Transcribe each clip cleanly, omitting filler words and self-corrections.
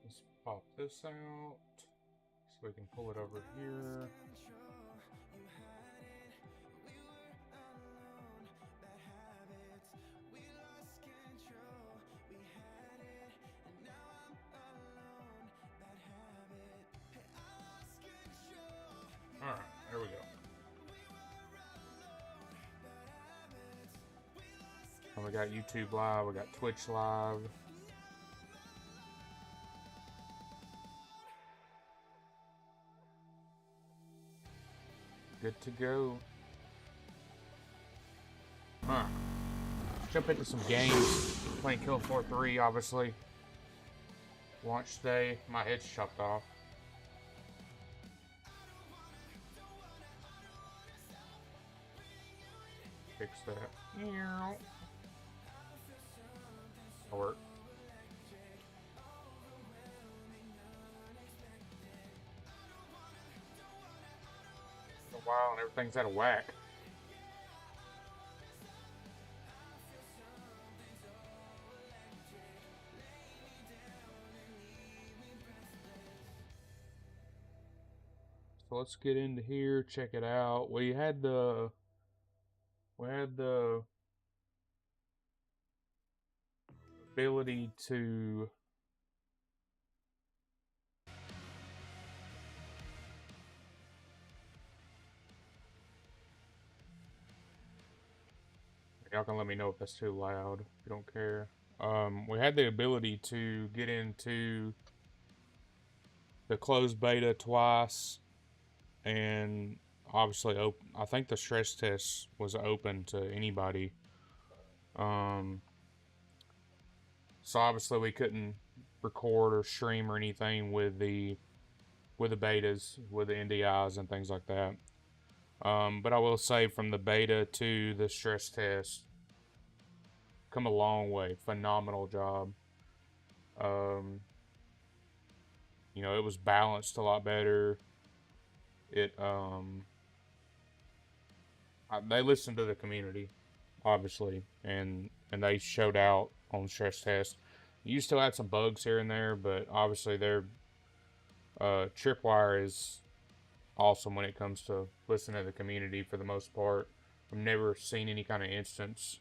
Let's pop this out so we can pull it over here. Alright, there we go. And we got YouTube Live, we got Twitch Live. Good to go. Alright. Let's jump into some games. Playing Killing Floor 3, obviously. Launch day. My head's chopped off. Fix that. That'll work. A while and everything's out of whack. So let's get into here, check it out. We had the ability to y'all can let me know if that's too loud, if you don't care. We had the ability to get into the closed beta twice, and obviously I think the stress test was open to anybody. So obviously we couldn't record or stream or anything with the betas, with the NDIs and things like that. But I will say, from the beta to the stress test, come a long way. Phenomenal job. You know, it was balanced a lot better. They listened to the community, obviously, and they showed out on stress test. You still had some bugs here and there, but obviously their tripwire is awesome when it comes to listening to the community for the most part. I've never seen any kind of instance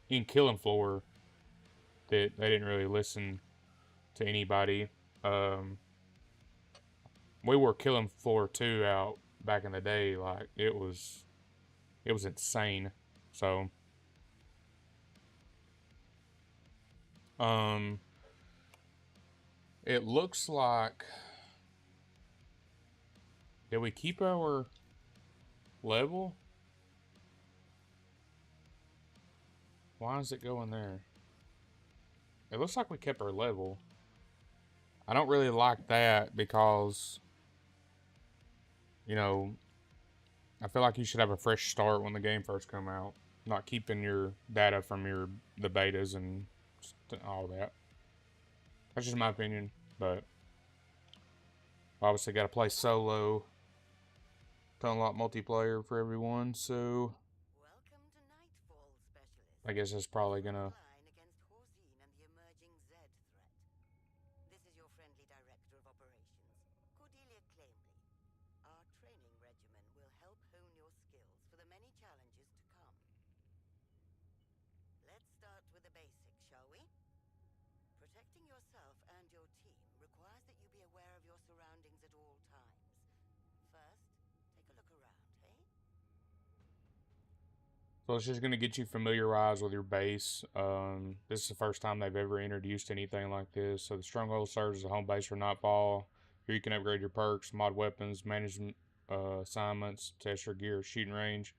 in Killing Floor that they didn't really listen to anybody. We were Killing Floor 2 out back in the day, like it was insane. So it looks like, did we keep our level? Why is it going there? It looks like we kept our level. I don't really like that because, you know, I feel like you should have a fresh start when the game first come out. Not keeping your data from the betas and all that. That's just my opinion, but obviously got to play solo to unlock multiplayer for everyone, so I guess it's probably gonna. This is your friendly director of operations, Cordelia Claimley. Our training regimen will help hone your skills for the many challenges to come. Let's start with the basics, shall we? Protecting yourself and your team requires that you be aware of your surroundings at all times. First, take a look around, hey? So it's just going to get you familiarized with your base. This is the first time they've ever introduced anything like this. So the Stronghold serves as a home base for Nightfall. Here you can upgrade your perks, mod weapons, manage assignments, test your gear, shooting range.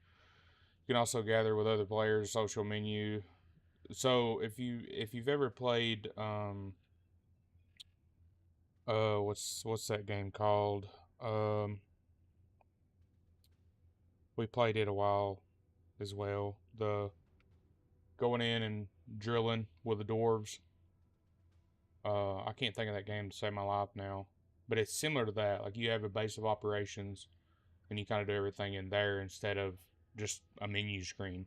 You can also gather with other players, social menu. So if you've ever played what's that game called? We played it a while as well. The going in and drilling with the dwarves. I can't think of that game to save my life now, but it's similar to that. Like, you have a base of operations, and you kind of do everything in there instead of just a menu screen.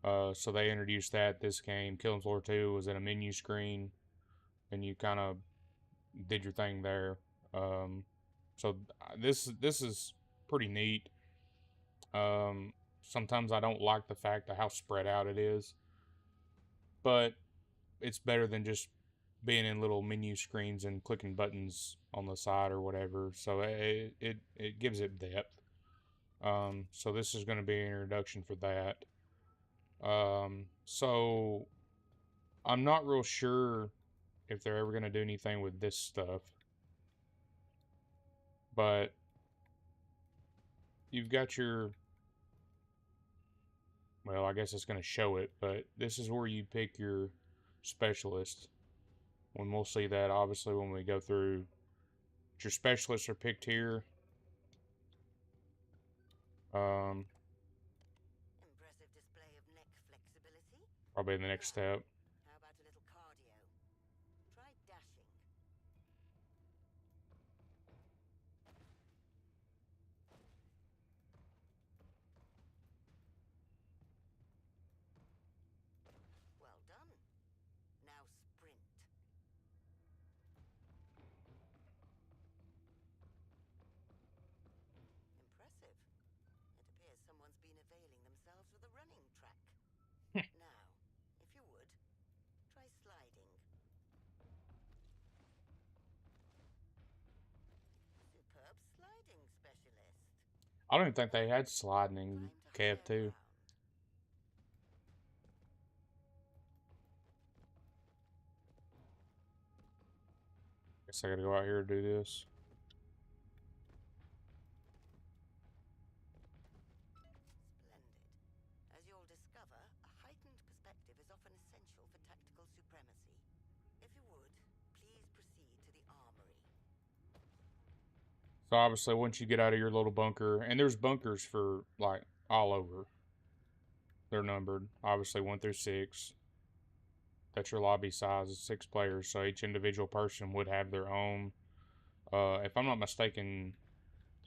So they introduced that this game. Killing Floor 2 was in a menu screen, and you kind of did your thing there. So this is pretty neat. Sometimes I don't like the fact of how spread out it is, but it's better than just being in little menu screens and clicking buttons on the side or whatever. So it gives it depth. So this is going to be an introduction for that. So I'm not real sure if they're ever going to do anything with this stuff, but you've got your, well, I guess it's going to show it, but this is where you pick your specialist. When we'll see that obviously when we go through, your specialists are picked here. Um, Impressive display of neck flexibility. Probably the next step. How about a little cardio? Try dashing. Well done. Now sprint. Impressive. It appears someone's been availing themselves of the running track. Now, if you would, try sliding. Superb sliding specialist. I don't even think they had sliding in Climb to higher KF2. ground. Guess I gotta go out here to do this. Splendid. As you'll discover, a heightened perspective is often essential for tactical supremacy. If you would, please proceed to the armory. So obviously once you get out of your little bunker, and there's bunkers for like all over. They're numbered, obviously 1 through 6. That's your lobby size is 6 players, so each individual person would have their own. If I'm not mistaken,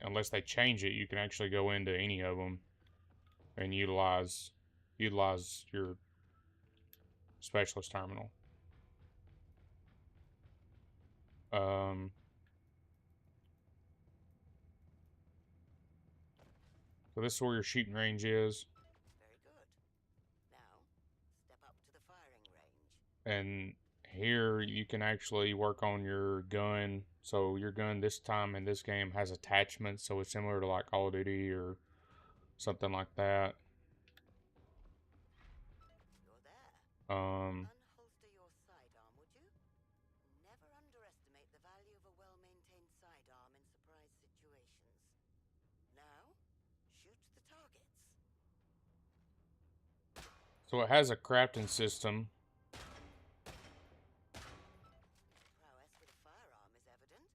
unless they change it, you can actually go into any of them and utilize your specialist terminal. Um, so this is where your shooting range is. Very good. Now, step up to the firing range. And here you can actually work on your gun. So your gun this time in this game has attachments, so it's similar to like Call of Duty or something like that. You're there. Um, Unholster your sidearm, would you? Never underestimate the value of a well-maintained sidearm in surprise situations. Now, shoot the targets. so it has a crafting system. Prowess with a firearm is evident.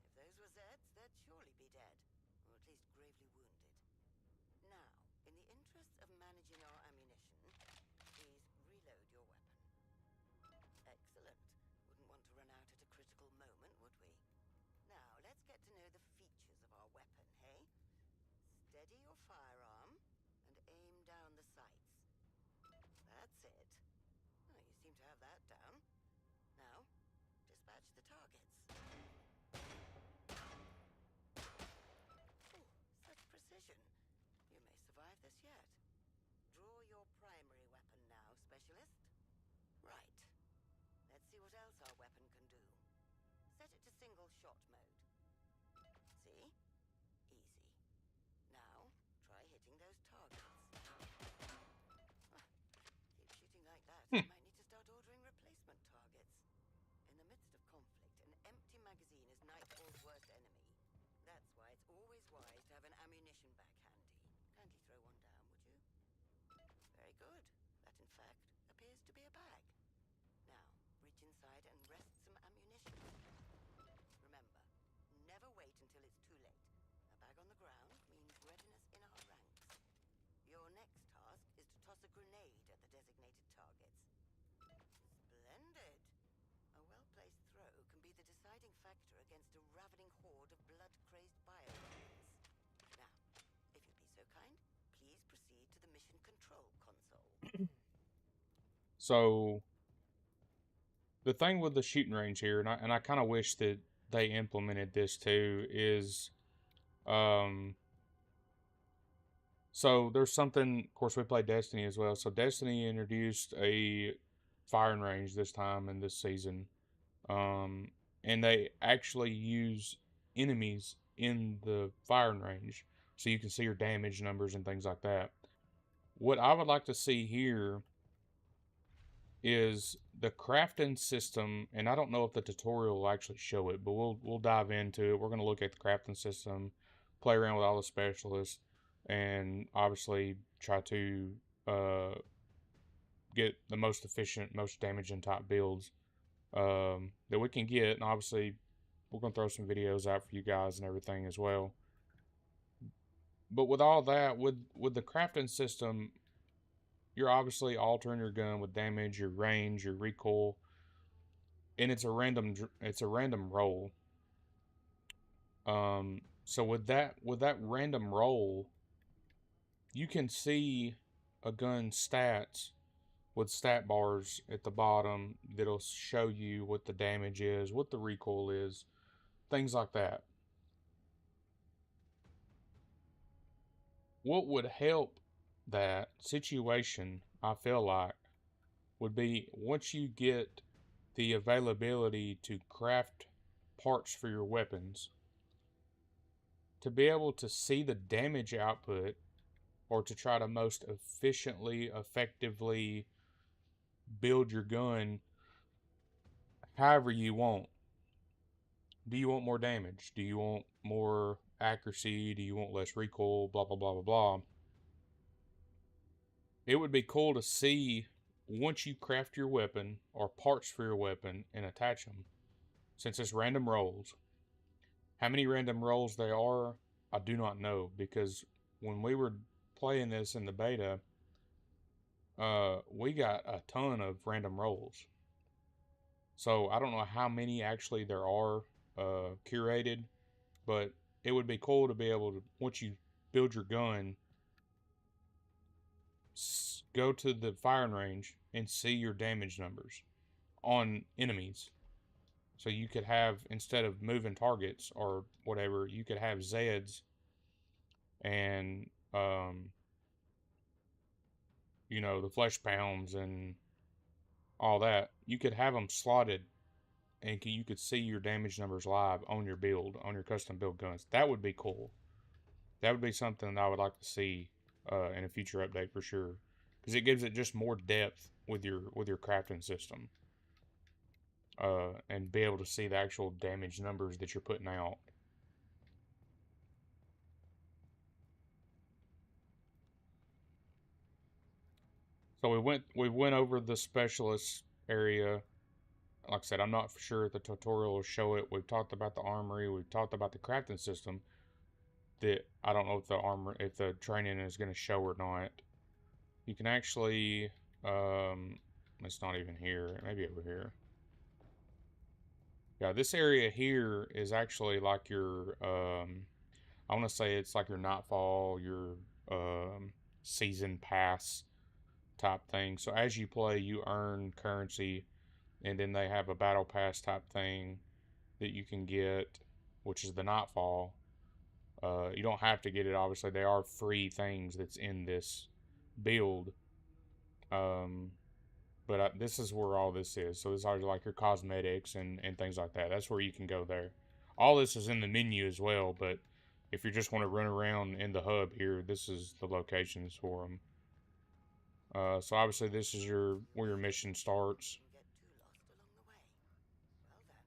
If those were Zeds, they'd surely be dead, or at least gravely wounded. Now, in the interests of managing our ammunition, please reload your weapon. Excellent. Wouldn't want to run out at a critical moment, would we? Now, let's get to know the features of our weapon, hey? Steady your firearm and aim down the sights. That's it. Oh, you seem to have that down. Now, dispatch the targets. Oh, such precision. You may survive this yet. Draw your primary weapon now, specialist. Right. Let's see what else our weapon can do. Set it to single shot mode. See? Easy. Now, try hitting those targets. Keep shooting like that, you might need to start ordering replacement targets. In the midst of conflict, an empty magazine is Nightfall's worst enemy. That's why it's always wise to have an ammunition bag handy. Kindly throw one down, would you? Very good. That, in fact, appears to be a bag. Now, reach inside and wrest some ammunition. Remember, never wait until it's too late. A bag on the ground means readiness in our ranks. Your next task is to toss a grenade at the designated targets. Splendid! A well-placed throw can be the deciding factor against a ravening horde of blood-crazed bioweapons. Now, if you'd be so kind, please proceed to the mission control console. So the thing with the shooting range here, and I kind of wish that they implemented this too, is so there's something. Of course, we play Destiny as well. So Destiny introduced a firing range this time in this season, um, and they actually use enemies in the firing range, so you can see your damage numbers and things like that. What I would like to see here is the crafting system, and I don't know if the tutorial will actually show it, but we'll dive into it. We're going to look at the crafting system, play around with all the specialists, and obviously try to uh, get the most efficient, most damaging type builds that we can get. And obviously, we're going to throw some videos out for you guys and everything as well. But with all that, with the crafting system, you're obviously altering your gun with damage, your range, your recoil, and it's a random roll. So with that random roll, you can see a gun's stats with stat bars at the bottom that'll show you what the damage is, what the recoil is, things like that. What would help that situation, I feel like, would be once you get the availability to craft parts for your weapons, to be able to see the damage output or to try to most efficiently, effectively build your gun however you want. Do you want more damage? Do you want more accuracy? Do you want less recoil? Blah, blah, blah, blah, blah. It would be cool to see once you craft your weapon or parts for your weapon and attach them, since it's random rolls. How many random rolls they are, I do not know, because when we were playing this in the beta, we got a ton of random rolls. So I don't know how many actually there are curated, but it would be cool to be able to, once you build your gun, go to the firing range and see your damage numbers on enemies. So you could have, instead of moving targets or whatever, you could have Zeds and, the flesh pounds and all that. You could have them slotted and you could see your damage numbers live on your build, on your custom build guns. That would be cool. That would be something that I would like to see in a future update for sure, because it gives it just more depth with your crafting system, and be able to see the actual damage numbers that you're putting out. So we went over the specialist area. Like I said, I'm not for sure if the tutorial will show it. We've talked about the armory. We've talked about the crafting system. That I don't know if the training is going to show or not. You can actually, it's not even here. Maybe over here. Yeah, this area here is actually like your, I want to say it's like your Nightfall, your season pass type thing. So as you play, you earn currency, and then they have a battle pass type thing that you can get, which is the Nightfall. You don't have to get it, obviously. They are free things that's in this build. Um, but this is where all this is. So this is like your cosmetics and things like that. That's where you can go there. All this is in the menu as well, but if you just want to run around in the hub here, this is the locations for them. So obviously this is where your mission starts. Get too lost along the way. Well then,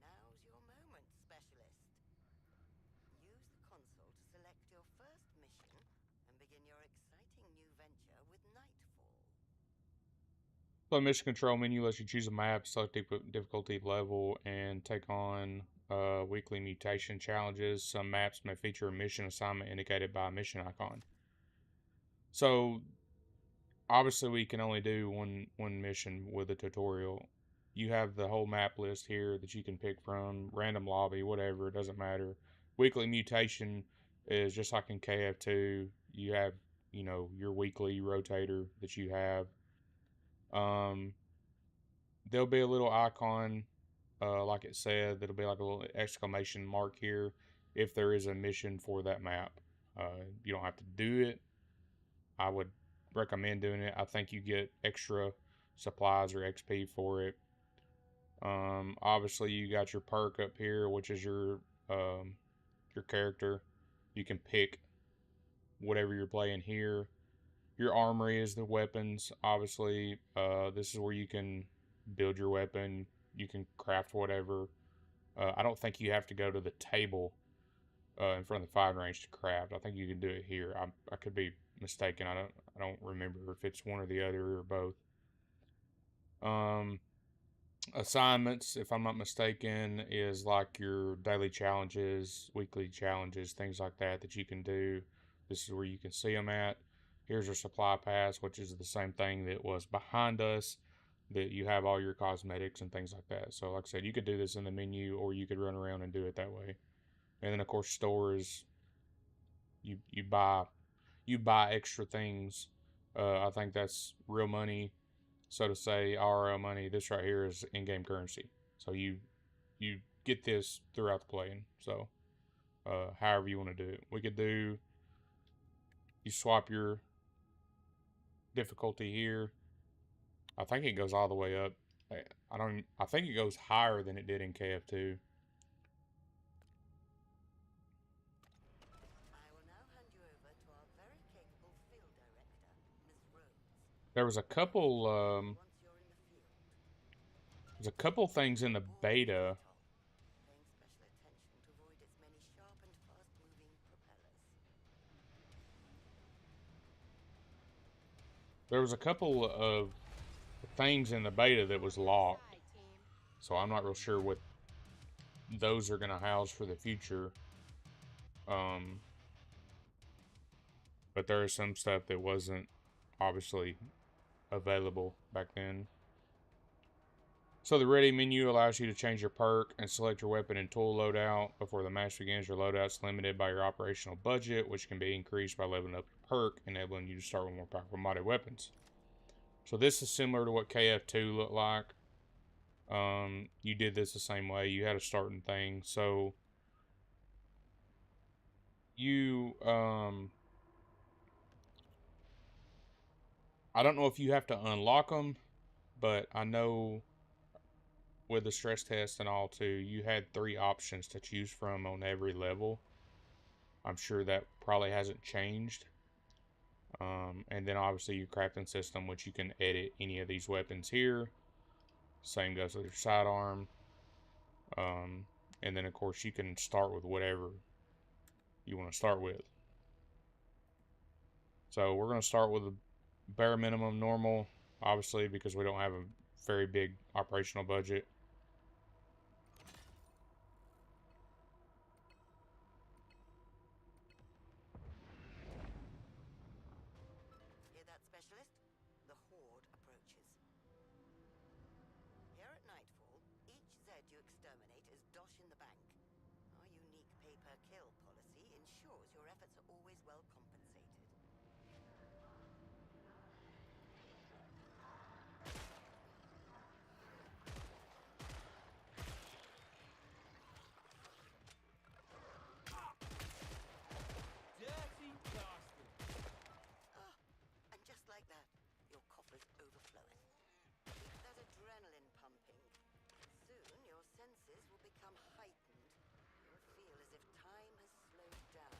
now's your moment, specialist. Use the console to select your first mission and begin your exciting new venture with Nightfall. So mission control menu lets you choose a map, select difficulty level, and take on weekly mutation challenges. Some maps may feature a mission assignment indicated by a mission icon. So obviously we can only do one mission with a tutorial. You have the whole map list here that you can pick from, random lobby, whatever, it doesn't matter. Weekly mutation is just like in KF2. You have, your weekly rotator that you have. there'll be a little icon, like it said, that'll be like a little exclamation mark here if there is a mission for that map. You don't have to do it. I would recommend doing it. I think you get extra supplies or XP for it. Obviously you got your perk up here, which is your character. You can pick whatever you're playing here. Your armory is the weapons. Obviously, this is where you can build your weapon. You can craft whatever. I don't think you have to go to the table in front of the firing range to craft. I think you can do it here. I could be mistaken. I don't remember if it's one or the other or both. Assignments, if I'm not mistaken, is like your daily challenges, weekly challenges, things like that that you can do. This is where you can see them at. Here's your supply pass, which is the same thing that was behind us, that you have all your cosmetics and things like that. So like I said, you could do this in the menu or you could run around and do it that way. And then of course stores, you buy extra things. I think that's real money, so to say, RL money. This right here is in-game currency. So you get this throughout the playing. So however you want to do it. We could do, you swap your difficulty here. I think it goes all the way up. I think it goes higher than it did in KF2. I will now hand you over to our very capable field director, Ms. Rhodes. There was a couple Once you're in the field, there's a couple things in the beta. paying special attention to avoid its many sharp and fast-moving propellers. There was a couple of things in the beta that was locked. So I'm not real sure what those are going to house for the future. But there is some stuff that wasn't obviously available back then. So the ready menu allows you to change your perk and select your weapon and tool loadout. Before the match begins, your loadout's limited by your operational budget, which can be increased by leveling up your perk, enabling you to start with more powerful modded weapons. So this is similar to what KF2 looked like. You did this the same way. You had a starting thing. So you I don't know if you have to unlock them, but I know with the stress test and all too, you had 3 options to choose from on every level. I'm sure that probably hasn't changed. And then obviously your crafting system, which you can edit any of these weapons here. Same goes with your sidearm. And then of course you can start with whatever you want to start with. So we're going to start with a bare minimum normal, obviously, because we don't have a very big operational budget. Hear that, specialist? The Horde approaches. Here at nightfall, each Zed you exterminate is dosh in the bank. Our unique pay-per-kill policy ensures your efforts are always well compensated. Dirty bastard! Ah, and just like that, your coffer's overflowing. Keep that adrenaline pumping. Soon your senses will become heightened. You'll feel as if time has slowed down.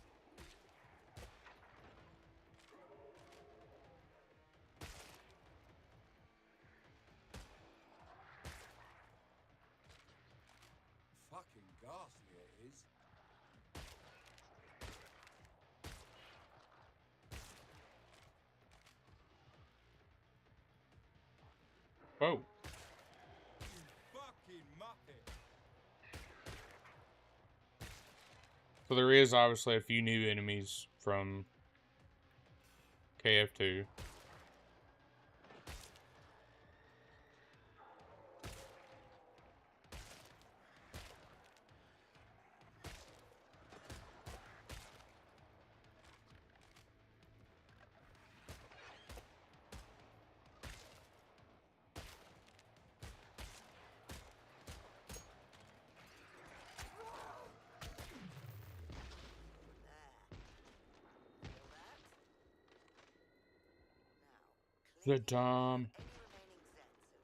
Fucking ghastly it is. Whoa. You fucking muppet! So there is obviously a few new enemies from KF2. Good time. Any remaining Zeds so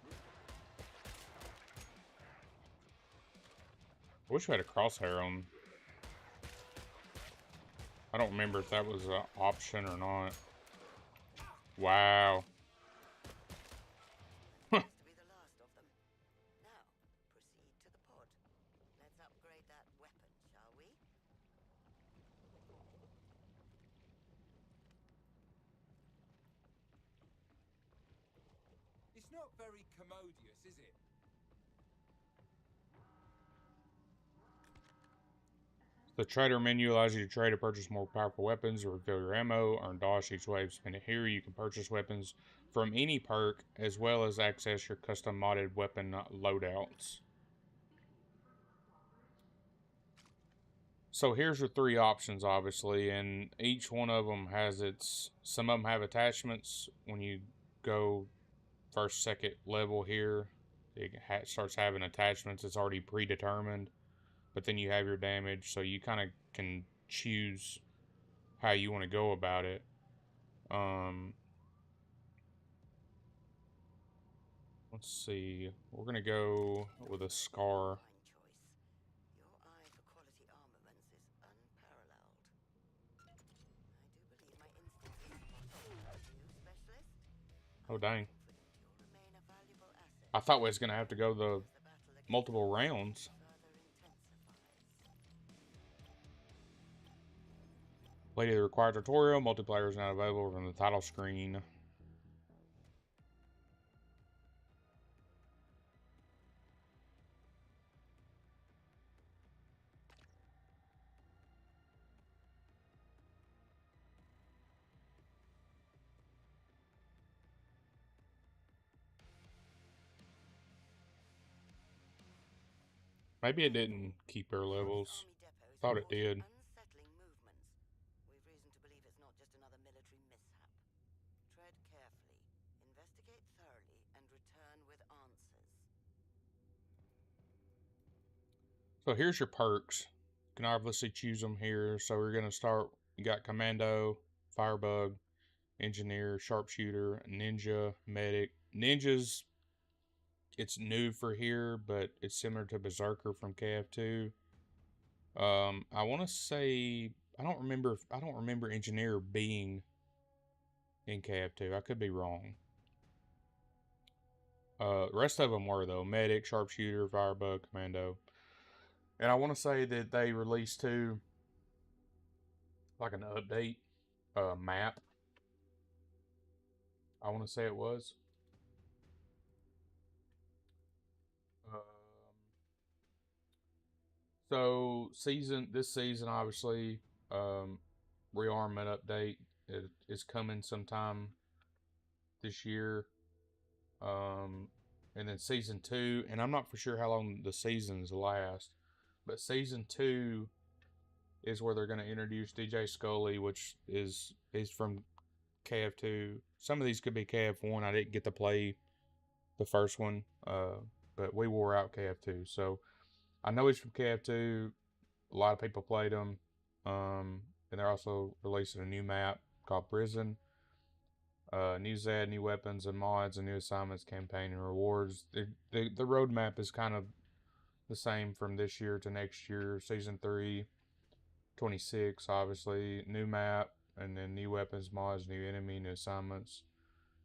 we can access them. I wish we had a crosshair on. I don't remember if that was an option or not. Wow. That appears to be the last of them. Now, proceed to the pod. Let's upgrade that weapon, shall we? It's not very commodious, is it? The trader menu allows you to trade or purchase more powerful weapons or refill your ammo. Earn dosh each wave spent here. You can purchase weapons from any perk as well as access your custom modded weapon loadouts. So here's your three options, obviously, and each one of them has its. Some of them have attachments. When you go first, second level here, it starts having attachments. It's already predetermined, but then you have your damage, so you kind of can choose how you want to go about it. Let's see. We're gonna go with a scar. Fine choice. Your eye for quality armaments is unparalleled. I do believe my instinct is spot on. You, specialist? Oh dang! Confident you'll remain a valuable asset I thought we was gonna have to go the as the battle against multiple rounds. further intensifies. Lady of the required tutorial. Multiplayer is not available from the title screen. Maybe it didn't keep her levels. Thought it did. Unsettling movements. We've reason to believe it's not just another military mishap. Tread carefully, investigate thoroughly, and return with answers. So here's your perks. You can obviously choose them here. So we're gonna start. You got Commando, Firebug, Engineer, Sharpshooter, Ninja, Medic. Ninjas, it's new for here, but it's similar to Berserker from KF2. I want to say I don't remember Engineer being in KF2. I could be wrong. Rest of them were though: Medic, Sharpshooter, Firebug, Commando. And I want to say that they released too, like an update map. I want to say it was. Um, so this season obviously, rearmament update is coming sometime this year. And then season 2, and I'm not for sure how long the seasons last, but season 2 is where they're going to introduce DJ Scully, which is from KF2. Some of these could be KF1. I didn't get to play the first one, but we wore out KF2, so I know he's from KF2. A lot of people played him, and they're also releasing a new map called Prison. New Zed, new weapons and mods, and new assignments, campaign, and rewards. The roadmap is kind of the same from this year to next year. Season 3, 26, obviously. New map, and then new weapons, mods, new enemy, new assignments.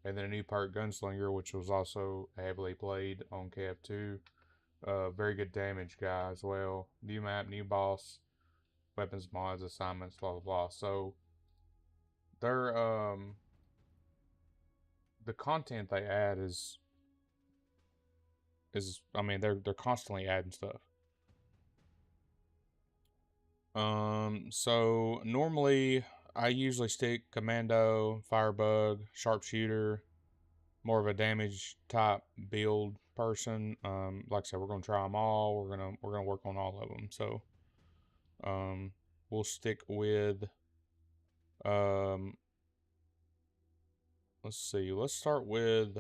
And then a new perk, Gunslinger, which was also heavily played on KF2. Very good damage guy as well. New map, new boss, weapons, mods, assignments, blah, blah, blah. So, they're, the content they add is I mean they're constantly adding stuff. So normally I usually stick Commando, Firebug, Sharpshooter, more of a damage type build person. Like I said, we're gonna try them all. We're gonna work on all of them. So we'll stick with Let's see. Let's start with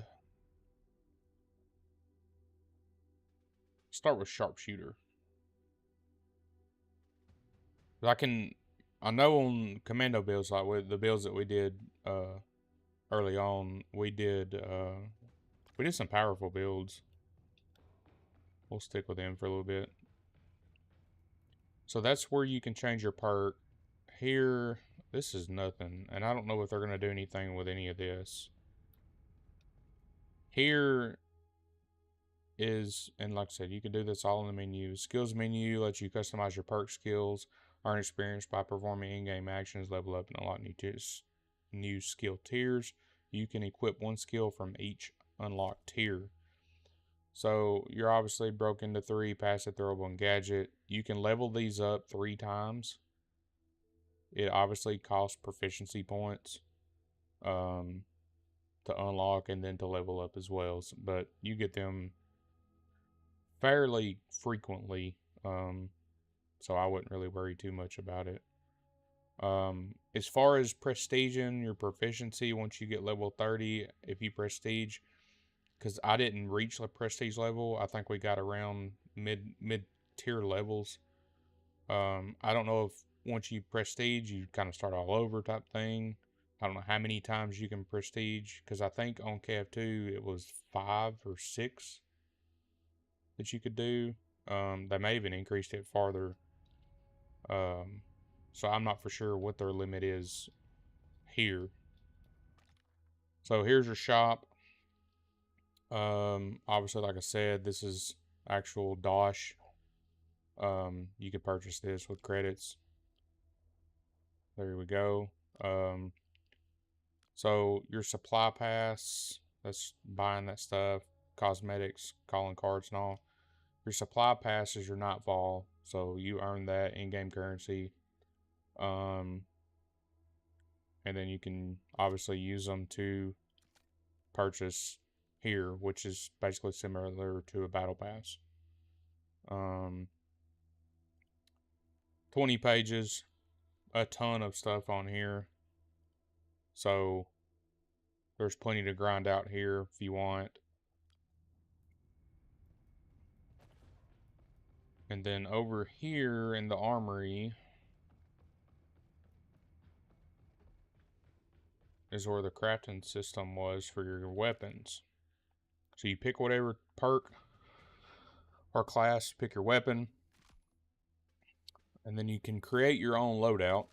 sharpshooter. I know on commando builds, like with the builds that we did early on, we did some powerful builds. We'll stick with them for a little bit. So that's where you can change your perk. Here, this is nothing, and I don't know if they're gonna do anything with any of this. Here is, and like I said, you can do this all in the menu. Skills menu lets you customize your perk skills, earn experience by performing in-game actions, level up, and unlock new skill tiers. You can equip one skill from each unlocked tier. So you're obviously broken to 3, passive, throwable, and gadget. You can level these up 3 times. It obviously costs proficiency points to unlock and then to level up as well. But you get them fairly frequently, so I wouldn't really worry too much about it. As far as prestiging your proficiency, once you get level 30, if you prestige, because I didn't reach the prestige level, I think we got around mid tier levels. I don't know if once you prestige, you kind of start all over type thing. I don't know how many times you can prestige, because I think on KF2 it was 5 or 6 that you could do. They may even increased it farther. So I'm not for sure what their limit is here. So here's your shop. Obviously, like I said, this is actual Dosh. You can purchase this with credits. There we go. So your supply pass, that's buying that stuff, cosmetics, calling cards and all. Your supply pass is your nightfall, so you earn that in-game currency. And then you can obviously use them to purchase here, which is basically similar to a battle pass. 20 pages, a ton of stuff on here. So there's plenty to grind out here if you want. And then over here in the armory is where the crafting system was for your weapons. So you pick whatever perk or class, pick your weapon, and then you can create your own loadout.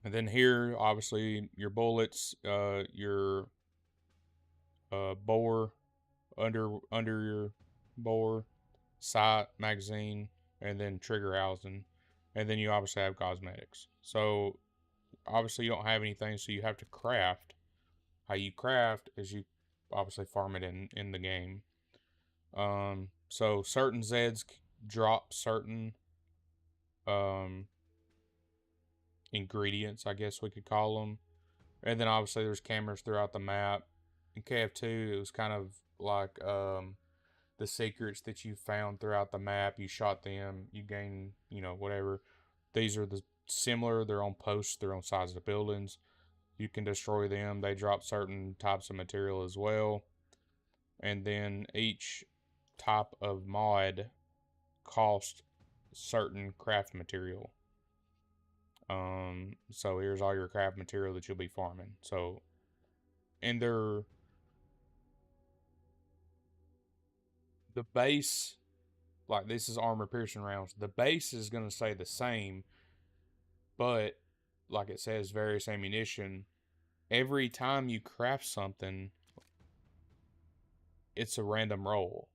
And then here, obviously, your bullets, your bore, under your bore, sight, magazine, and then trigger housing. And then you obviously have cosmetics. So obviously you don't have anything, so you have to craft. How you craft is you obviously farm it in the game. So certain Zeds drop certain ingredients, I guess we could call them. And then obviously there's cameras throughout the map. In KF2, it was kind of like the secrets that you found throughout the map. You shot them, you gain, whatever. These are the similar. They're on posts. They're on sides of the buildings. You can destroy them. They drop certain types of material as well. And then each type of mod costs certain craft material. So here's all your craft material that you'll be farming. So, and the base, like this is armor piercing rounds. The base is going to stay the same, but like it says, various ammunition. Every time you craft something, it's a random roll.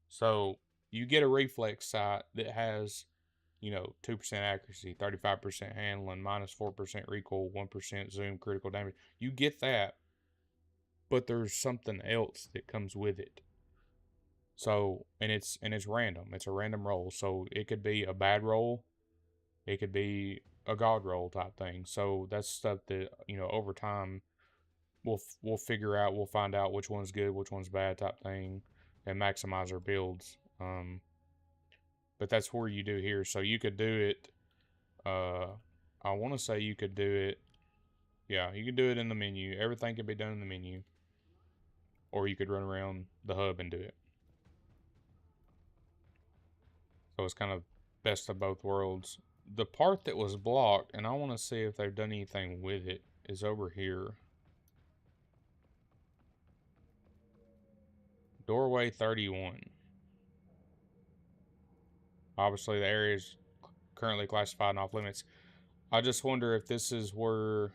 So you get a reflex sight that has, 2% accuracy, 35% handling, minus 4% recoil, 1% zoom, critical damage. You get that, but there's something else that comes with it. So, and it's random. It's a random roll. So it could be a bad roll. It could be a god roll type thing. So that's stuff that, over time we'll figure out, we'll find out which one's good, which one's bad type thing, and maximize our builds. But that's where you do here. So you could do it. I want to say you could do it. Yeah, you can do it in the menu. Everything can be done in the menu. Or you could run around the hub and do it. So it's kind of best of both worlds. The part that was blocked, and I want to see if they've done anything with it, is over here. Doorway 31. Obviously, the area is currently classified and off limits. I just wonder if this is where...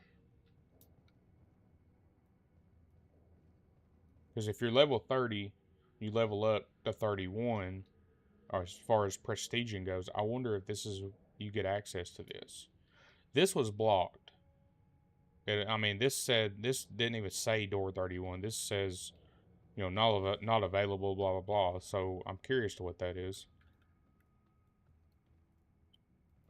Because if you're level 30, you level up to 31, or as far as prestiging goes. I wonder if this is... you get access to this. This was blocked. I mean, this didn't even say door 31. This says, you know, not available, blah, blah, blah. So I'm curious to what that is.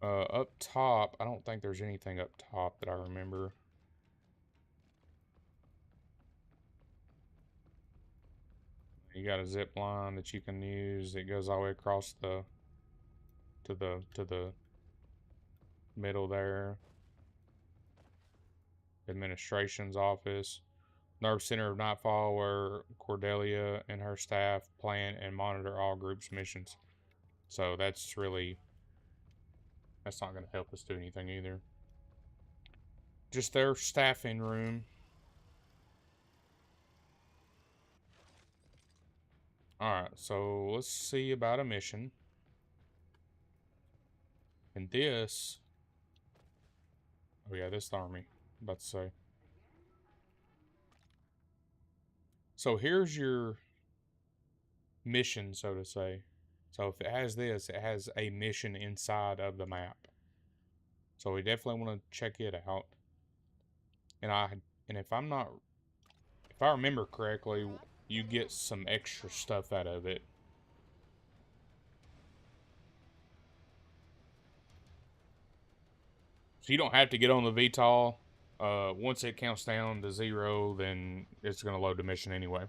Up top, I don't think there's anything up top that I remember. You got a zip line that you can use. It goes all the way across the to the middle there. Administration's office. Nerve Center of Nightfall, where Cordelia and her staff plan and monitor all groups' missions. So that's not going to help us do anything either. Just their staffing room. Alright, so let's see about a mission. And this... oh yeah, this is the army. I'm about to say. So here's your mission, so to say. So if it has this, it has a mission inside of the map. So we definitely want to check it out. And if I remember correctly, you get some extra stuff out of it. So you don't have to get on the VTOL. Once it counts down to 0, then it's going to load the mission anyway.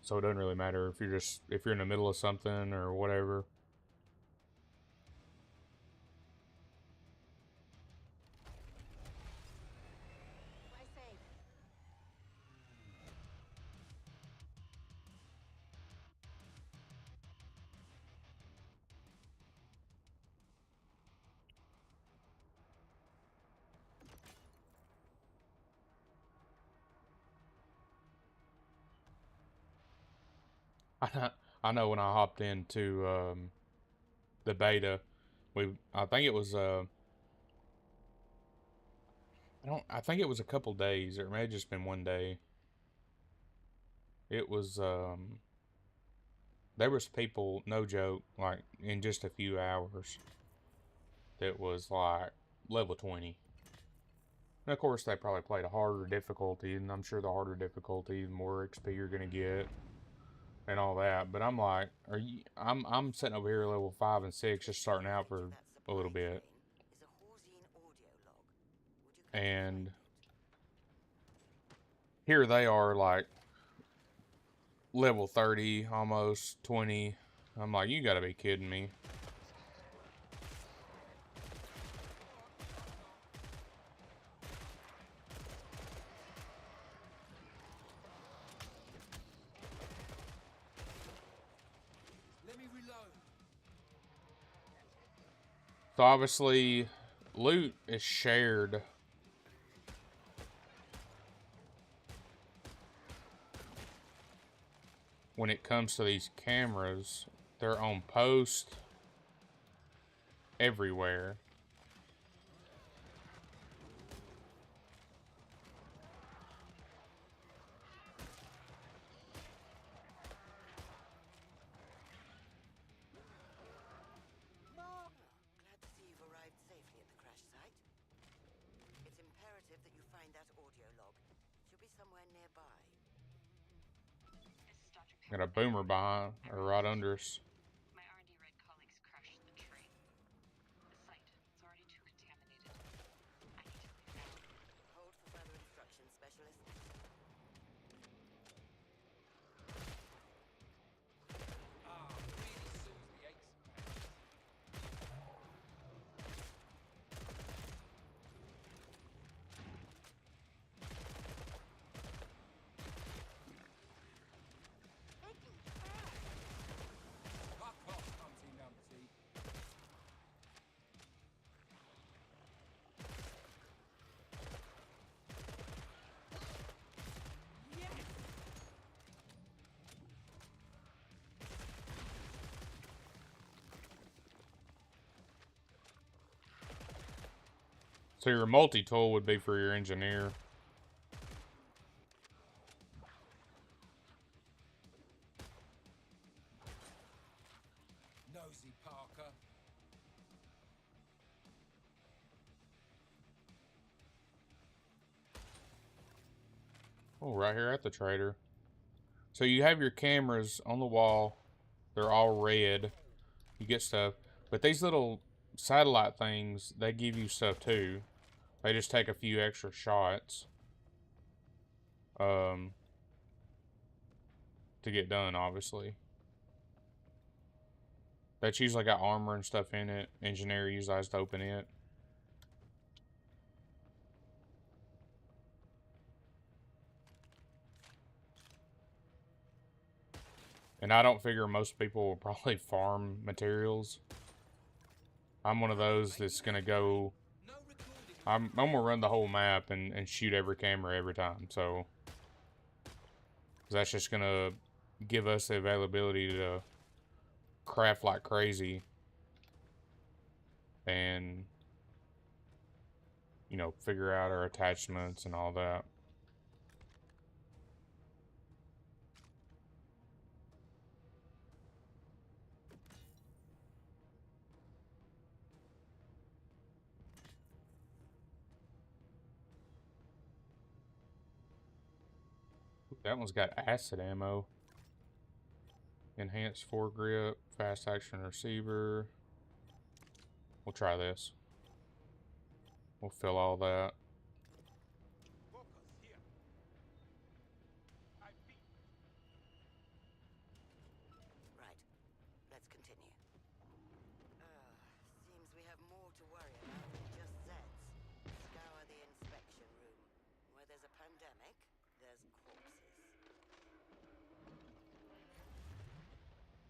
So it doesn't really matter if you're in the middle of something or whatever. I know when I hopped into the beta, I think it was I think it was a couple days, or it may have just been one day. It was there was people, no joke, like in just a few hours that was like level 20. And of course they probably played a harder difficulty, and I'm sure the harder difficulty, the more XP you're gonna get and all that. But I'm like, I'm sitting over here level 5 and 6 just starting out for a little bit. And here they are like level 30, almost 20. I'm like, you gotta be kidding me. So obviously, loot is shared. When it comes to these cameras, they're on post everywhere. Glad to see you've arrived safely at the crash site. It's imperative that you find that audio log. It should be somewhere nearby. Got a boomer behind, or right under us. My R&D red colleagues crashed the train. The site is already too contaminated. I need to leave now. Hold for further instructions, Specialist. Really suits the So your multi-tool would be for your engineer. Nosy Parker. Oh, right here at the trader. So you have your cameras on the wall. They're all red. You get stuff. But these little satellite things, they give you stuff too. They just take a few extra shots. To get done, obviously. That's usually got armor and stuff in it. Engineer usually has to open it. And I don't figure most people will probably farm materials. I'm one of those that's gonna go. No recording. I'm gonna run the whole map and shoot every camera every time. So that's just gonna give us the availability to craft like crazy. And, you know, figure out our attachments and all that. That one's got acid ammo. Enhanced foregrip, fast action receiver. We'll try this. We'll fill all that. Focus here. I beat. Right. Let's continue. Seems we have more to worry about than just Zeds. Scour the inspection room. Where there's a pandemic, there's corpses.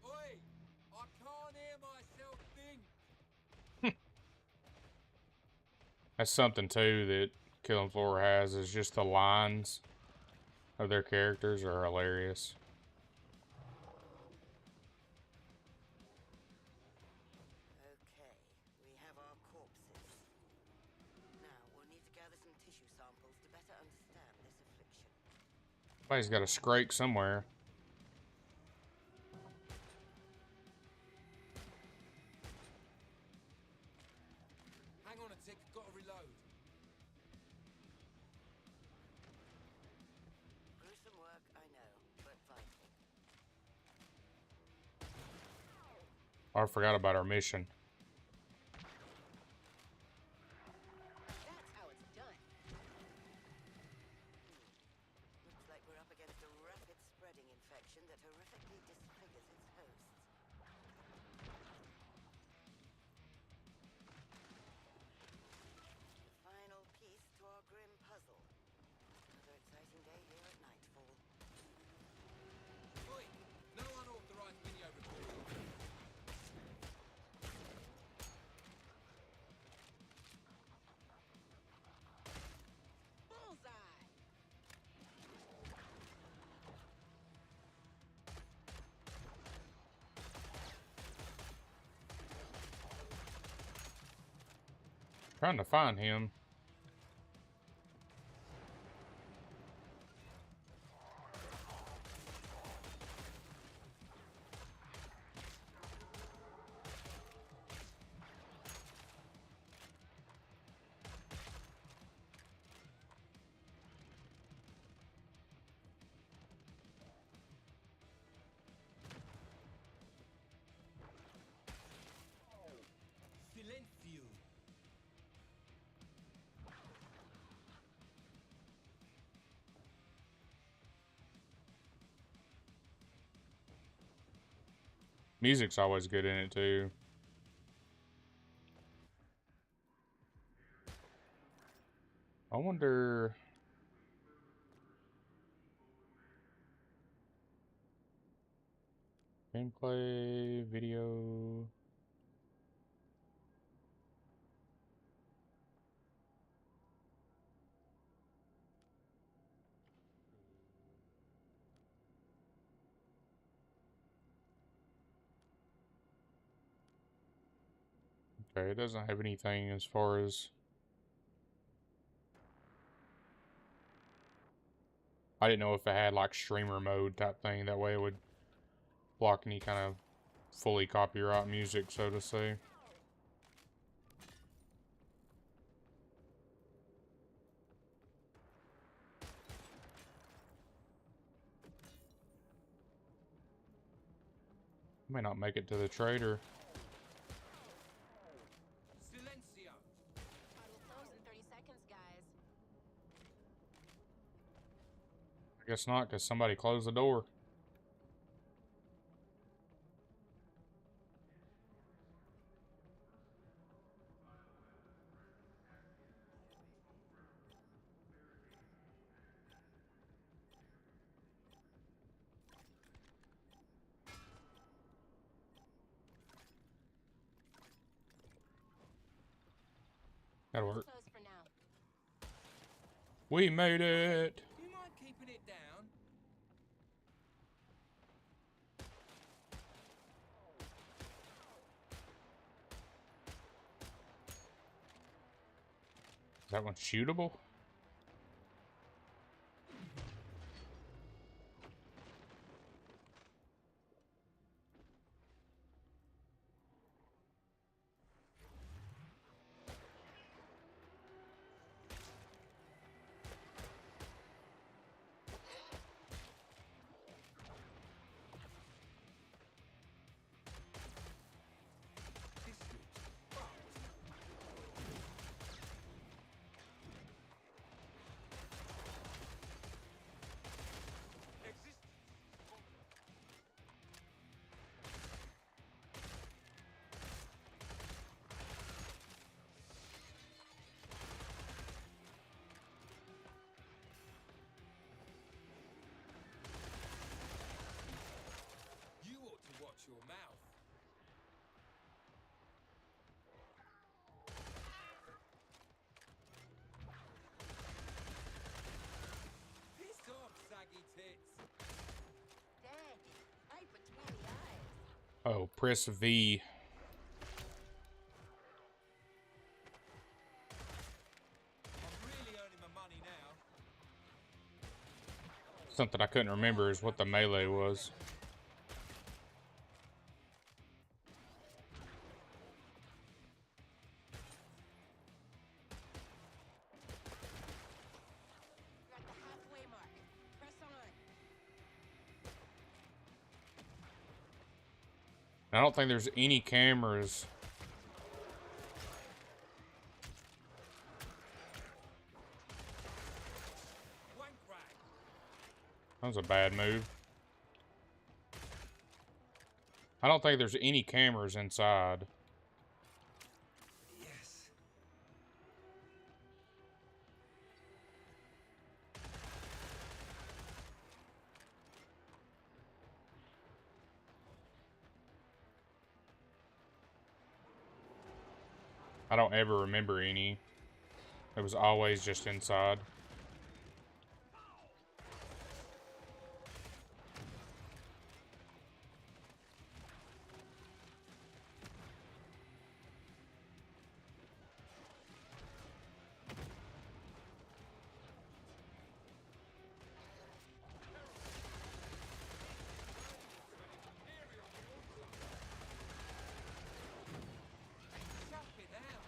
Oi! I can't hear myself think. That's something too that Killing Floor has, is just the lines of their characters are hilarious. Okay, we have our corpses. Now, we'll need to gather some tissue samples to better understand this affliction. Somebody's got a scrake somewhere. Hang on a tick, gotta reload. Gruesome work, I know, but vital. Oh, I forgot about our mission. That's how it's done. Looks like we're up against a rapid spreading infection that horrifically disfigures its hosts. The final piece to our grim puzzle. Another exciting day here at Nightfall. Oi! No unauthorized video recording. Bullseye! Trying to find him. Silencio. Music's always good in it too. I wonder. Gameplay, video. Okay, it doesn't have anything as far as I didn't know if it had like streamer mode type thing. That way it would block any kind of fully copyright music, so to say. May not make it to the trader. Silencio. I will close in 30 seconds, guys. I guess not, because somebody closed the door. That'll work. Close for now. We made it! Do you mind keeping it down? Is that one shootable? This looks fucked. Existence. You ought to watch your mouth. Piss off, saggy tits. Dang, right between the eyes. Oh, press V. I'm really earning my money now. Something I couldn't remember is what the melee was. We're at the halfway mark. Press on. I don't think there's any cameras. Wank rag. That was a bad move. I don't think there's any cameras inside. Yes. I don't ever remember any. It was always just inside. Chop it out.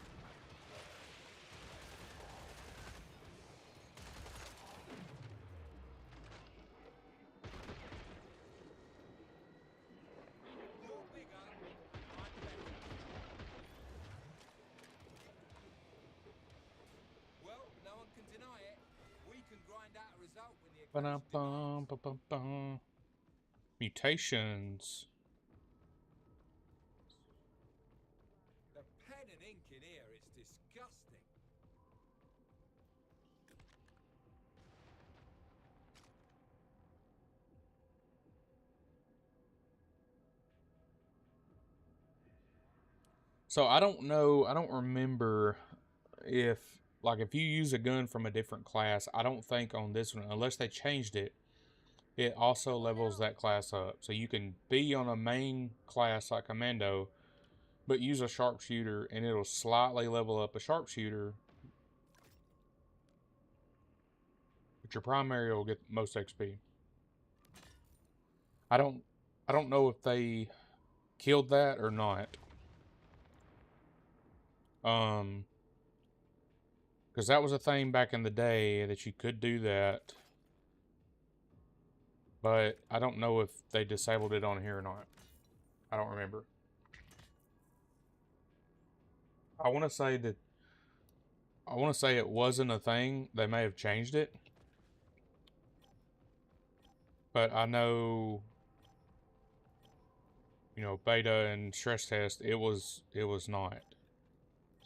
You're bigger. I'm better. Well, no one can deny it. We can grind out a result when the occasion demands. Ba-dum-bum-ba-bum-bum. Mutations. The pen and ink in here is disgusting. So I don't know, I don't remember if, like, if you use a gun from a different class, I don't think on this one, unless they changed it, it also levels that class up. So you can be on a main class like Commando, but use a sharpshooter and it'll slightly level up a sharpshooter. but your primary will get most XP. I don't know if they killed that or not. Because that was a thing back in the day that you could do that. But I don't know if they disabled it on here or not. I don't remember. I want to say it wasn't a thing. They may have changed it. But I know, you know, beta and stress test, it was not.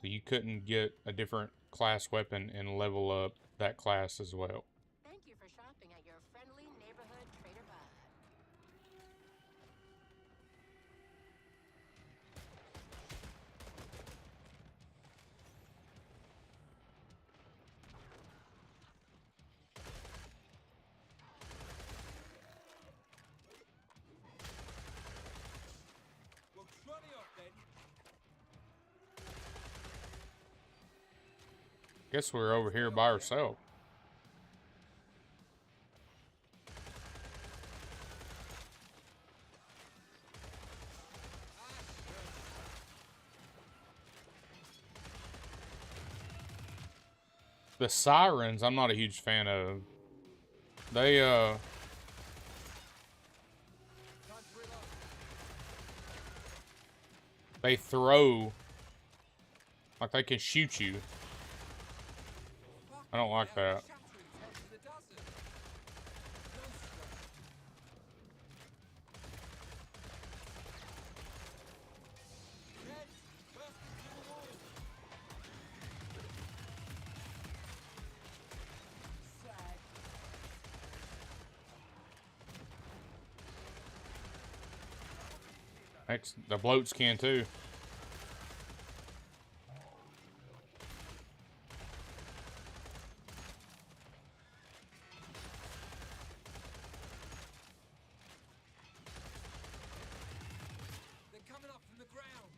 So you couldn't get a different class weapon and level up that class as well. Thank you for shopping at your friendly neighborhood Trader Bud. Well, trotty off then. Guess we're over here by ourselves. The sirens, I'm not a huge fan of. They, Time to reload. they throw, like they can shoot you. I don't like that. Shattering 10 to the dozen. No stress. Red, burst into the wall. Slag. Next, the bloats can too. They're coming up from the ground.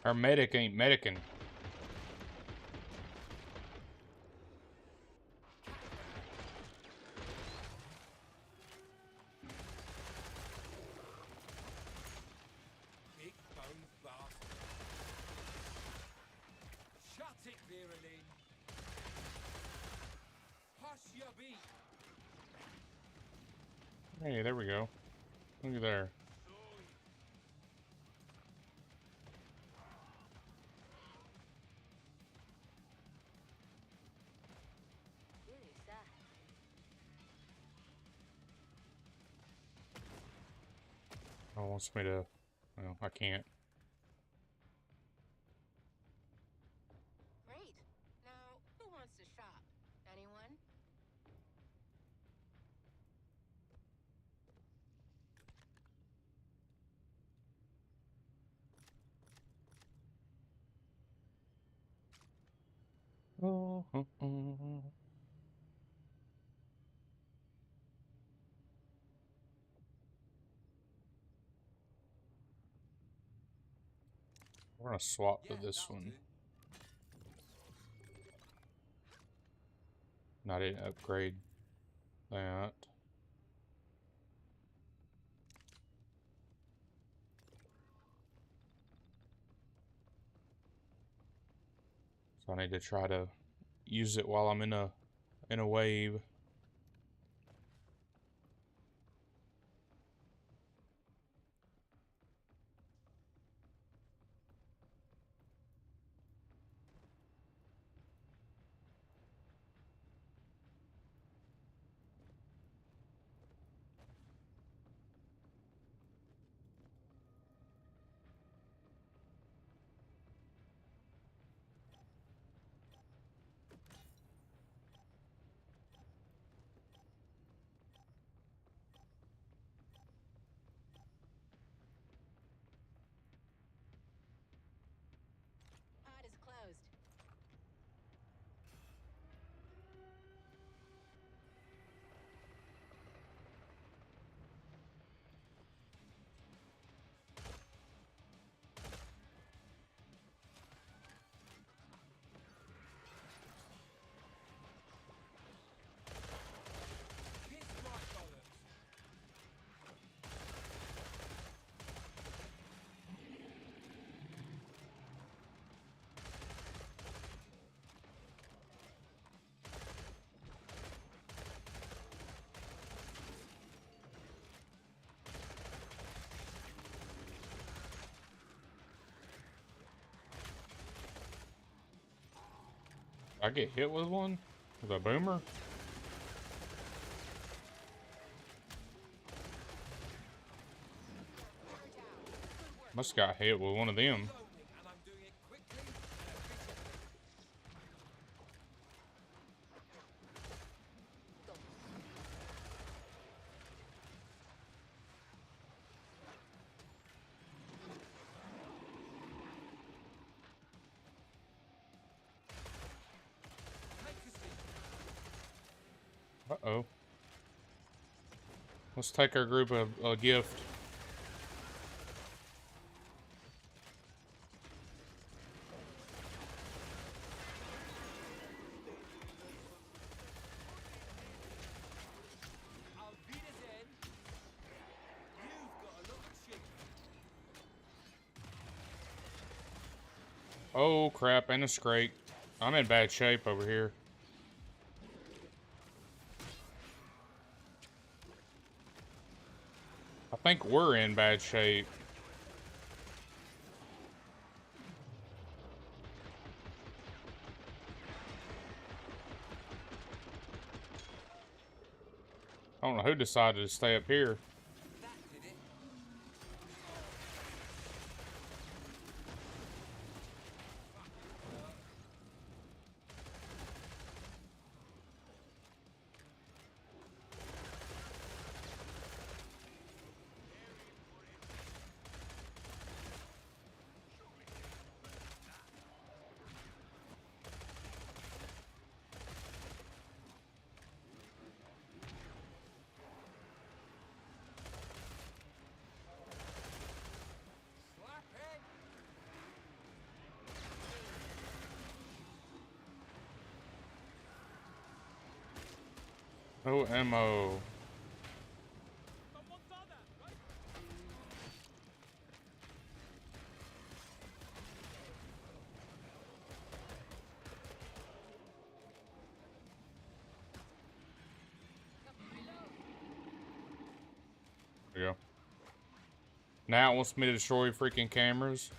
Our medic ain't medicing. Big bone bastard. Shut it, Virulin. Hush your beat. Hey, there we go. Look at there. Really sad. Oh, wants me to. Well, I can't. Great. Now, who wants to shop? Anyone? Oh, We're gonna swap to this that'll one. do. And I didn't upgrade that. So I need to try to use it while I'm in a wave. I get hit with one? With a boomer? Must got hit with one of them. And I'm doing it quickly and efficiently. Take a seat. Uh-oh. Let's take our group a gift. Auf Wiedersehen. You've got a lot of shit. Oh crap, and a scrape. I'm in bad shape over here. I think we're in bad shape. I don't know who decided to stay up here. That did it. Slap it. No ammo. There we go. Now it wants me to destroy freaking cameras.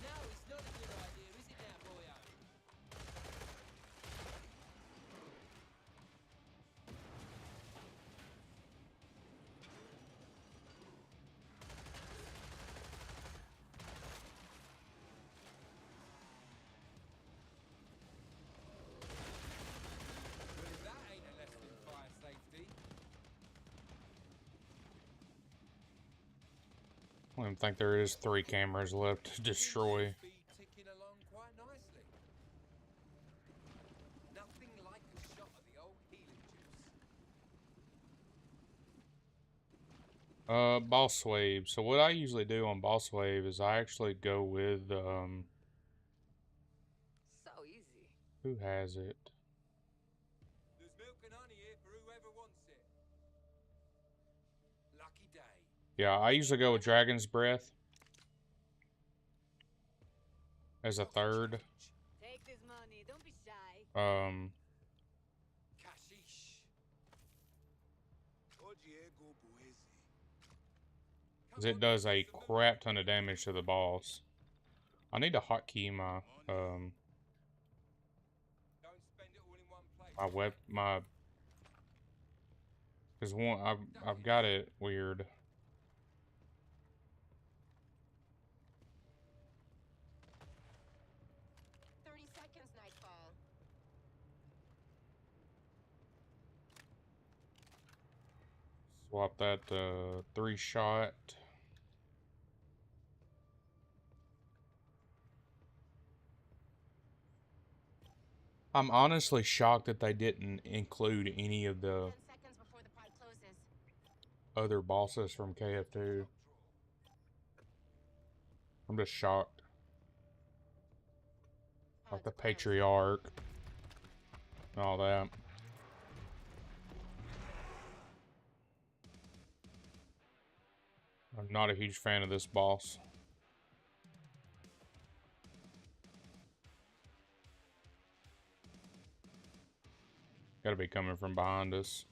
No, it's not a good idea, is it now, boyo? Well, if that ain't a lesson in fire safety. I don't even think there is 3 cameras left to destroy. Be ticking along quite nicely. Nothing like a shot of the old healing juice. Boss wave. So what I usually do on boss wave is I actually go with, So easy. who has it? There's milk and honey here for whoever wants it. Lucky day. Yeah, I usually go with Dragon's Breath as a third. Take this money. Don't be shy. Kashish. Because it does a crap ton of damage to the boss. I need to hotkey my, Don't spend it all in one place. because one, I've got it weird. 30 seconds, Nightfall. Swap that, 3-shot. I'm honestly shocked that they didn't include any of the 10 seconds before the pod closes. other bosses from KF2. I'm just shocked. Like the Pod's closed. Patriarch and all that. I'm not a huge fan of this boss. Gotta be coming from behind us.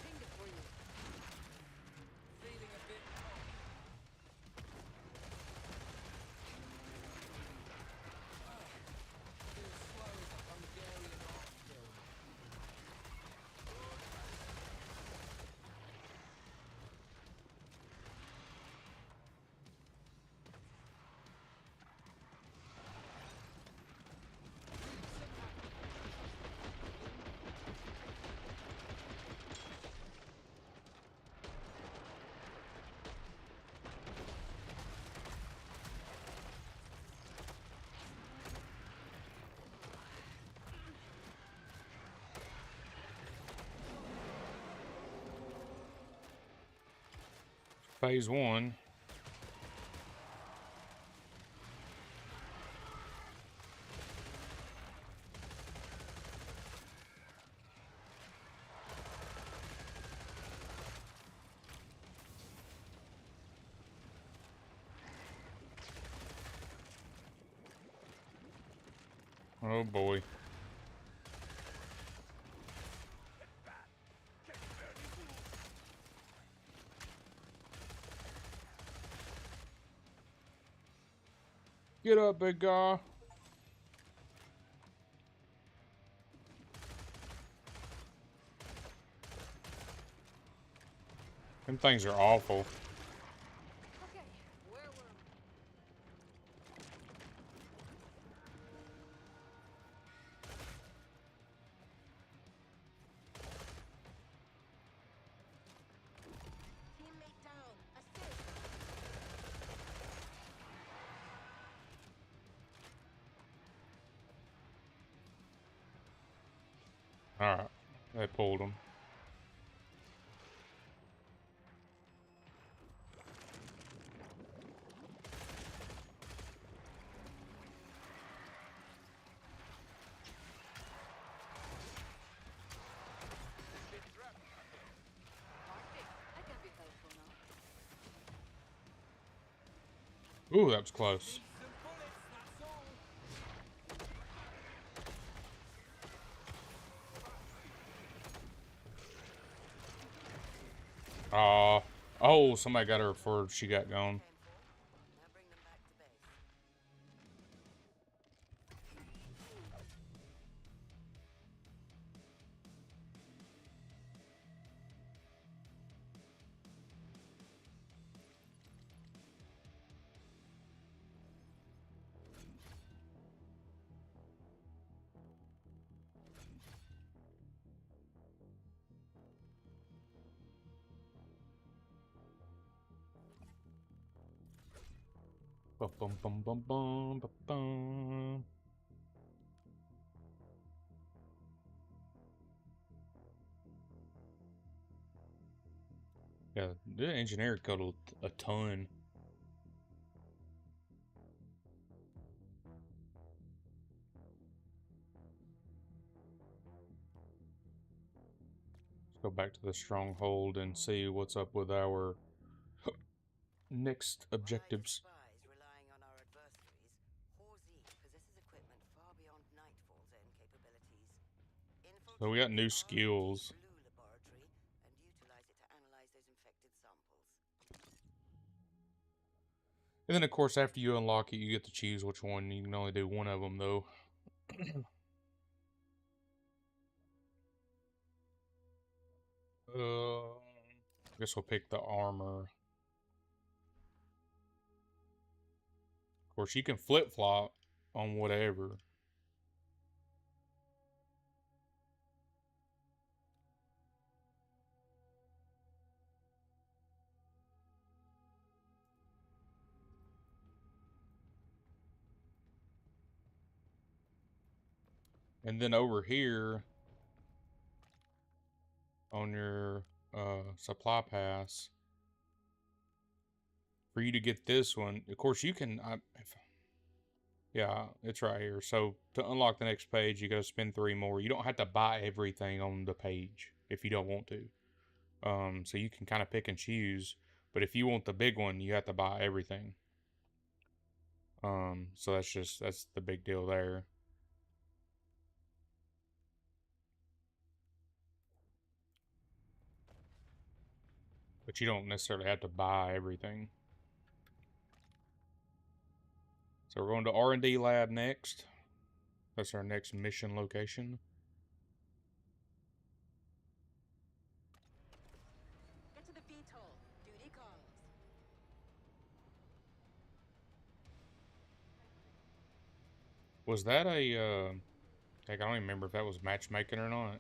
Pinged it for you. Feeling a bit feels slow as a Hungarian art film. Phase 1. Oh boy. Get up, big guy. Them things are awful. Okay, where were we? Teammate down. Assist. Alright. They pulled him. I can be helpful now. Ooh, that was close. Some bullets, that's all. Oh, somebody got her before she got gone. Came for. Now bring them back to base. Bum, bum, bum, bum, bum, bum, bum. Yeah, the engineer killed a ton. Let's go back to the stronghold and see what's up with our next objectives. Spies relying on our adversaries, Horsey possesses equipment far beyond Nightfall's own capabilities. So we got new Infiltrate our skills. blue laboratory and utilize it to analyze those infected samples. And then, of course, after you unlock it, you get to choose which one. You can only do one of them, though. I guess we'll pick the armor. Of course, you can flip-flop on whatever. And then over here, on your supply pass, for you to get this one, of course, you can... yeah, it's right here. So to unlock the next page, you gotta spend 3 more. You don't have to buy everything on the page if you don't want to. So you can kind of pick and choose. But if you want the big one, you have to buy everything. So that's the big deal there. But you don't necessarily have to buy everything. So we're going to R&D lab next. That's our next mission location. Get to the VTOL. Duty calls. Was that a, heck, I don't even remember if that was matchmaking or not.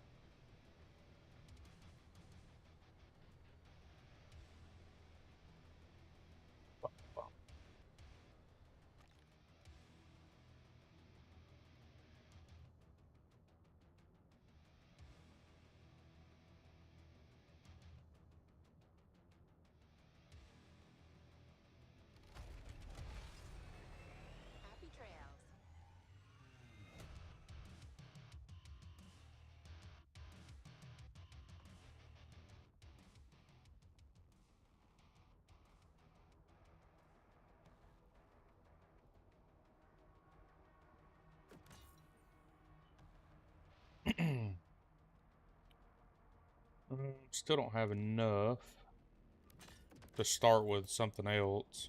Happy trails. Still don't have enough to start with something else.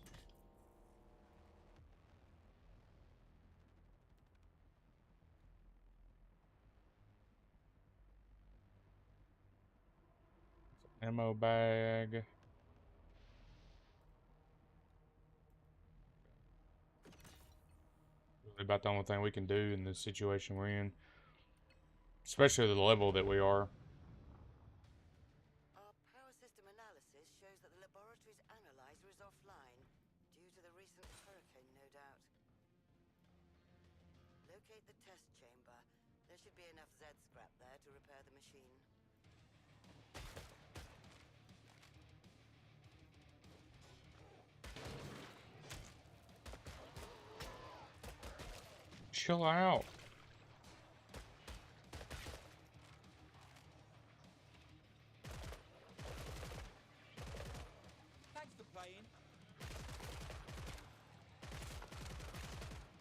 Ammo bag. Really about the only thing we can do in this situation we're in. Especially the level that we are. Our power system analysis shows that the laboratory's analyzer is offline, due to the recent hurricane, no doubt. Locate the test chamber. There should be enough Zed scrap there to repair the machine. Chill out. Thanks for playing.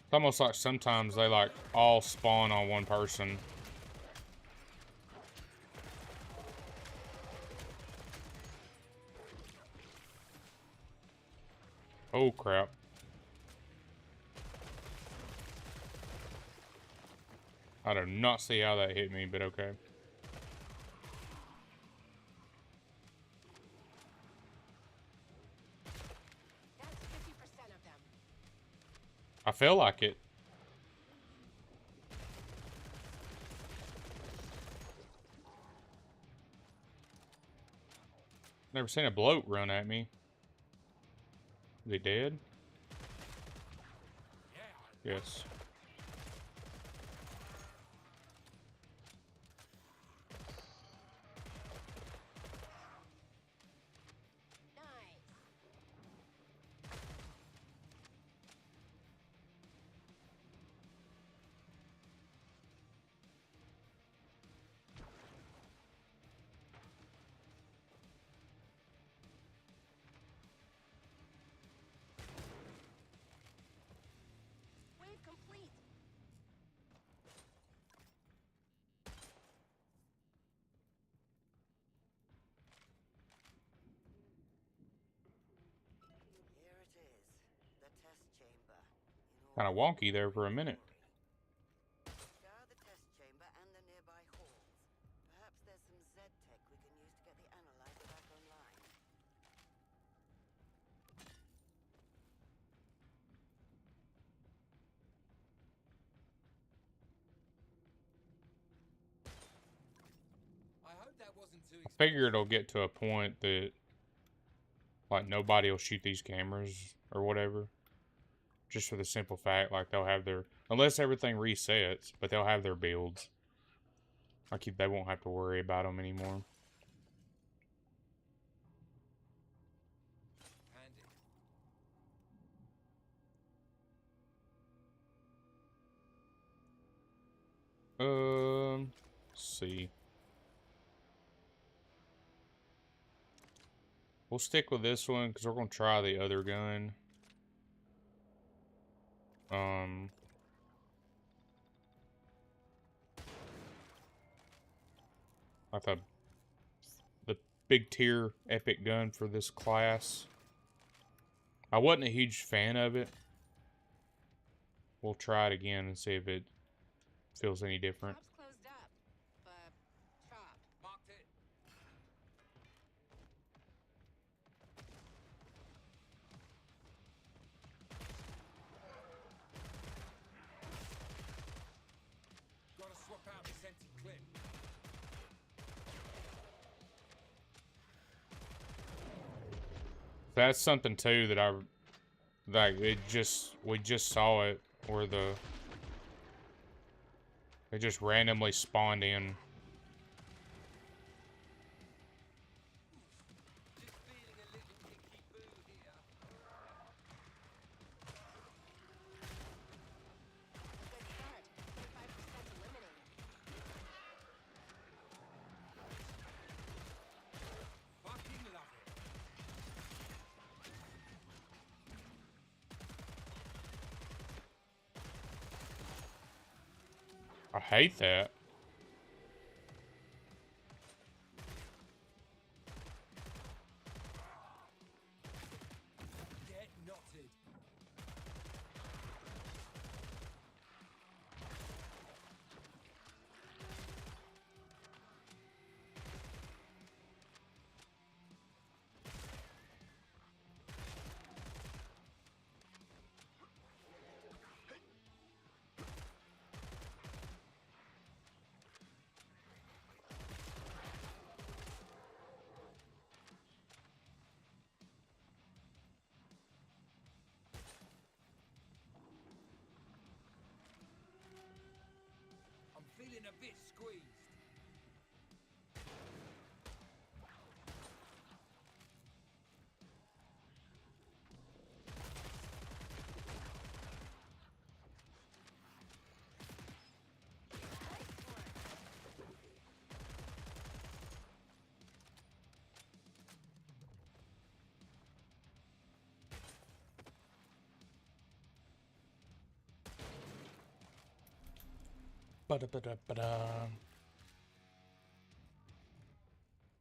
It's almost like sometimes they like all spawn on one person. Oh crap. I do not see how that hit me, but okay. That's 50% of them. I feel like it. Never seen a bloat run at me. Is he dead? Yes. Nice. Wave complete. Here it is, the test chamber. Kind of wonky there for a minute. Scour the test chamber and the nearby halls. Perhaps there's some Zed tech we can use to get the analyzer back online. I hope that wasn't too I figure it'll get to a point that like nobody will shoot these cameras or whatever. Just for the simple fact, like they'll have their, unless everything resets, but they'll have their builds. Like they won't have to worry about them anymore. handy. Let's see. We'll stick with this one because we're gonna try the other gun. Like the big tier epic gun for this class. I wasn't a huge fan of it. We'll try it again and see if it feels any different. Shop's closed up, but shop. Marked it. Gotta swap out this empty clip. That's something too that we just saw it where it just randomly spawned in. Just feeling a little icky boo here. Good start. 25% eliminated. Fucking love it. I hate that. Get knotted. I'm feeling a bit squeezed. Ba-da-ba-da-ba-da.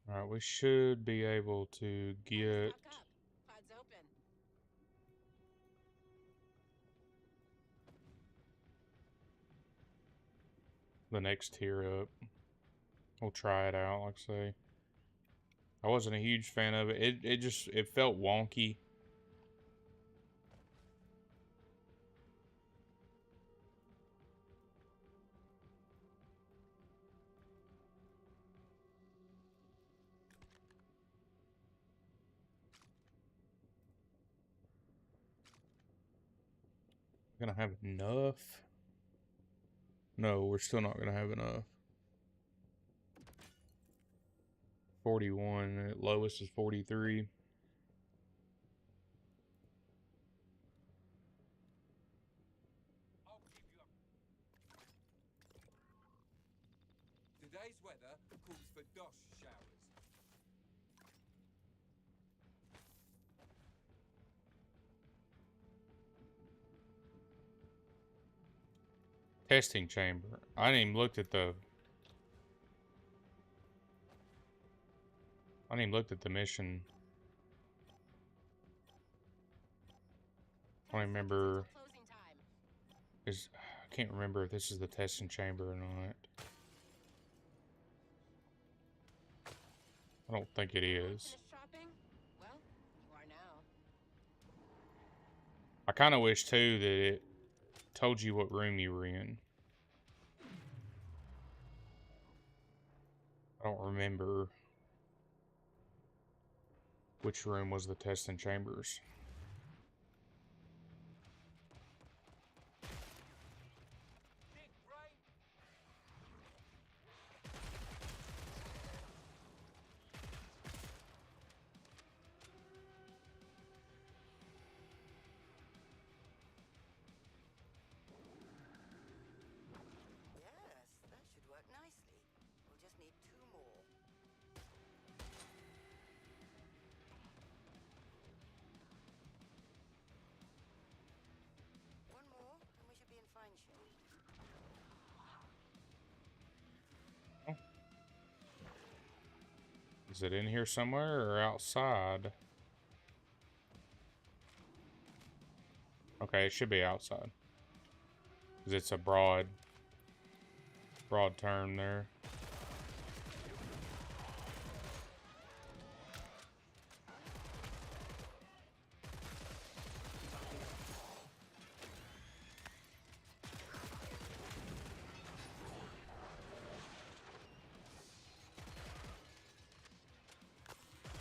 Alright, we should be able to get Stock up. Pod's open. the next tier up. We'll try it out, like I say. I wasn't a huge fan of it. It felt wonky. Gonna have enough? No, we're still not gonna have enough. 41, at lowest is 43. I'll keep you up. Today's weather calls for dosh showers. Testing chamber. I didn't even looked at the mission. I don't remember. Closing time. I can't remember if this is the testing chamber or not. I don't think it is. Finished shopping? Well, you are now. I kind of wish too that it told you what room you were in. I don't remember which room was the testing chambers. Big brain. Yes, that should work nicely. We'll just need 2 more. Is it in here somewhere or outside? Okay, it should be outside. Because it's a broad term there.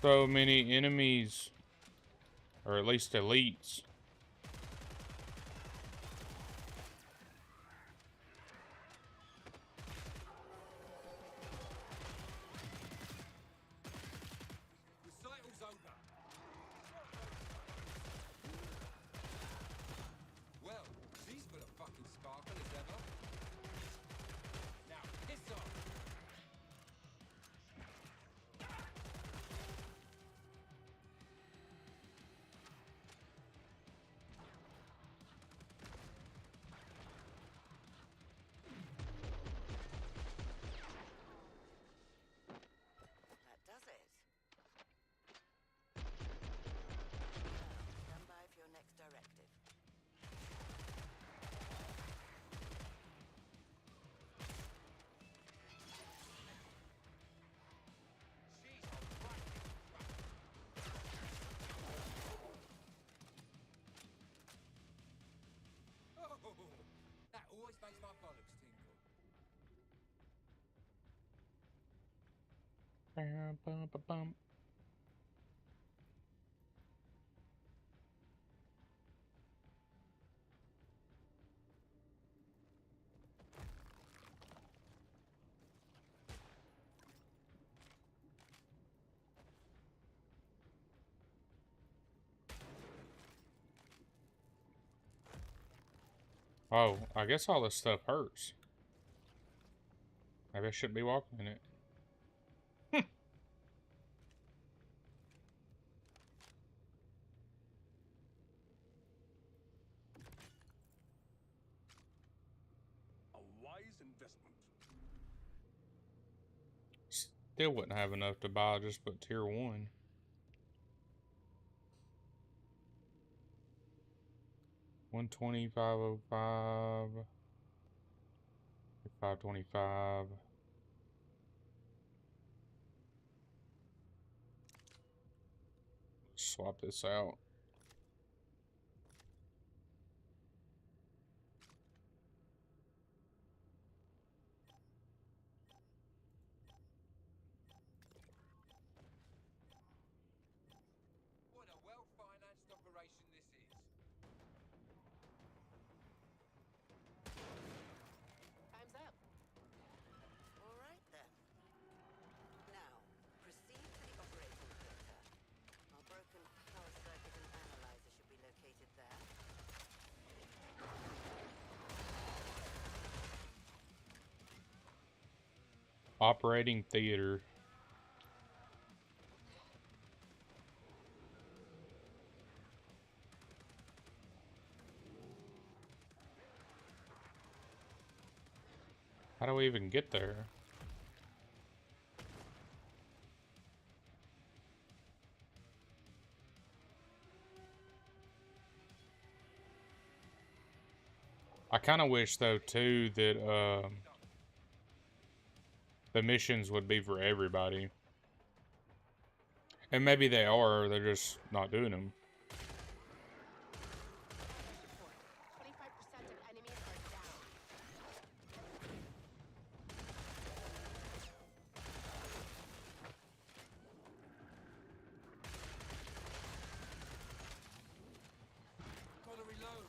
So many enemies, or at least elites. Recital's over. Well, she's full of fucking sparkle as ever. Now, piss off. That does it. Stand by for your next directive. She's a fucking Oh, that always makes my bollocks tingle. Bum, bum, bum, bum. Oh, I guess all this stuff hurts. Maybe I shouldn't be walking in it. A wise investment. Still wouldn't have enough to buy just but tier 1. $125.05. 525. Swap this out. What a well-financed operation this is. Time's up. All right then. Now, proceed to the operating theater. Our broken power circuit and analyzer should be located there. Operating theater. How do we even get there? I kind of wish, though, too, that the missions would be for everybody. And maybe they are, they're just not doing them. Report. 25% of enemies are down. Gotta reload.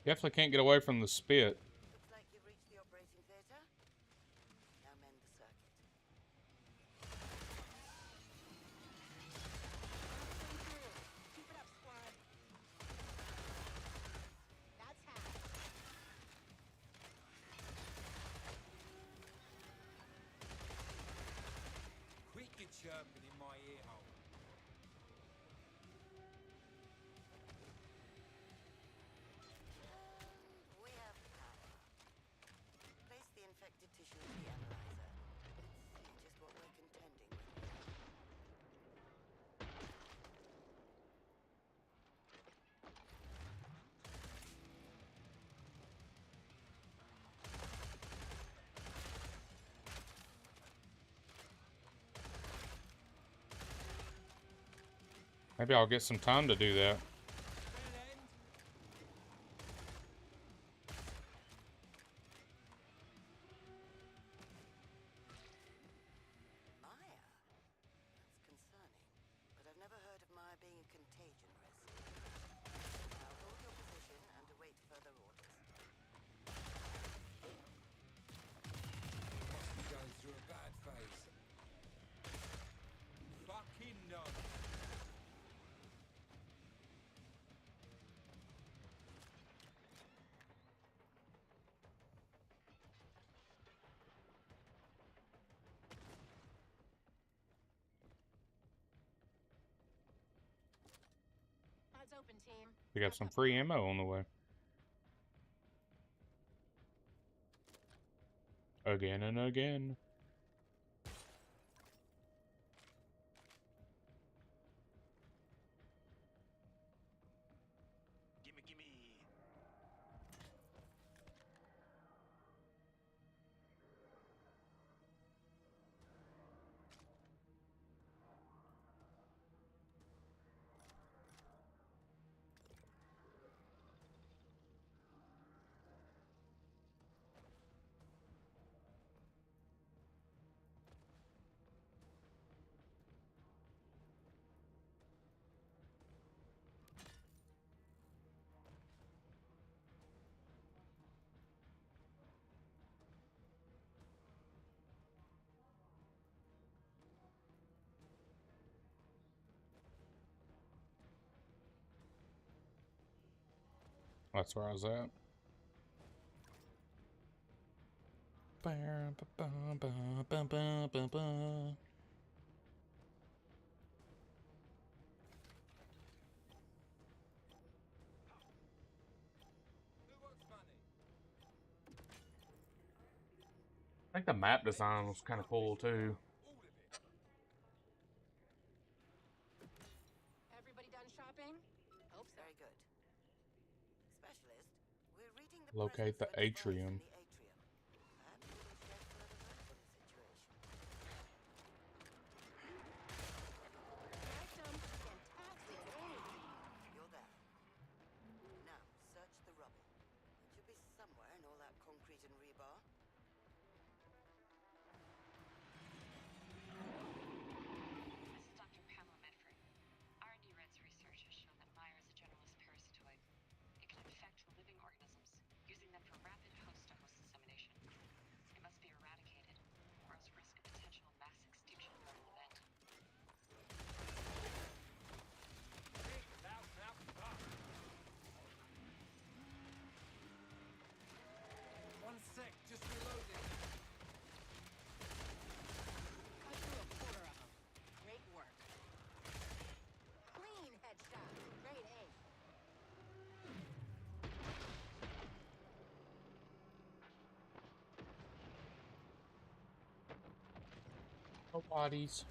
Definitely can't get away from the spit. Looks like you've reached the operating theater. Now mend the circuit. Keep it up, squad. That's half. Quick, Maybe I'll get some time to do that. Maya? That's concerning. But I've never heard of Maya being a contagion risk. Now hold your position and await further orders. Must be going through a bad phase. Fucking no. Odds open, team. We got some free ammo on the way. Again and again. Gimme, gimme. That's where I was at. Who wants money? I think the map design was kind of cool too. All of it. Everybody done shopping? Hope so. Very good. Specialist, we're reading the Locate the presence of a device atrium. in the atrium. Perhaps we can shed further light on the situation. Awesome. Fantastic aim. You're there. Now, search the rubble. It should be somewhere in all that concrete and rebar. This is Dr. Pamela Medford. R&D Red's research has shown that Meyer is a generalist parasitoid. It can infect living organisms, using them for rapid host-to-host dissemination. It must be eradicated, or else risk a potential mass extinction level event. Lauch, Lauch, Lauch. One sec, just reloading. Cut through a quarter of them. Great work. Clean headshot. Great aim. No bodies.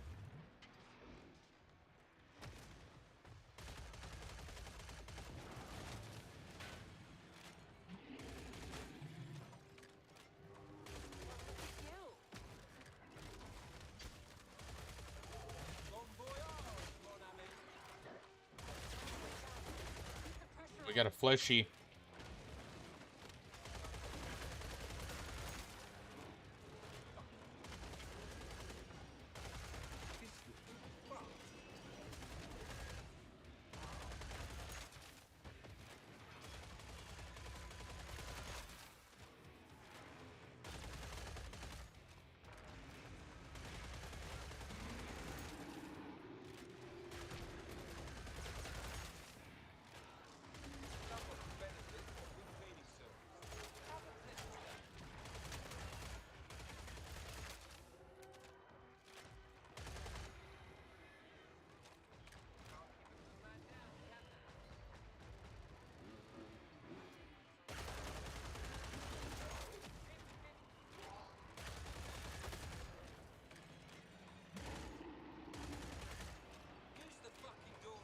You. Bon voyage, mon ami. Keep the pressure We on. got a fleshy. Use the fucking door.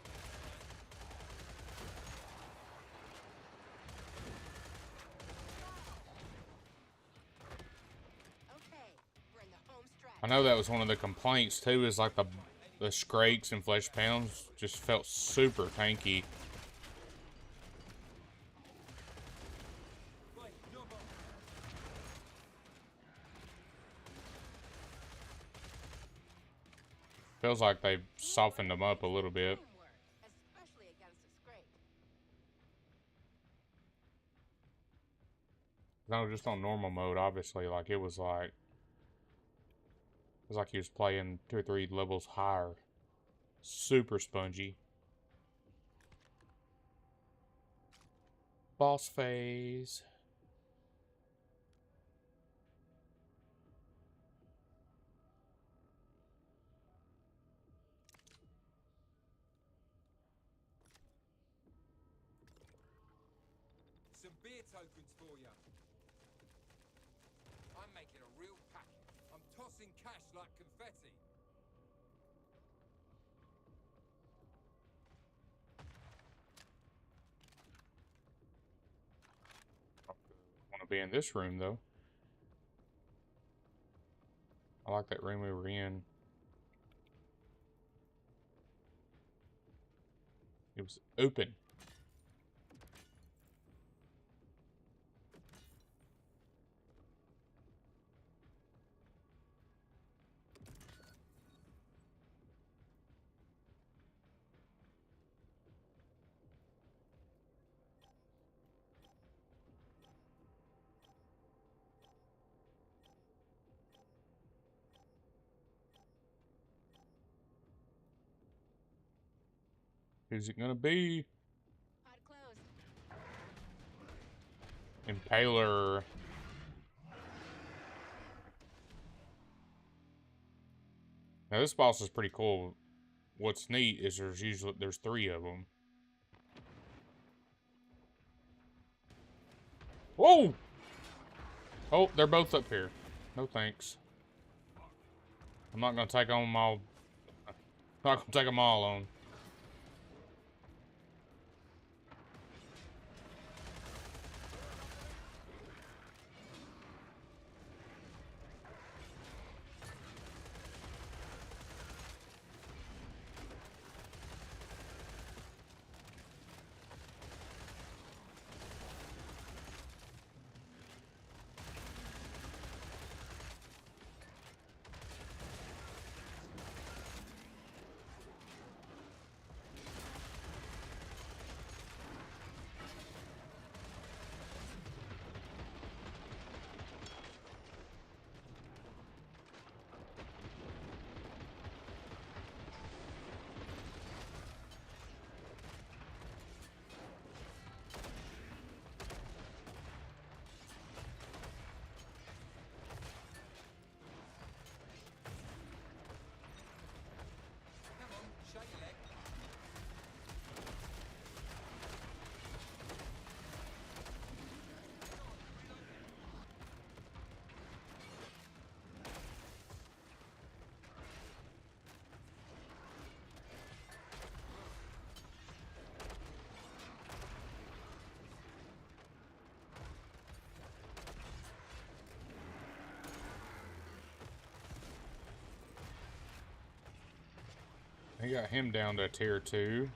Okay, we're in the home stretch. I know that was one of the complaints too, is like the the Scrakes and Flesh Pounds just felt super tanky. Wait, no more. Feels like they softened them up a little bit. Teamwork, especially against a scrape. No, just on normal mode, obviously, like it was like he was playing 2 or 3 levels higher. Super spongy. Boss phase. Some beer tokens for you. I'm making a real packet. I'm tossing cash like confetti. Want to be in this room though. I like that room we were in. It was open. Who's it gonna be? Pod closed. Impaler. Now this boss is pretty cool. What's neat is there's 3 of them. Whoa! Oh, they're both up here. No thanks. I'm not gonna take on them all. Not gonna take them all on. Come on, shake your leg. They got him down to tier 2.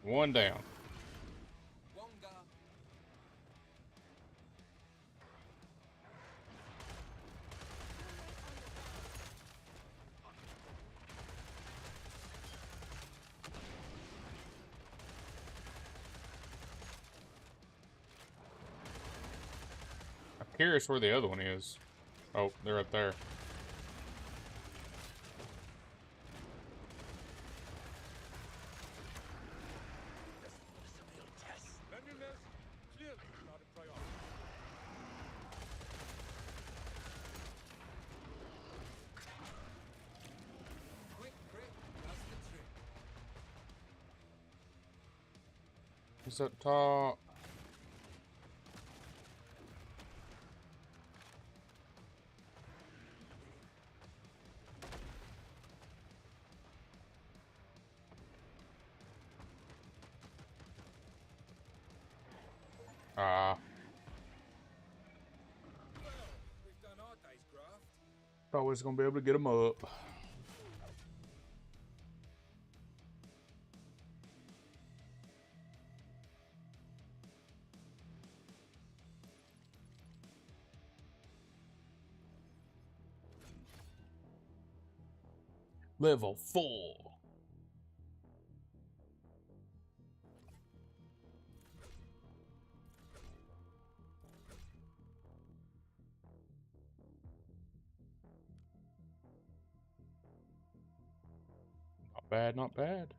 One down. Wonga. I'm curious where the other one is. Oh, they're up there. Cleanliness clearly not a priority. Quick grip does the trick. He's up top. Ah, Well, we've done our day's graft. thought we was gonna be able to get him up. Level 4. Not bad, not bad.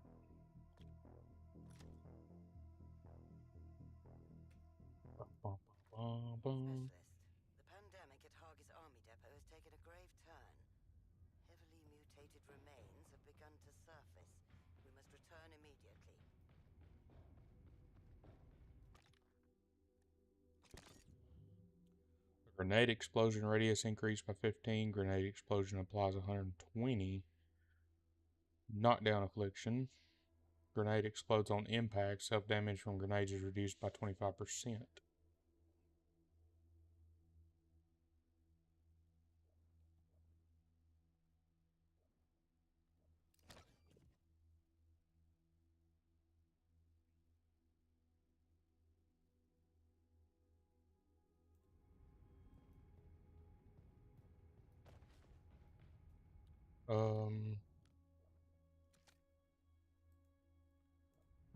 Specialist. The pandemic at Hargis Army Depot has taken a grave turn. Heavily mutated remains have begun to surface. We must return immediately. Grenade explosion radius increased by 15. Grenade explosion applies 120. Knockdown affliction. Grenade explodes on impact. Self-damage from grenades is reduced by 25%.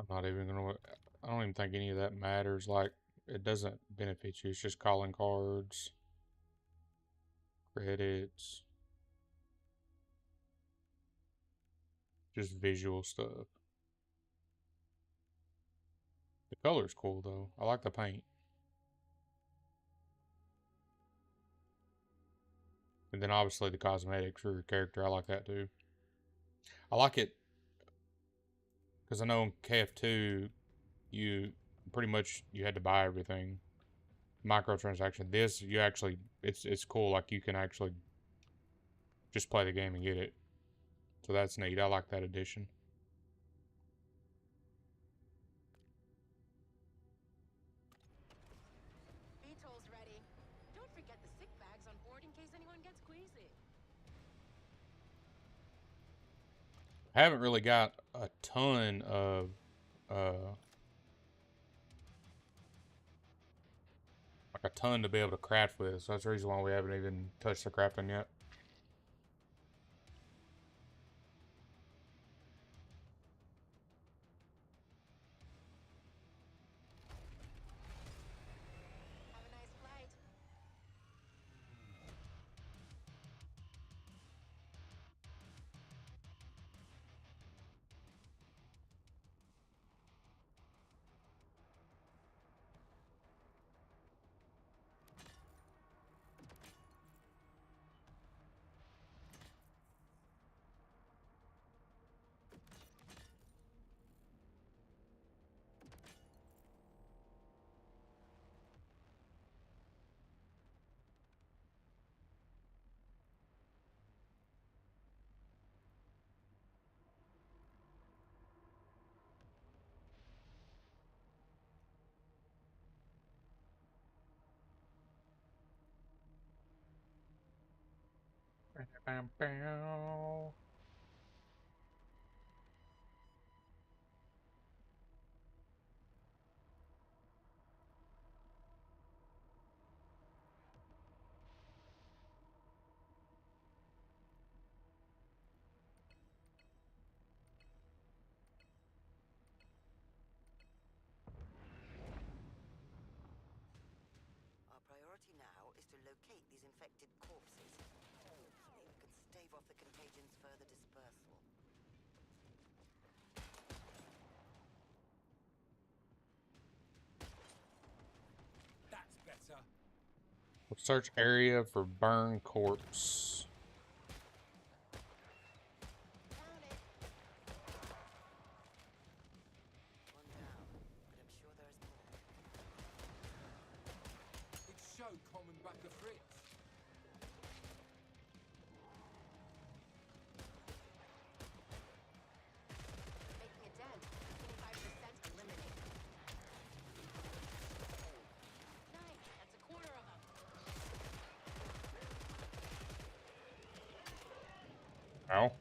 I'm not even gonna. I don't even think any of that matters. Like, it doesn't benefit you. It's just calling cards, credits, just visual stuff. The color's cool though. I like the paint. And then obviously the cosmetics for your character. I like that too. I like it because I know in KF2 you pretty much you had to buy everything. Microtransaction. This you actually it's cool. Like you can actually just play the game and get it. So that's neat. I like that addition. VTOL's ready. Don't forget the sick bags on board in case anyone gets queasy. I haven't really got a ton of uh like a ton to be able to craft with. So that's the reason why we haven't even touched the crafting yet. Have a nice flight. priority now is to locate these infected corpses. Hopefully we can stave off the contagion's further dispersal. That's better. Search area for burn corpse. Found it. One down, but I'm sure there is more. It showed common back of Fritz. Making a dent. 25% eliminated. Nice. That's a quarter of them. Ow.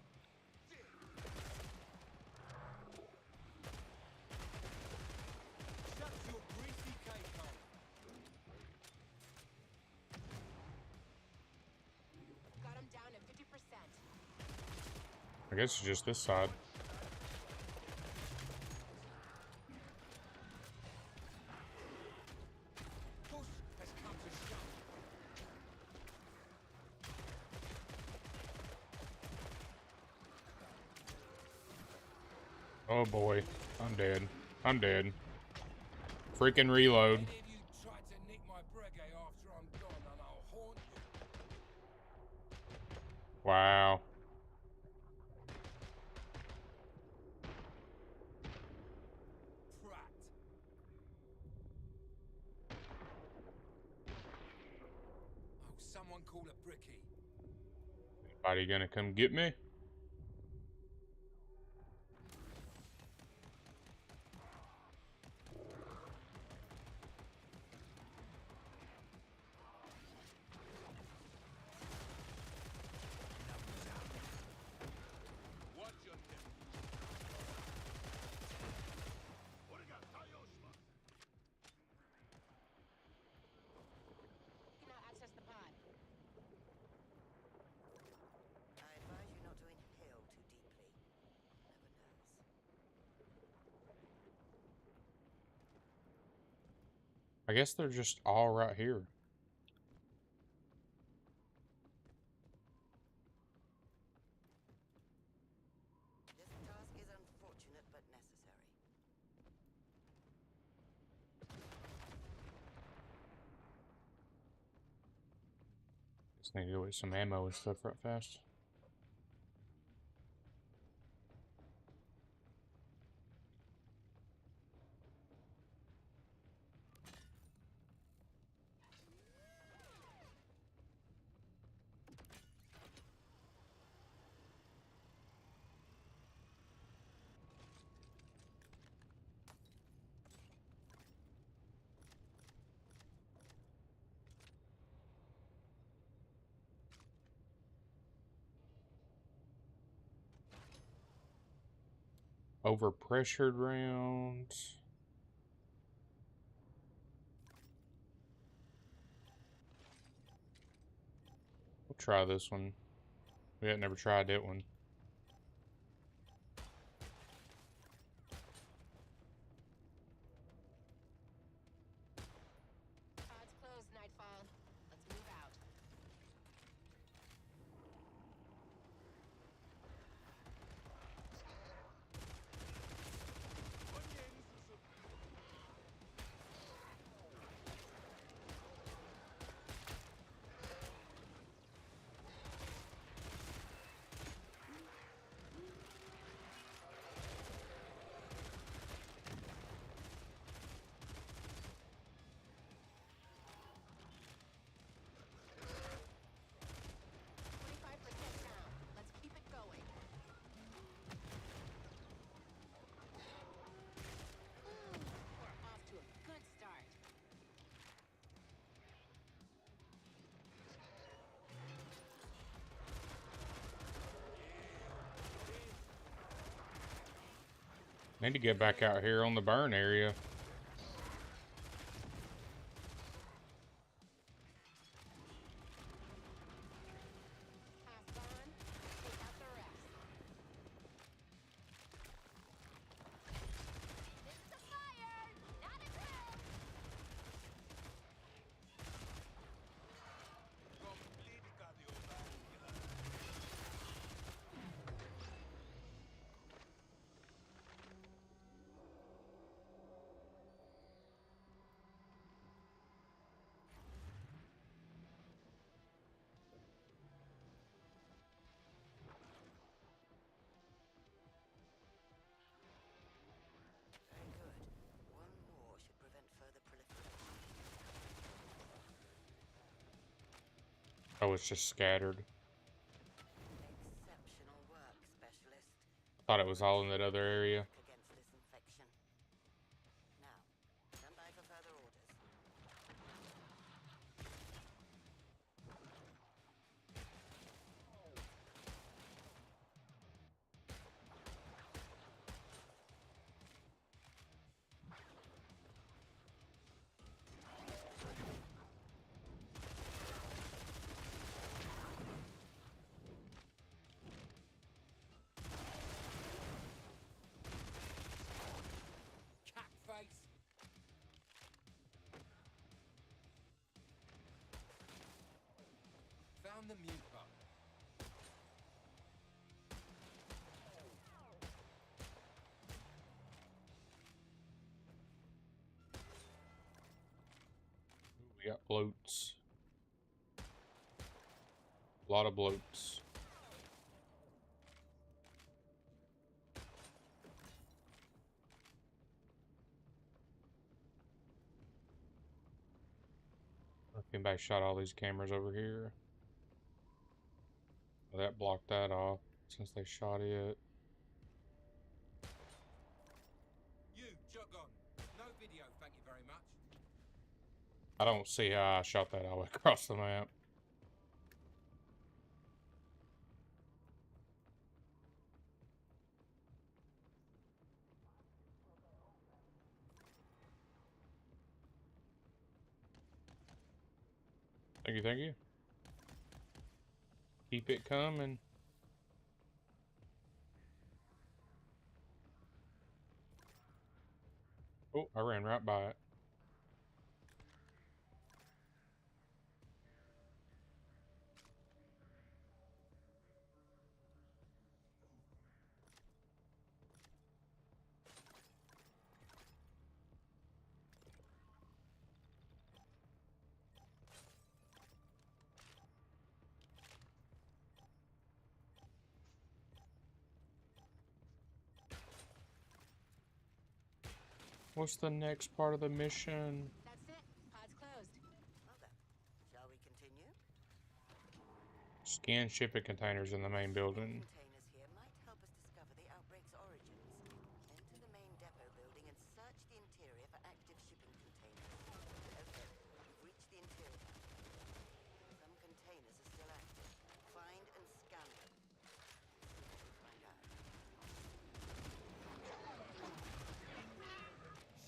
Shut your greasy cake hole. Got him down to 50%. I guess it's just this side. Push has come to shove. Oh boy. I'm dead. I'm dead. Freaking reload. Any of you try to nick my bregay after I'm gone, and I'll haunt you. Wow. Prat. Oh, someone call a brickie. Anybody gonna come get me? Watch your step. You can now access the pod. I advise you not to inhale too deeply. Never knows. I guess they're just all right here. This task is unfortunate but necessary. Just need to go get some ammo and stuff right fast. Overpressured rounds. We'll try this one. We had never tried that one. Pod's closed, Nightfall. Let's move out. Need to get back out here on the burn area. Half gone. Take out the rest. This is a fire, not a drill. Oh, it's just scattered. Exceptional work, Specialist. I thought it was all in that other area. Against this infection. Now, stand by for further orders. Cat face. Found the mute button. We got bloats. A lot of bloats. Anybody shot all these cameras over here? Well, that blocked that off since they shot it. You, jog on. No video, thank you very much. I don't see how I shot that all the way across the map. Thank you, thank you. Keep it coming. Oh, I ran right by it. What's the next part of the mission? That's it. Pod's closed. Well then, shall we continue? Scan shipping containers in the main building. Containers here might help us discover the outbreak's origins. Enter the main depot building and search the interior for active shipping containers. Okay, we've reached the interior. Some containers are still active. Find and scan them. See what we find out.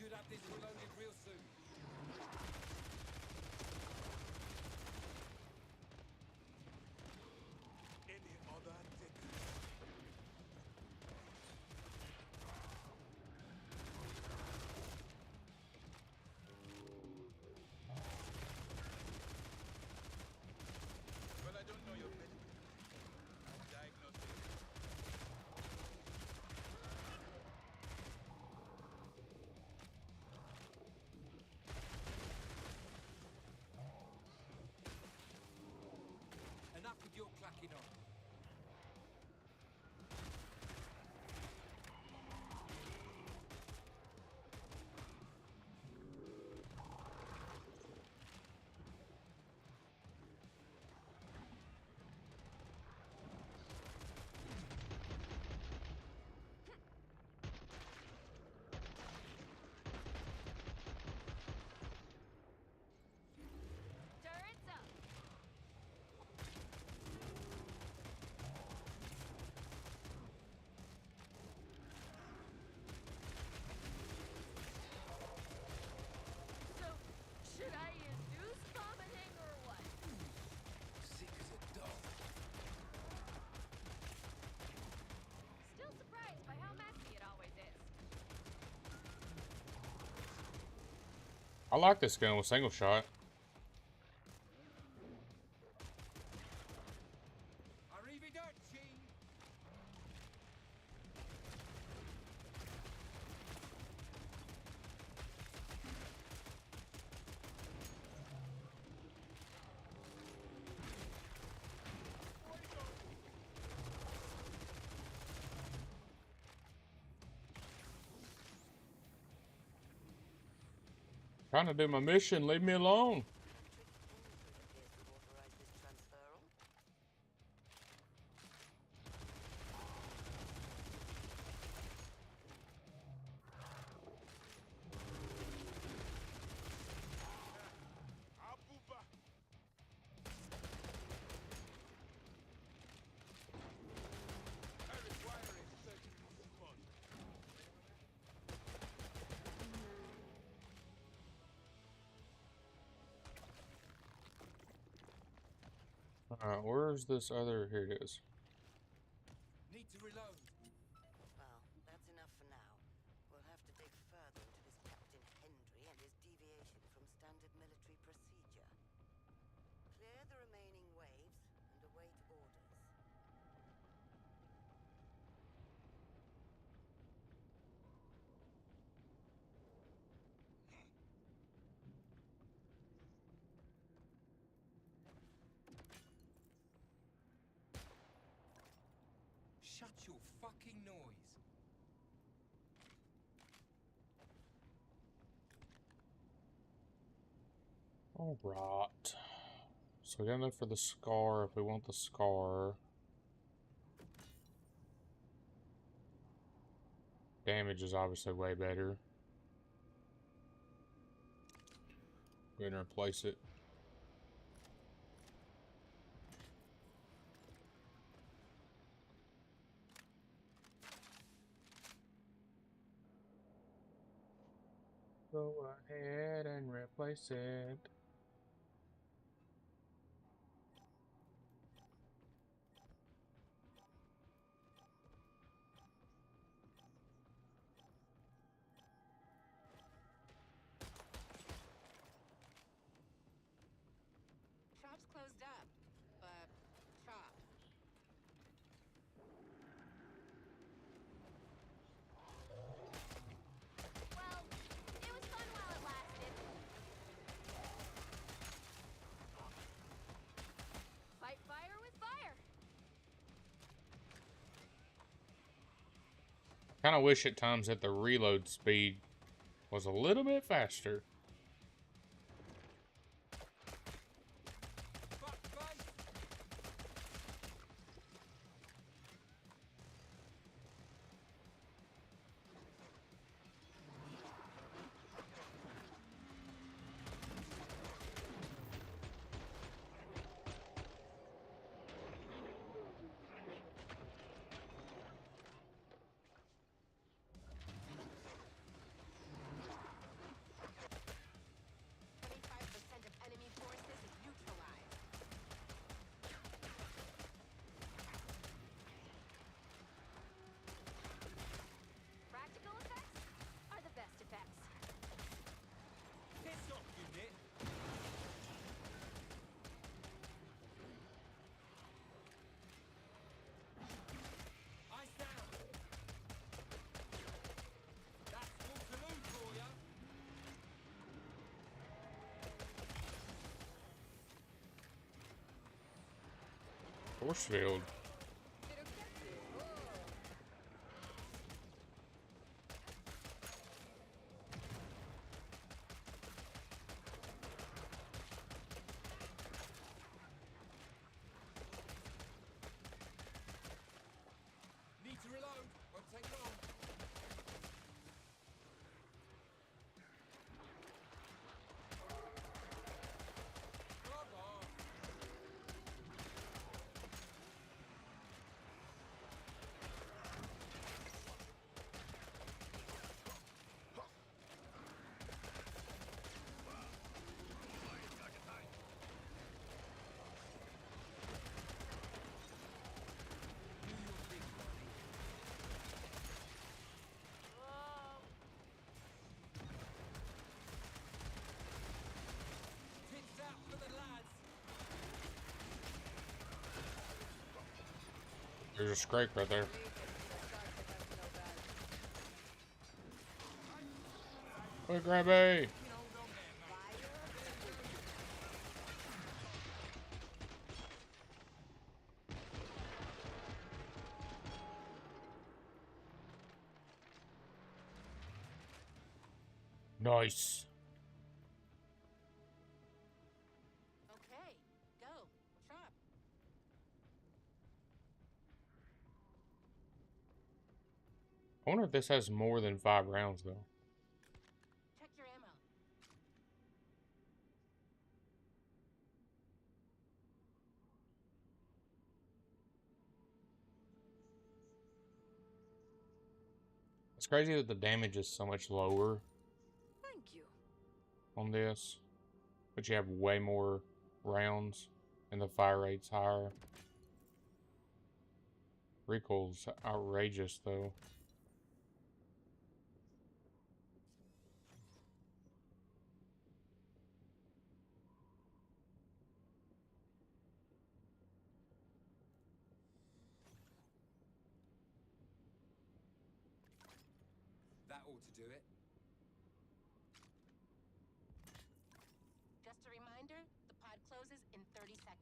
Should have this reloaded real soon. Any other ticket? Well, I don't know your medical. Diagnostic. Enough with your clacking on. Turrets up. So, should I induce vomiting or what? Sick as a dog. Still surprised by how messy it always is. I like this gun with single shot. Arrivederci. Trying to do my mission, leave me alone. Trick input appears to authorize this transfer Alright, where's this other? Here it is. Need to reload. Well, that's enough for now. We'll have to dig further into this Captain Hendry and his deviation from standard military procedure. Clear the remaining waves and await orders. Shut your fucking noise. Alright. So we got enough for the scar if we want the scar. Damage is obviously way better. We're gonna replace it. Go ahead and replace it. Shop's closed up, but shop. Well, it was fun while it lasted. Fight fire with fire. Kind of wish at times that the reload speed was a little bit faster. Fuck face. Force field. Need to reload. Won't take long. Come on. Tits out for the lads. There's a scrape right there. Quick, Grabby! Nice. Okay, go. Shop. I wonder if this has more than 5 rounds, though. Check your ammo. It's crazy that the damage is so much lower Thank you. on this, but you have way more rounds. And the fire rate's higher. Recoil's outrageous though. That ought to do it. Just a reminder, the pod closes in 30 seconds.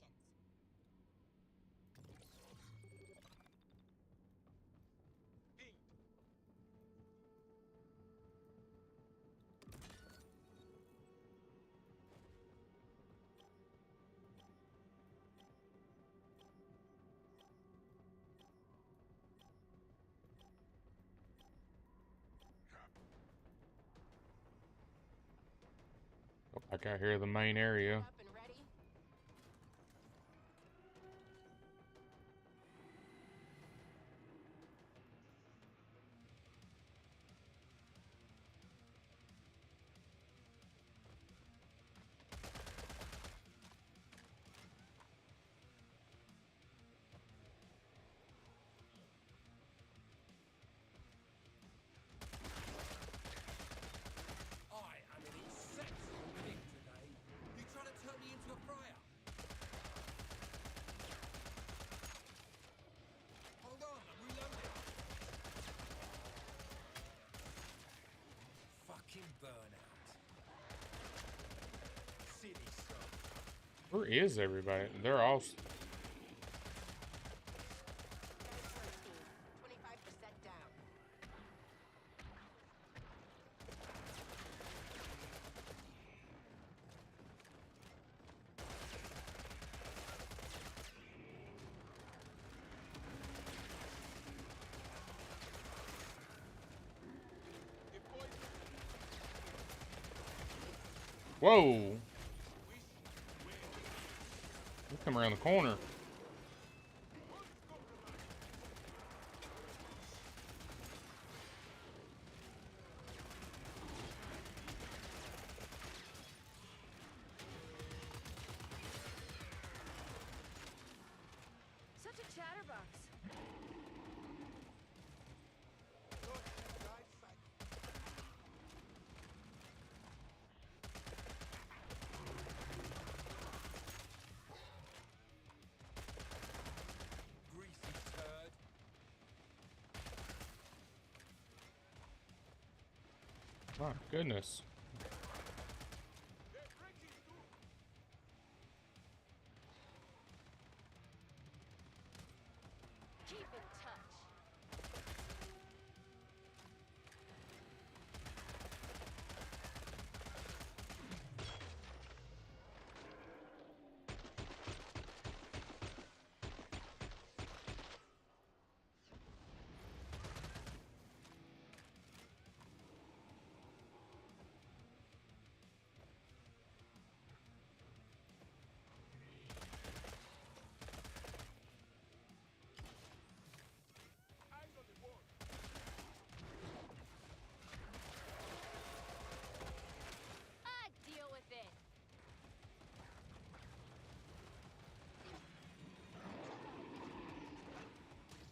Go back out here to the main area. Up and ready. I am an exceptional pig today. You trying to turn me into a fryer? Hold on, I'm reloading. Fucking burnout. Silly stuff. Where is everybody? They're all. 25% down. Whoa! They come around the corner. Such a chatterbox. Greasy turd. My goodness. Keep in touch. Deal with it.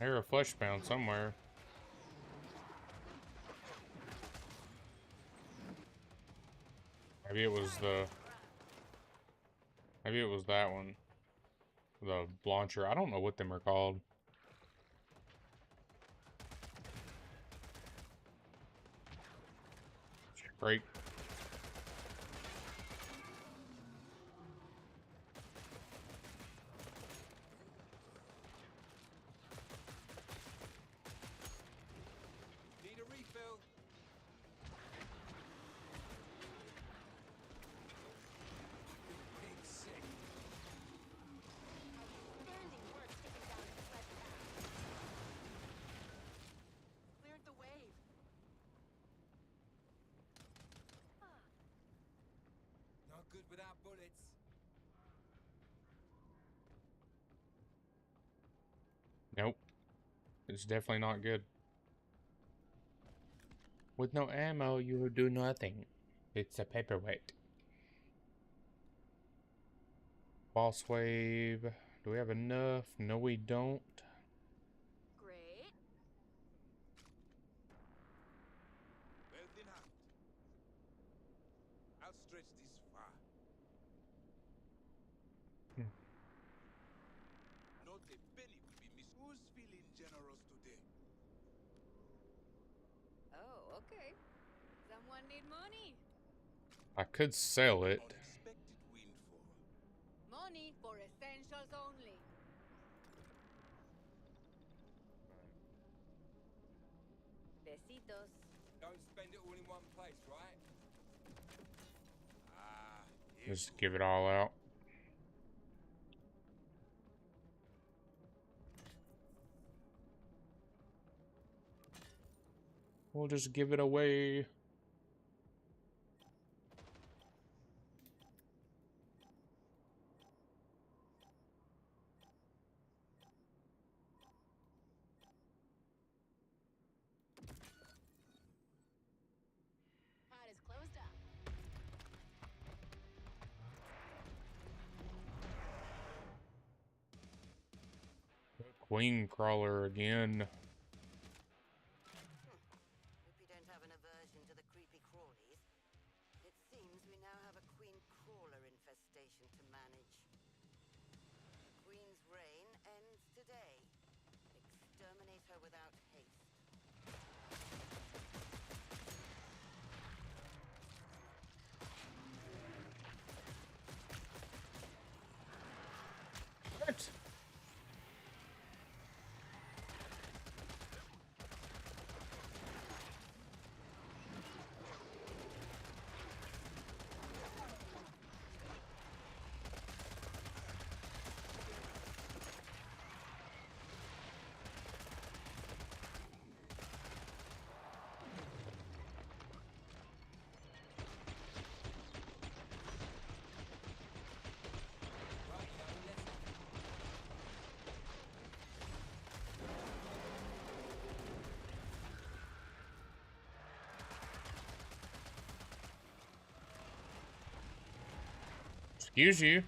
I hear a flesh pound somewhere. Maybe it was the. Maybe it was that one. The launcher. I don't know what them are called. Break. Need a refill? Pig sick. Outstanding work taking down the bloodbaths. Cleared the wave. Not good without bullets. Nope. It's definitely not good. With no ammo, you will do nothing. It's a paperweight. Boss wave. Do we have enough? No, we don't. Great. Well then, I'll stretch this far. Hmm. Not a penny will be missed. Who's feeling generous today? Oh, okay. Someone need money. I could sell it. Unexpected windfall. Money for essentials only. Besitos. Don't spend it all in one place, right? Ah, here Just goes. give it all out. We'll just give it away. Pod is closed up. Queen crawler again. Hope you don't have an aversion to the creepy crawlies. It seems we now have a queen crawler infestation to manage. The queen's reign ends today. Exterminate her without haste. What? Excuse you.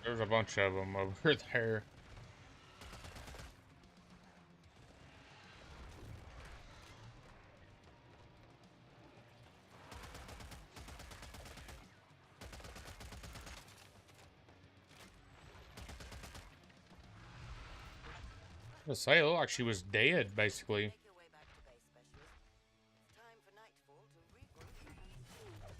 There's a bunch of them over there. I say, it looked like she was dead, basically. Make your way back to base, specialist. It's time for nightfall to regroup and see.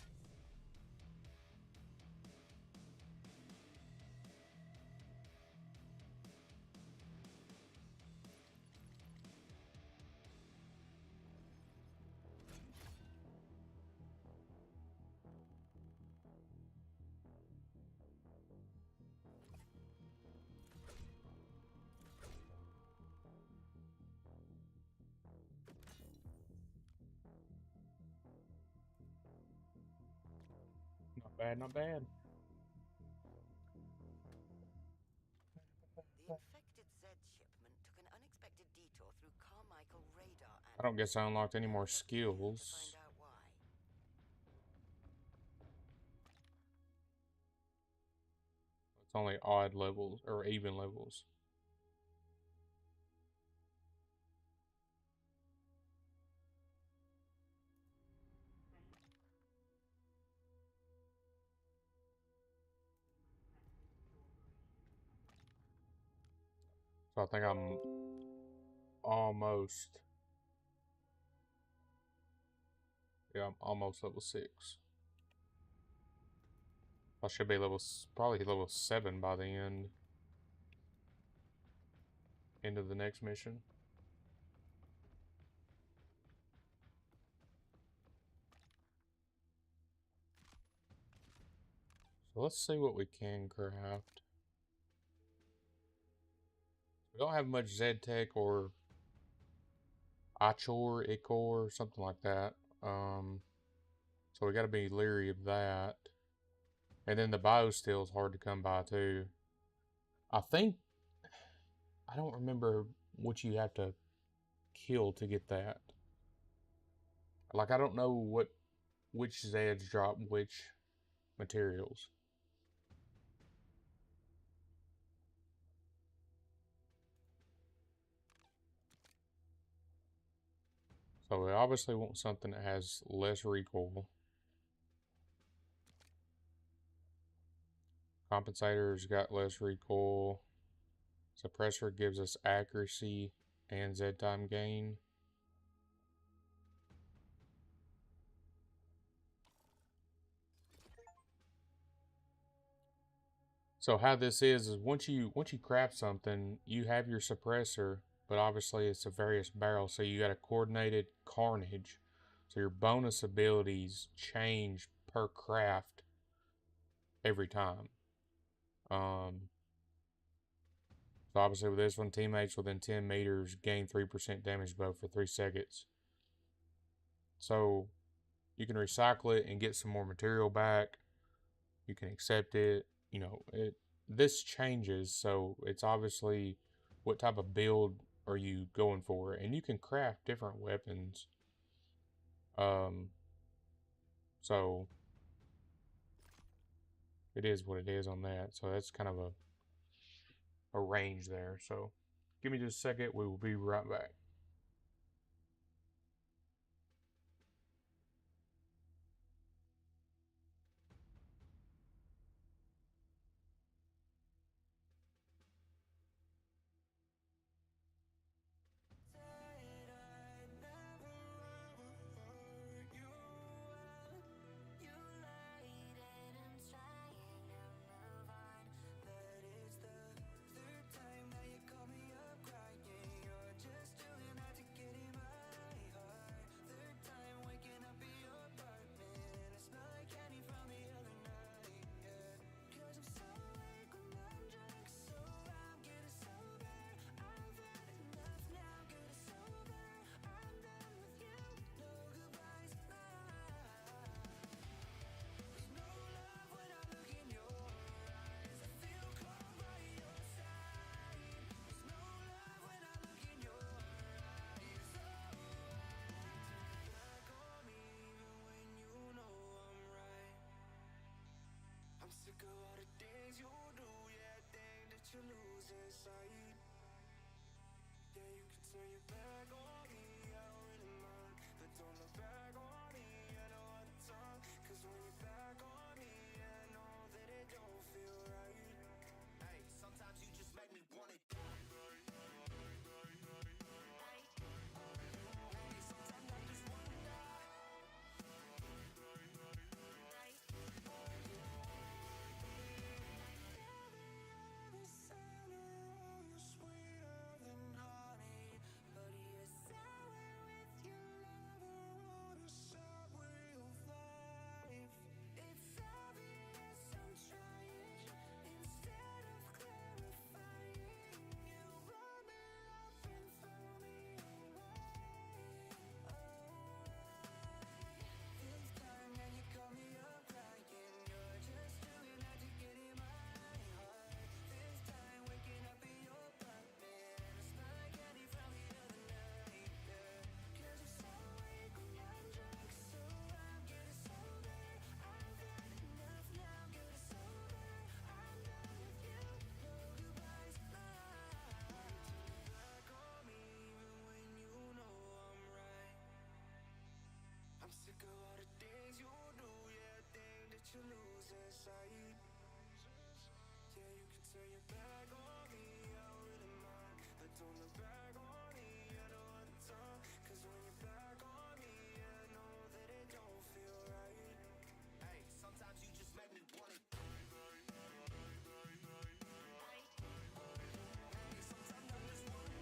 Not bad, not bad. The infected Zeds shipment took an unexpected detour through Carmichael radar I don't guess I unlocked any more Now it's up to you to skills. find out why. It's only odd levels, or even levels. So I think I'm almost... Yeah, I'm almost level 6. I should be probably level 7 by the end. into the next mission. So let's see what we can craft. We don't have much Zed tech or Ichor, something like that. So we got to be leery of that. And then the biosteel is hard to come by too. I don't remember what you have to kill to get that. Like, I don't know which Zeds drop which materials. So we obviously want something that has less recoil. Compensator's got less recoil. Suppressor gives us accuracy and Z time gain. So how this is once you craft something, you have your suppressor, but obviously it's a various barrel, so you got a coordinated carnage. So your bonus abilities change per craft every time. So obviously with this one, teammates within 10 meters gain 3% damage buff for 3 seconds. So you can recycle it and get some more material back. You can accept it. You know, this changes, so it's obviously what type of build are you going for, and you can craft different weapons. So it is what it is on that. So that's kind of a range there. So give me just a second. We will be right back. Sick of all the things you do, yeah, think that you're losing sight. Yeah, you can turn your back on me, I don't really mind. But don't look back on me, I know all the time. Cause when you're back on me, I know that it don't feel right. Hey, sometimes you just make me want it. Sick of all the things you do, yeah, think that you're losing sight. Yeah, you can turn your back on me, I don't really mind. But don't look back on me, I know all the time. Cause when you're back on me, I know that it don't feel right. Hey, sometimes you just make me want it. Hey, sometimes I just wanna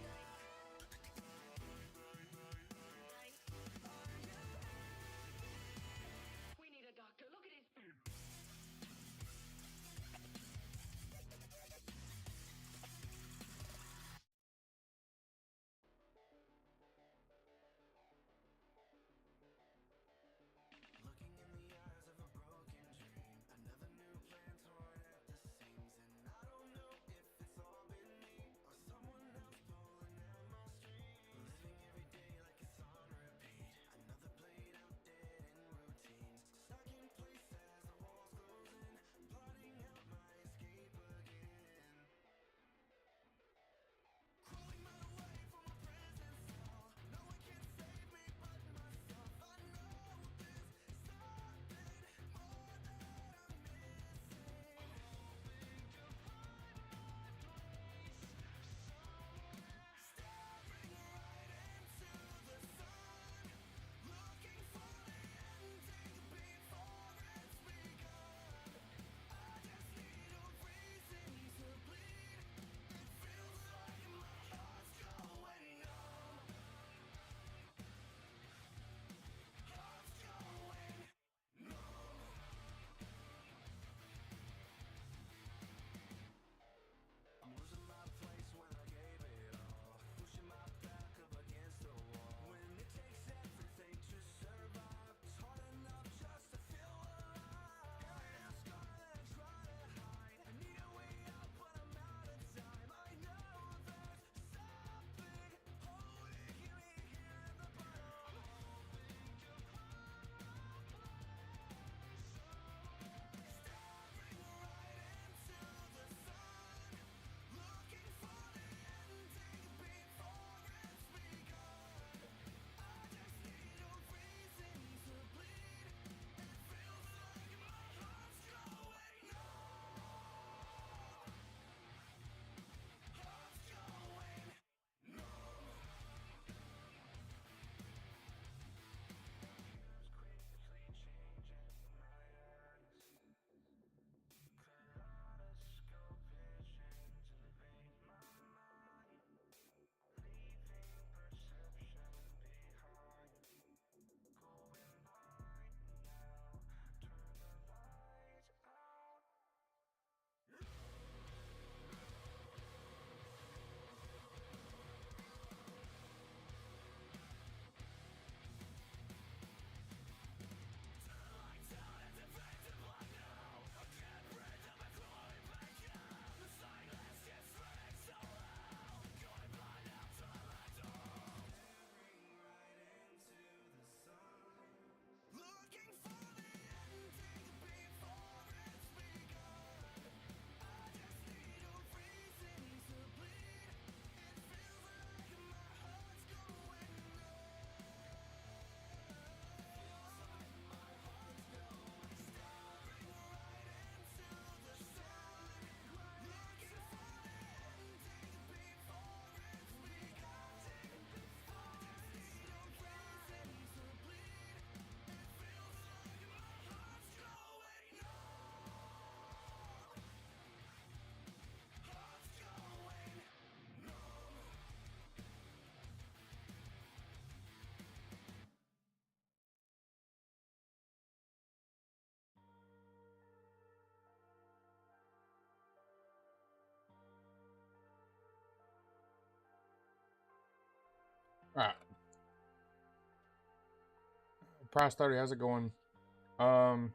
Alright. Price 30, how's it going? So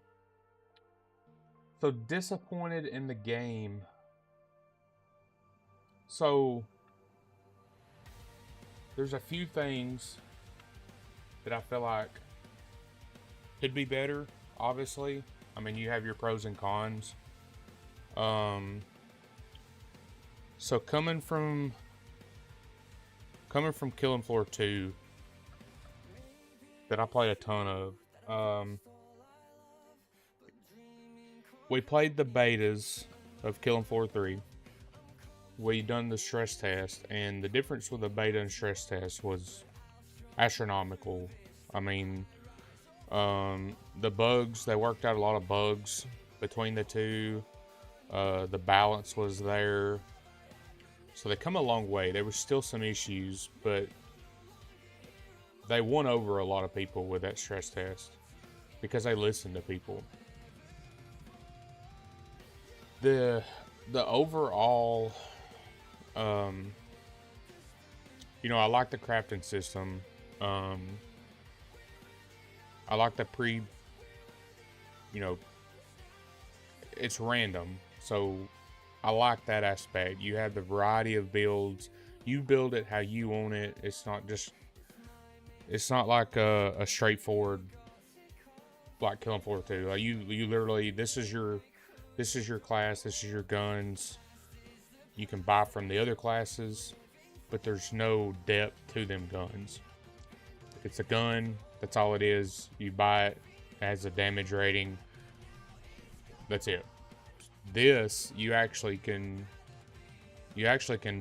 disappointed in the game. So there's a few things that I feel like could be better, obviously. I mean, you have your pros and cons. So coming from Killing Floor 2 that I played a ton of, we played the betas of Killing Floor 3. We done the stress test, and the difference with the beta and stress test was astronomical. I mean, the bugs, they worked out a lot of bugs between the two. The balance was there. So they come a long way. There was still some issues, but they won over a lot of people with that stress test because they listened to people. The overall, you know, I like the crafting system. I like the you know, it's random, so I like that aspect. You have the variety of builds. You build it how you want it. It's not like a straightforward like Killing Floor 2. Like you literally, this is your class, this is your guns. You can buy from the other classes, but there's no depth to them guns. It's a gun, that's all it is. You buy it, it has a damage rating. That's it. This, you actually can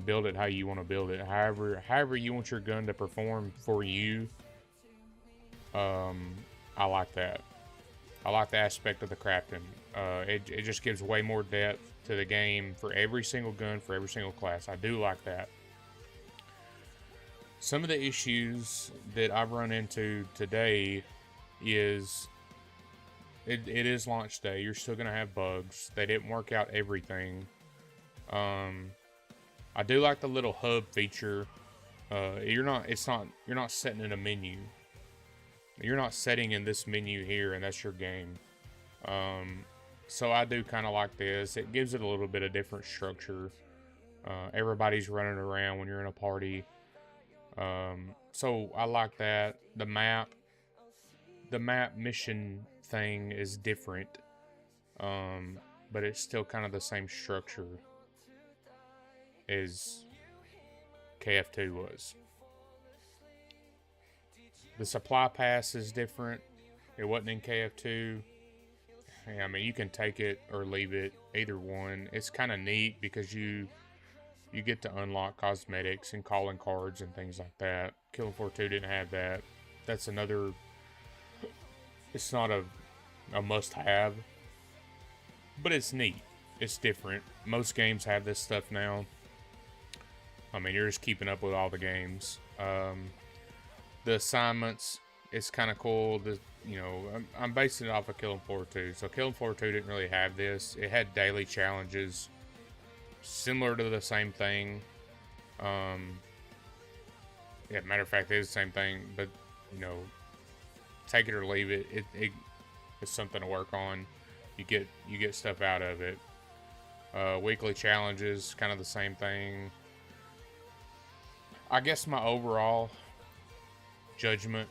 build it how you want to build it. However you want your gun to perform for you. I like that. I like the aspect of the crafting. It just gives way more depth to the game for every single gun, for every single class. I do like that. Some of the issues that I've run into today is it is launch day. You're still gonna have bugs. They didn't work out everything. I do like the little hub feature. You're not setting in a menu. You're not setting in this menu here, and that's your game. So I do kind of like this. It gives it a little bit of different structure. Everybody's running around when you're in a party. So I like that. The map mission thing is different. But it's still kind of the same structure as KF2 was. The supply pass is different. It wasn't in KF2. I mean, you can take it or leave it, either one. It's kind of neat because you get to unlock cosmetics and calling cards and things like that. Killing Floor 2 didn't have that. That's another... It's not a must-have, but it's neat. It's different. Most games have this stuff now. I mean, you're just keeping up with all the games. The assignments, it's kind of cool. I'm basing it off of Killing Floor 2. So Killing Floor 2 didn't really have this. It had daily challenges, similar to the same thing. Matter of fact, it is the same thing, but take it or leave it. It's something to work on. You get stuff out of it. Weekly challenges, kind of the same thing. I guess my overall judgment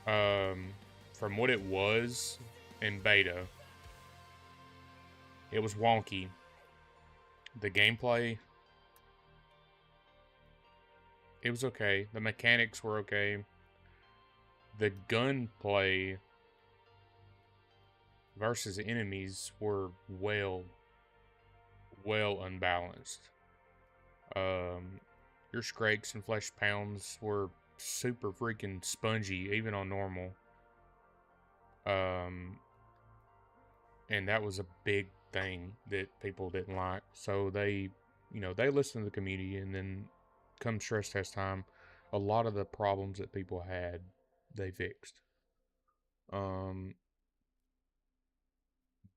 from what it was in beta, it was wonky. The gameplay, it was okay. The mechanics were okay. The gunplay versus enemies were well unbalanced. Your scrakes and flesh pounds were super freaking spongy, even on normal. And that was a big thing that people didn't like. So they listened to the community, and then come stress test time, a lot of the problems that people had, they fixed.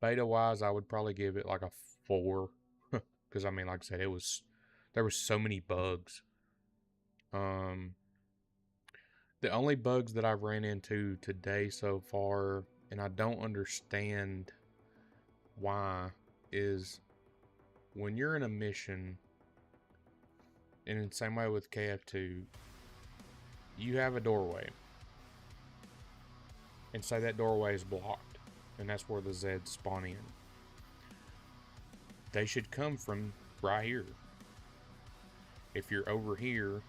Beta wise, I would probably give it like a 4. Because I mean, like I said, there was so many bugs. Um, the only bugs that I've ran into today so far, and I don't understand why, is when you're in a mission, and in the same way with KF2, you have a doorway, and say that doorway is blocked, and that's where the Zeds spawn in. They should come from right here. If you're over here,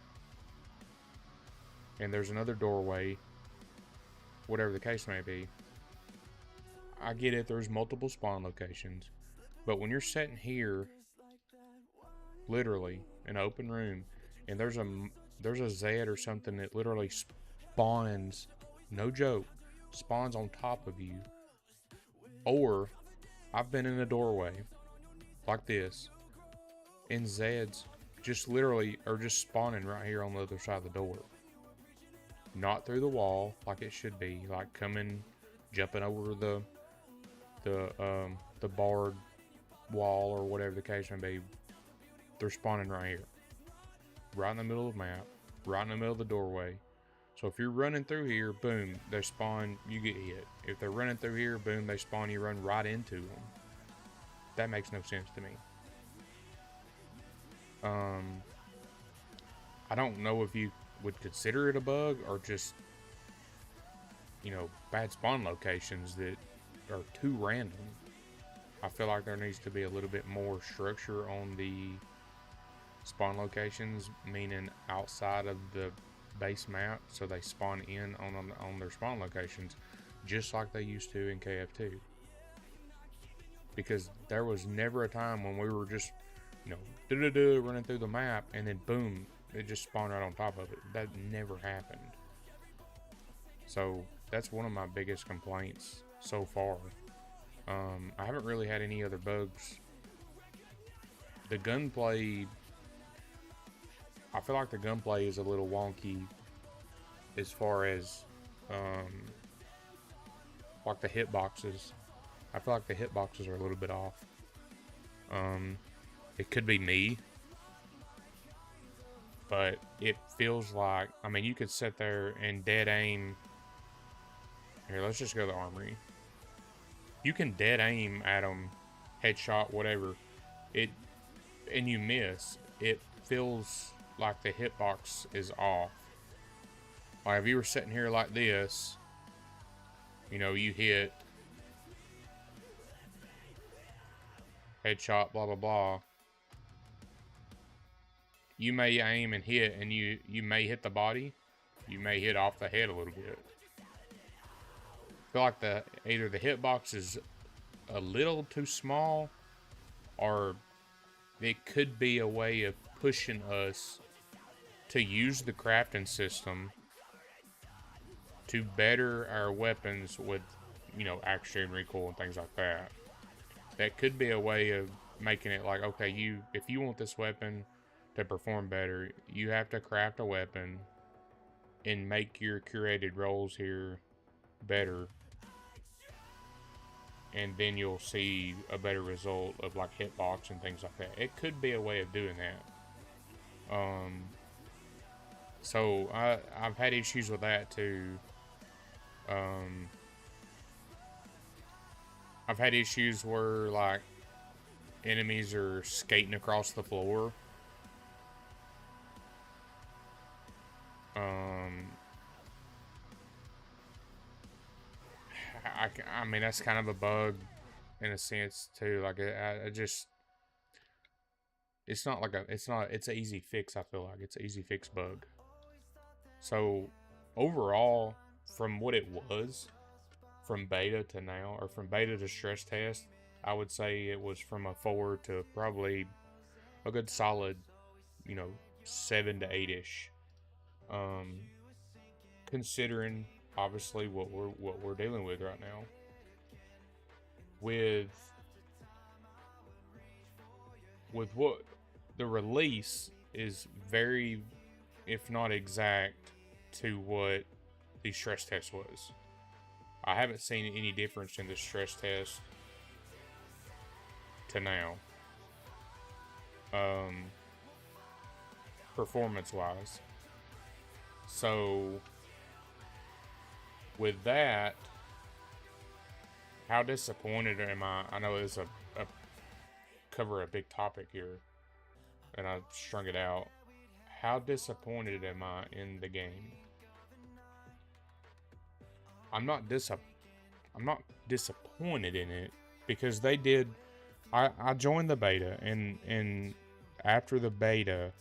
and there's another doorway, whatever the case may be, I get it, there's multiple spawn locations, but when you're sitting here, literally, in an open room, and there's a Zed or something that literally spawns, no joke, spawns on top of you, or I've been in a doorway like this, and Zeds just literally are just spawning right here on the other side of the door. Not through the wall like it should be, like coming, jumping over the barred wall or whatever the case may be. They're spawning right here, right in the middle of the map, right in the middle of the doorway. So if you're running through here, boom, they spawn, you get hit. If they're running through here, boom, they spawn, you run right into them. That makes no sense to me. I don't know if you would consider it a bug or just, you know, bad spawn locations that are too random. I feel like there needs to be a little bit more structure on the spawn locations, meaning outside of the base map, so they spawn in on their spawn locations just like they used to in KF2. Because there was never a time when we were just, you know, running through the map and then boom, it just spawned right on top of it. That never happened. So that's one of my biggest complaints so far. I haven't really had any other bugs. The gunplay, I feel like the gunplay is a little wonky as far as like the hitboxes. I feel like the hitboxes are a little bit off. It could be me, but it feels like, I mean, you could sit there and dead aim. Here, let's just go to the armory. You can dead aim at them, headshot, whatever, and you miss. It feels like the hitbox is off. Like if you were sitting here like this, you know, you hit, headshot, blah blah blah. You may aim and hit, and you may hit the body. You may hit off the head a little bit. I feel like either the hitbox is a little too small, or it could be a way of pushing us to use the crafting system to better our weapons with, you know, accuracy, recoil, and things like that. That could be a way of making it like, okay, if you want this weapon to perform better, you have to craft a weapon and make your curated rolls here better, and then you'll see a better result of like hitbox and things like that. It could be a way of doing that. So I've had issues with that too. I've had issues where like enemies are skating across the floor. I mean, that's kind of a bug in a sense too. Like I just, it's an easy fix. I feel like it's an easy fix bug. So overall, from what it was, from beta to now, or from beta to stress test, I would say it was from a 4 to probably a good solid, you know, 7 to 8-ish. Considering obviously what we're dealing with right now. With what the release is very, if not exact, to what the stress test was. I haven't seen any difference in the stress test to now. Performance wise. So, with that, how disappointed am I? I know it's a cover a big topic here, and I strung it out. How disappointed am I in the game? I'm not disappointed in it because they did. I joined the beta, and after the beta,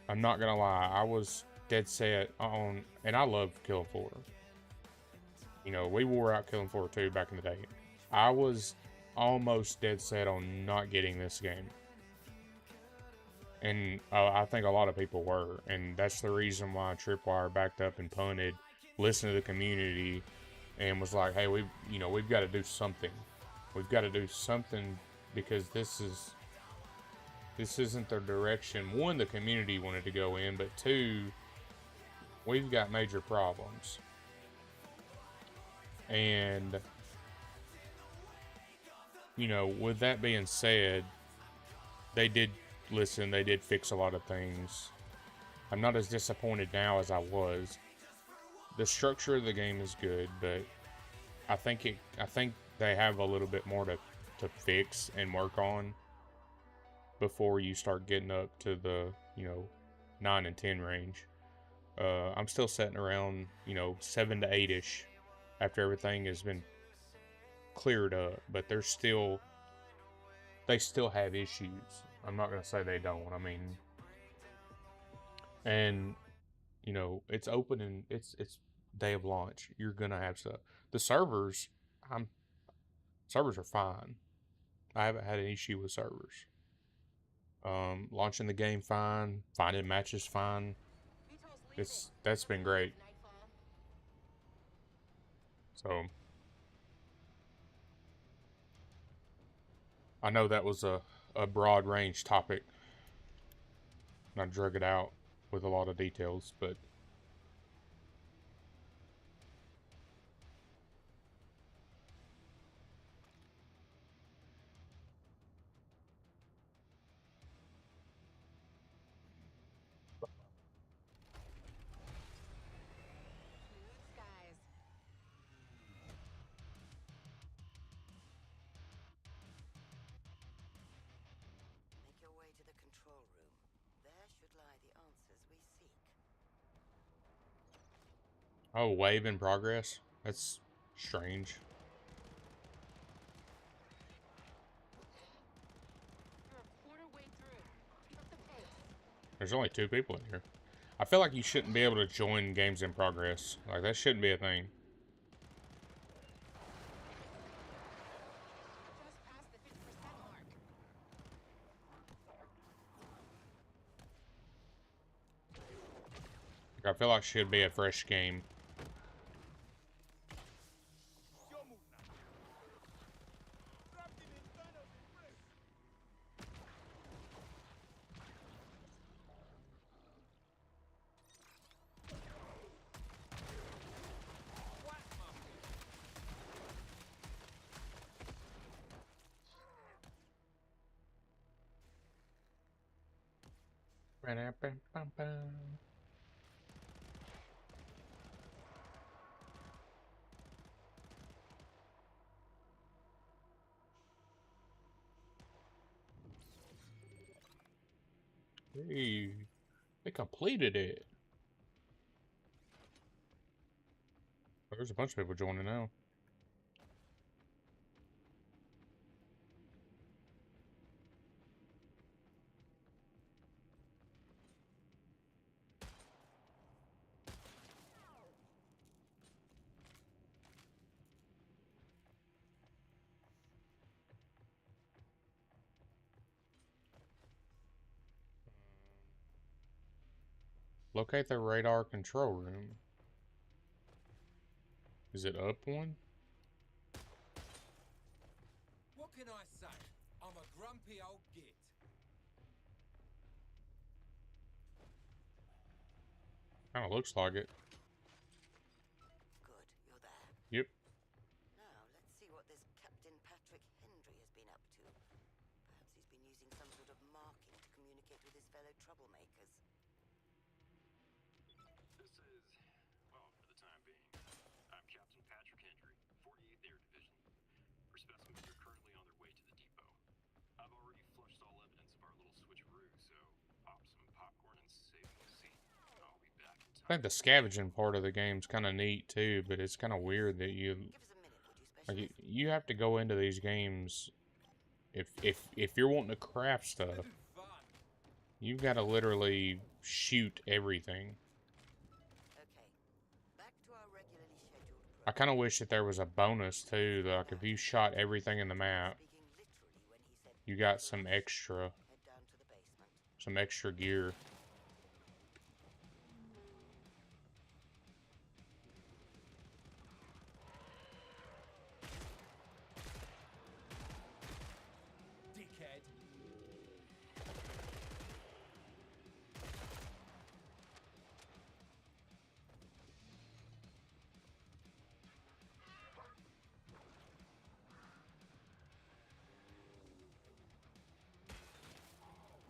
I'm not gonna lie, I was dead set on, and I love Killing Floor. You know, we wore out Killing Floor 2 back in the day. I was almost dead set on not getting this game. And I think a lot of people were. And that's the reason why Tripwire backed up and punted, listened to the community, and was like, hey, we've got to do something. We've got to do something because this isn't the direction, one, the community wanted to go in, but two, we've got major problems. And, you know, with that being said, they did listen, they did fix a lot of things. I'm not as disappointed now as I was. The structure of the game is good, but I think they have a little bit more to fix and work on before you start getting up to the, 9 and 10 range. I'm still sitting around, 7 to 8-ish after everything has been cleared up, but they still have issues. I'm not gonna say they don't. I mean, and it's open and it's day of launch. You're gonna have stuff. The servers, servers are fine. I haven't had an issue with servers. Launching the game fine, finding matches fine. That's been great. So I know that was a broad range topic. And I drug it out with a lot of details, but Skies. Make your way to the control room. There should lie the answers we seek. oh, wave in progress. That's strange. You're a quarter way through. Keep up the pace. There's only 2 people in here. I feel like you shouldn't be able to join games in progress. Like, that shouldn't be a thing. Just past the 50% mark. Like, I feel like it should be a fresh game. Hey, they completed it. There's a bunch of people joining now. Locate the radar control room. Is it up one? What can I say? I'm a grumpy old git. Kinda looks like it. Good, you're there. Yep. Now, let's see what this Captain Patrick Hendry has been up to. Perhaps he's been using some sort of marking to communicate with his fellow troublemakers. specimens are currently on their way to the depot. I've already flushed all evidence of our little switcheroo, so pop some popcorn and save the scene. I'll be back in time. I think the scavenging part of the game's kind of neat too, but it's kind of weird that Give us a minute, would you, like, Specialist? you have to go into these games if you're wanting to craft stuff. Fun. You've got to literally shoot everything. Okay, back to our regularly scheduled I kind of wish that there was a bonus too, like if you shot everything in the map, speaking literally when he said you got some extra head down to the basement. gear. Dickhead.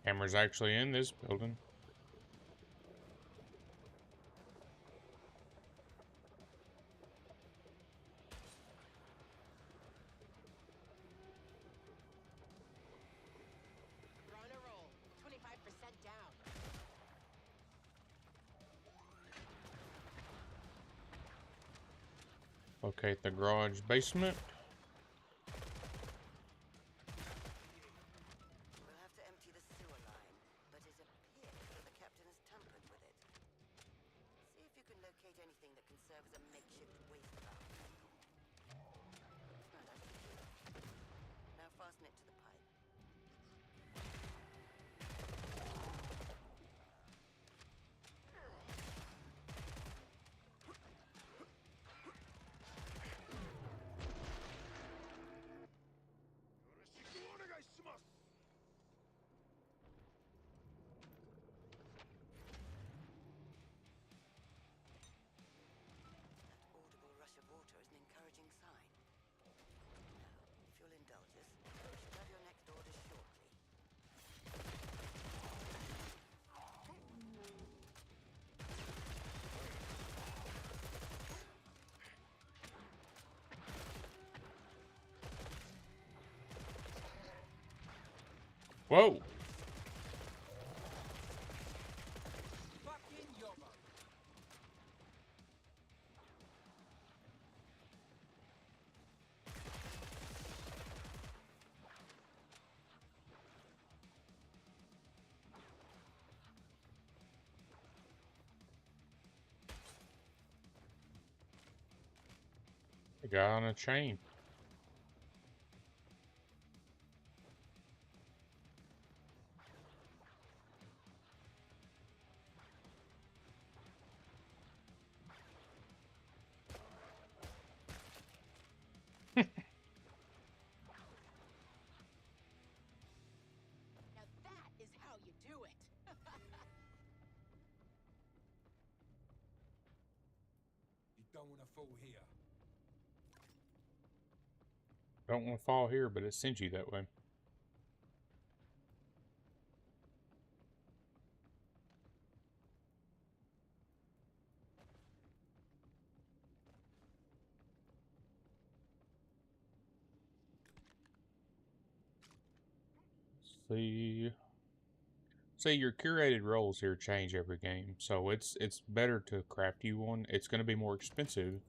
Camera's actually in this building. We're on a roll. 25% down. Locate the garage basement. We'll have to empty the sewer line, but it appears that the captain has tampered with it. See if you can locate anything that can serve as a makeshift waste valve. Now fasten it to the pipe. That audible rush of water is an encouraging sign. Now, if you'll indulge us, we should have your next orders shortly. Whoa! Fucking yobbo. The guy on a chain. Now that is how you do it. You don't want to fall here. Don't want to fall here, but it sends you that way. See, your curated roles here change every game, so it's better to craft you one. It's going to be more expensive,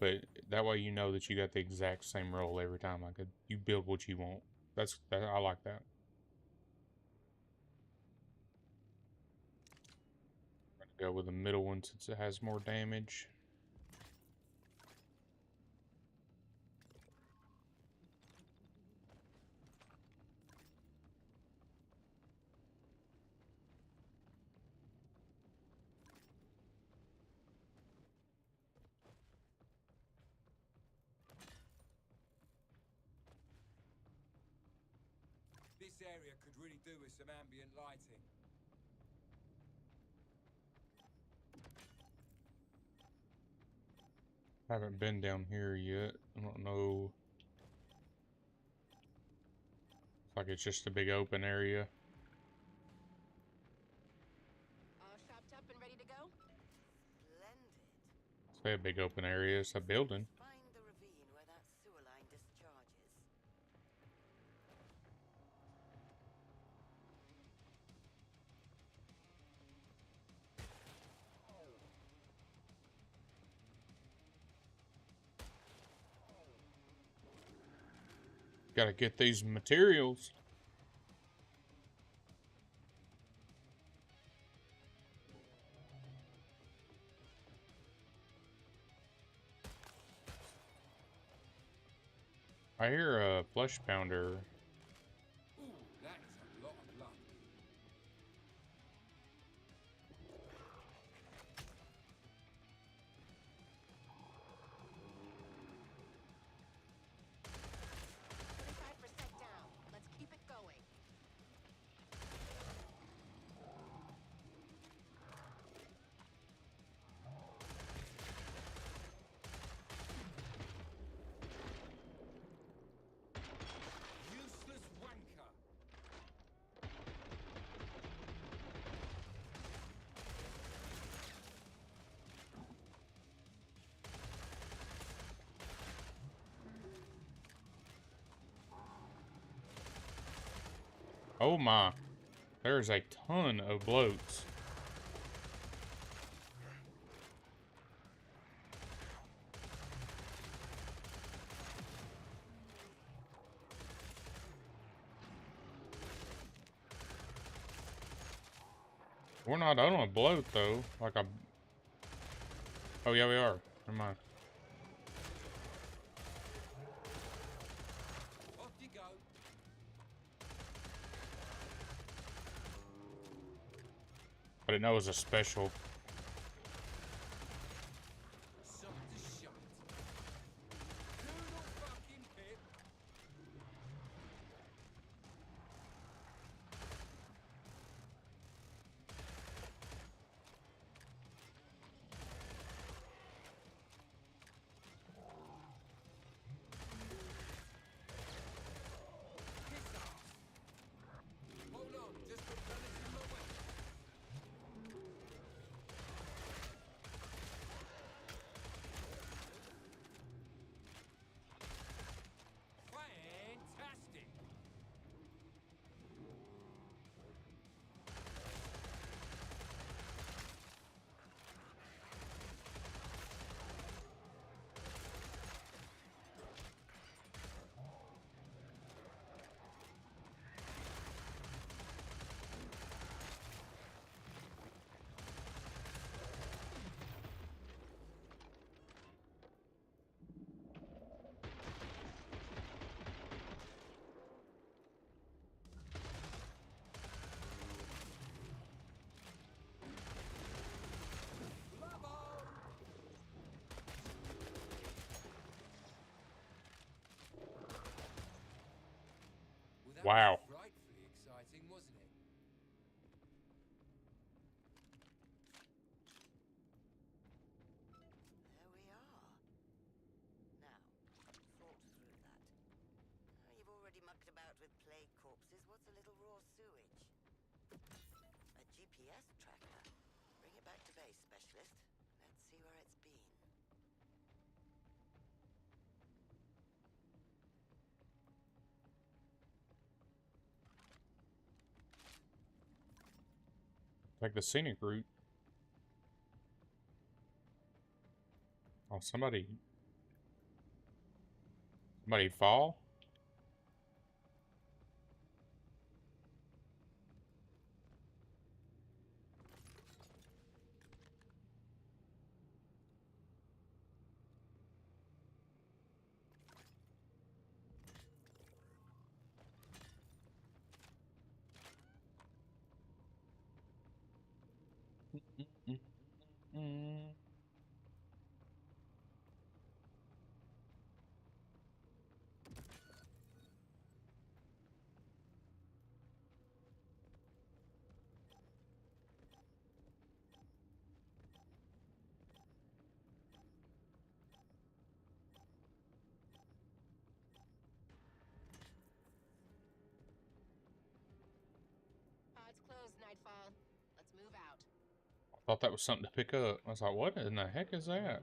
but that way you know that you got the exact same role every time. Like you build what you want. I like that. I'm gonna go with the middle one since it has more damage. This area could really do with some ambient lighting. Haven't been down here yet. I don't know. It's like it's just a big open area. All shopped up and ready to go? Splendid. Say a big open area. It's a building. Find the ravine where that sewer line discharges. Gotta get these materials. I hear a flesh pounder. Ooh, that is a lot of blood. Down. Let's keep it going. Useless wanker. Oh my. There's a ton of bloats. We're not on a bloat though. Like a. Oh yeah, we are. Never mind. Off you go. I didn't know it was a special. Shot to shot. Doodle fucking pip. Piss off. Hold on, just replenishing my weapon. Fantastic. Bravo. Well, that Wow. was frightfully exciting, wasn't it? There we are. Now, thought through that. You've already mucked about with plague corpses. What's a little raw sewage? A GPS tracker. Bring it back to base, specialist. Let's see where it's been. Like the scenic route. Oh, somebody fall? Pod's closed, Nightfall. Let's move out. I thought that was something to pick up. I was like, what in the heck is that?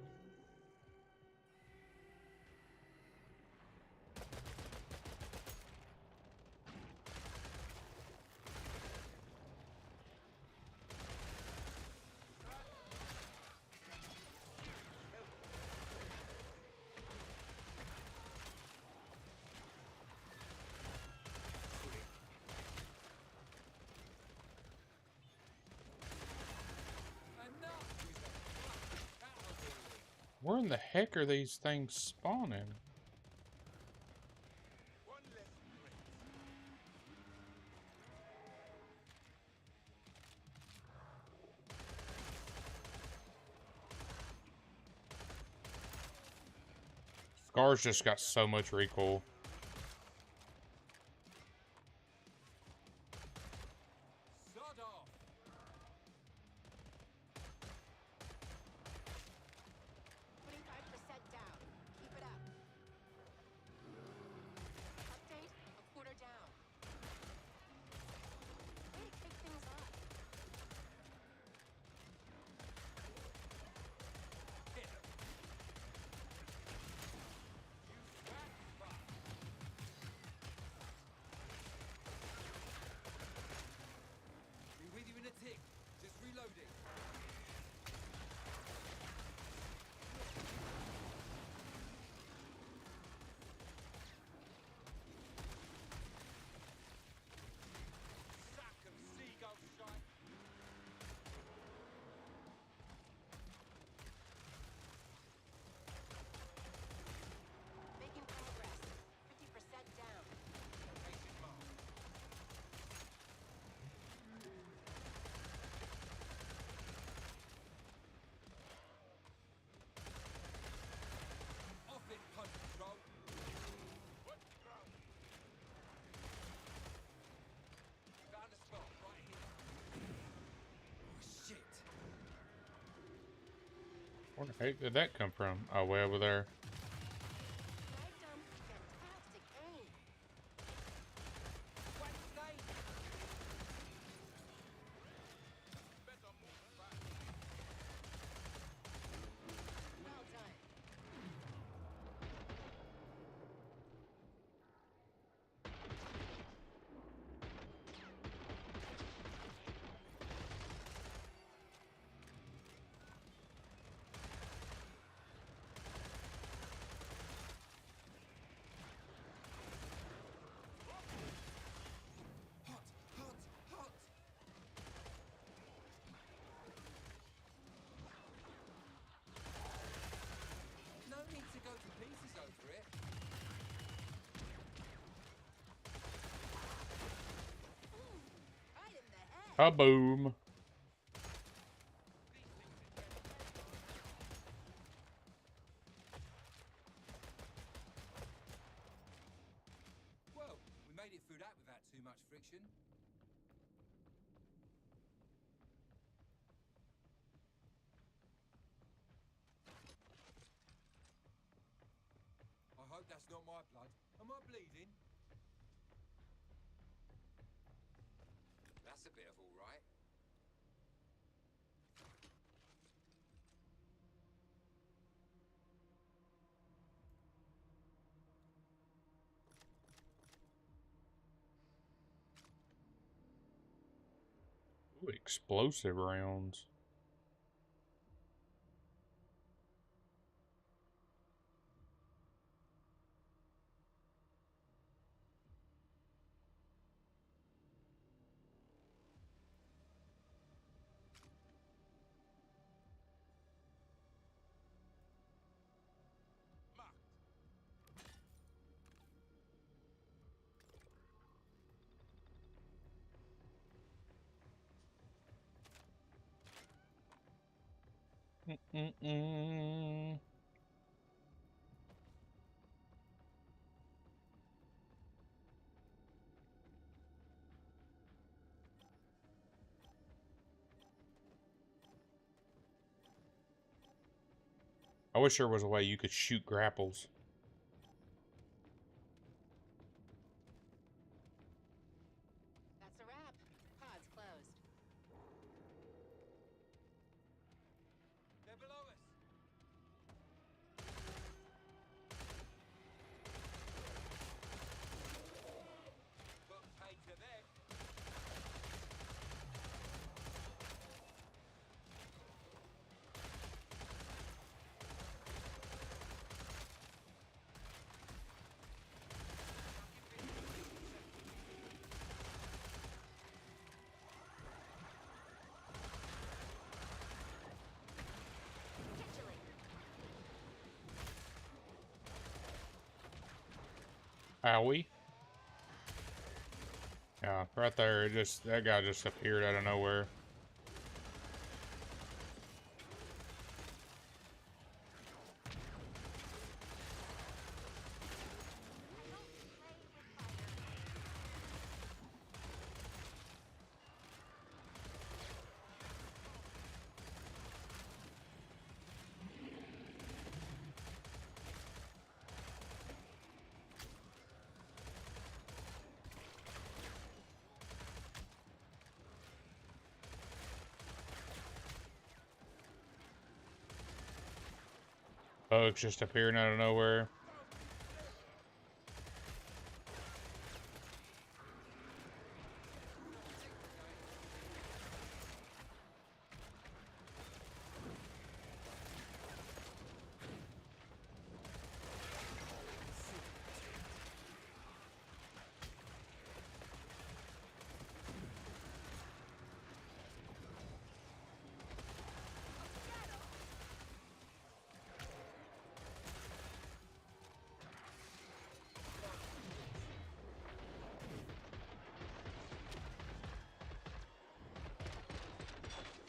Where in the heck are these things spawning? One less threat. Scar's just got so much recoil. Sod off. 25% down. Keep it up. Update, a quarter down. Way to kick things off. Hit 'em. You fat fuck. Be with you in a tick. Just reloading. Sack 'em, seagull shite. Making progress. 50% down. Location mark. Off it, punch control. What ground? Found a spot right here. Oh, shit. Where the heck did that come from? Oh, way over there. Sniped 'em. Fantastic aim. Wait, stay. Better move fast. Well done. Hot, hot, hot. No need to go to pieces over it. Right in the head. Kaboom! Well, we made it through that without too much friction. I hope that's not my blood. Am I bleeding? That's a bit of all right. Ooh, explosive rounds. Marked. Mm-mm-mm. I wish there was a way you could shoot grapples. That's a wrap. Pod's closed. They're below us. But pay to them. Owie. Yeah, right there. It just, that guy just appeared out of nowhere. Bugs just appearing out of nowhere.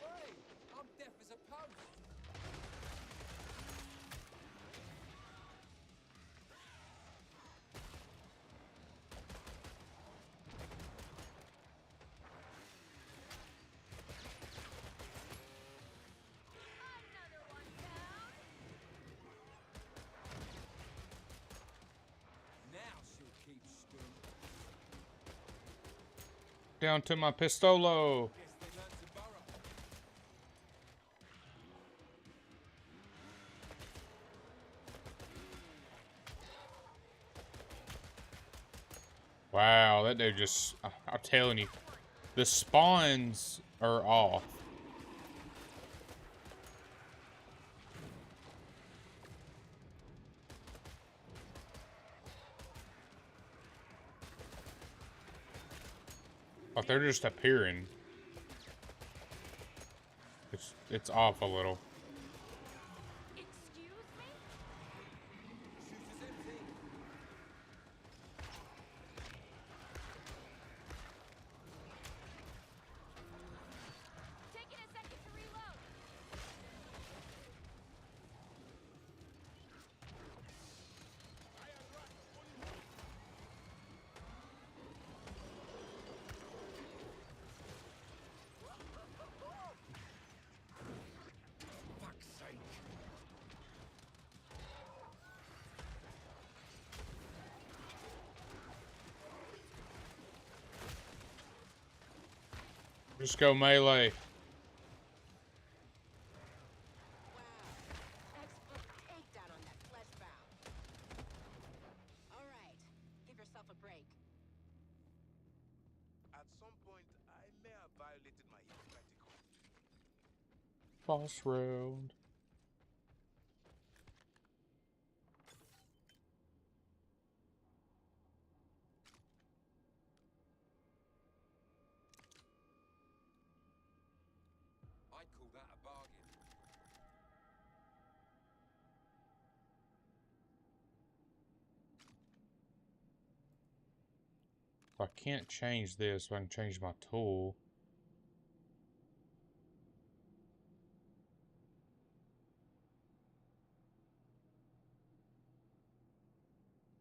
Hey, I'm deaf as a post. Now she'll keep still. Down to my pistolo. Guess they learned to burrow. Wow, that dude just, I'm telling you, the spawns are off. Like they're just appearing. It's off a little. Excuse me? Shooter's empty. Taking a second to reload. Fuck's sake. Just go melee. Wow. Textbook takedown on that flesh bound. All right. Give yourself a break. At some point, I may have violated my Hippocratic oath. Boss round. I'd call that a bargain. I can't change this, so I can change my tool.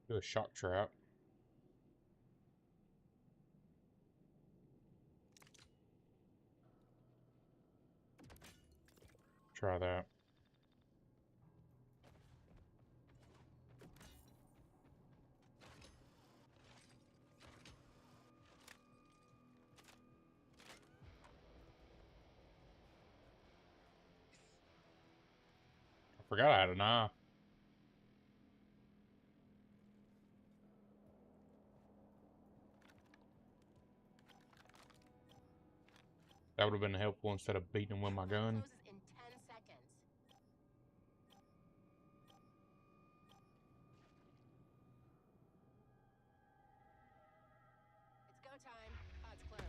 Do a shock trap. Try that. I forgot I had an eye. That would have been helpful instead of beating him with my gun. Closes in 10 seconds. It's go time. Pod's closed.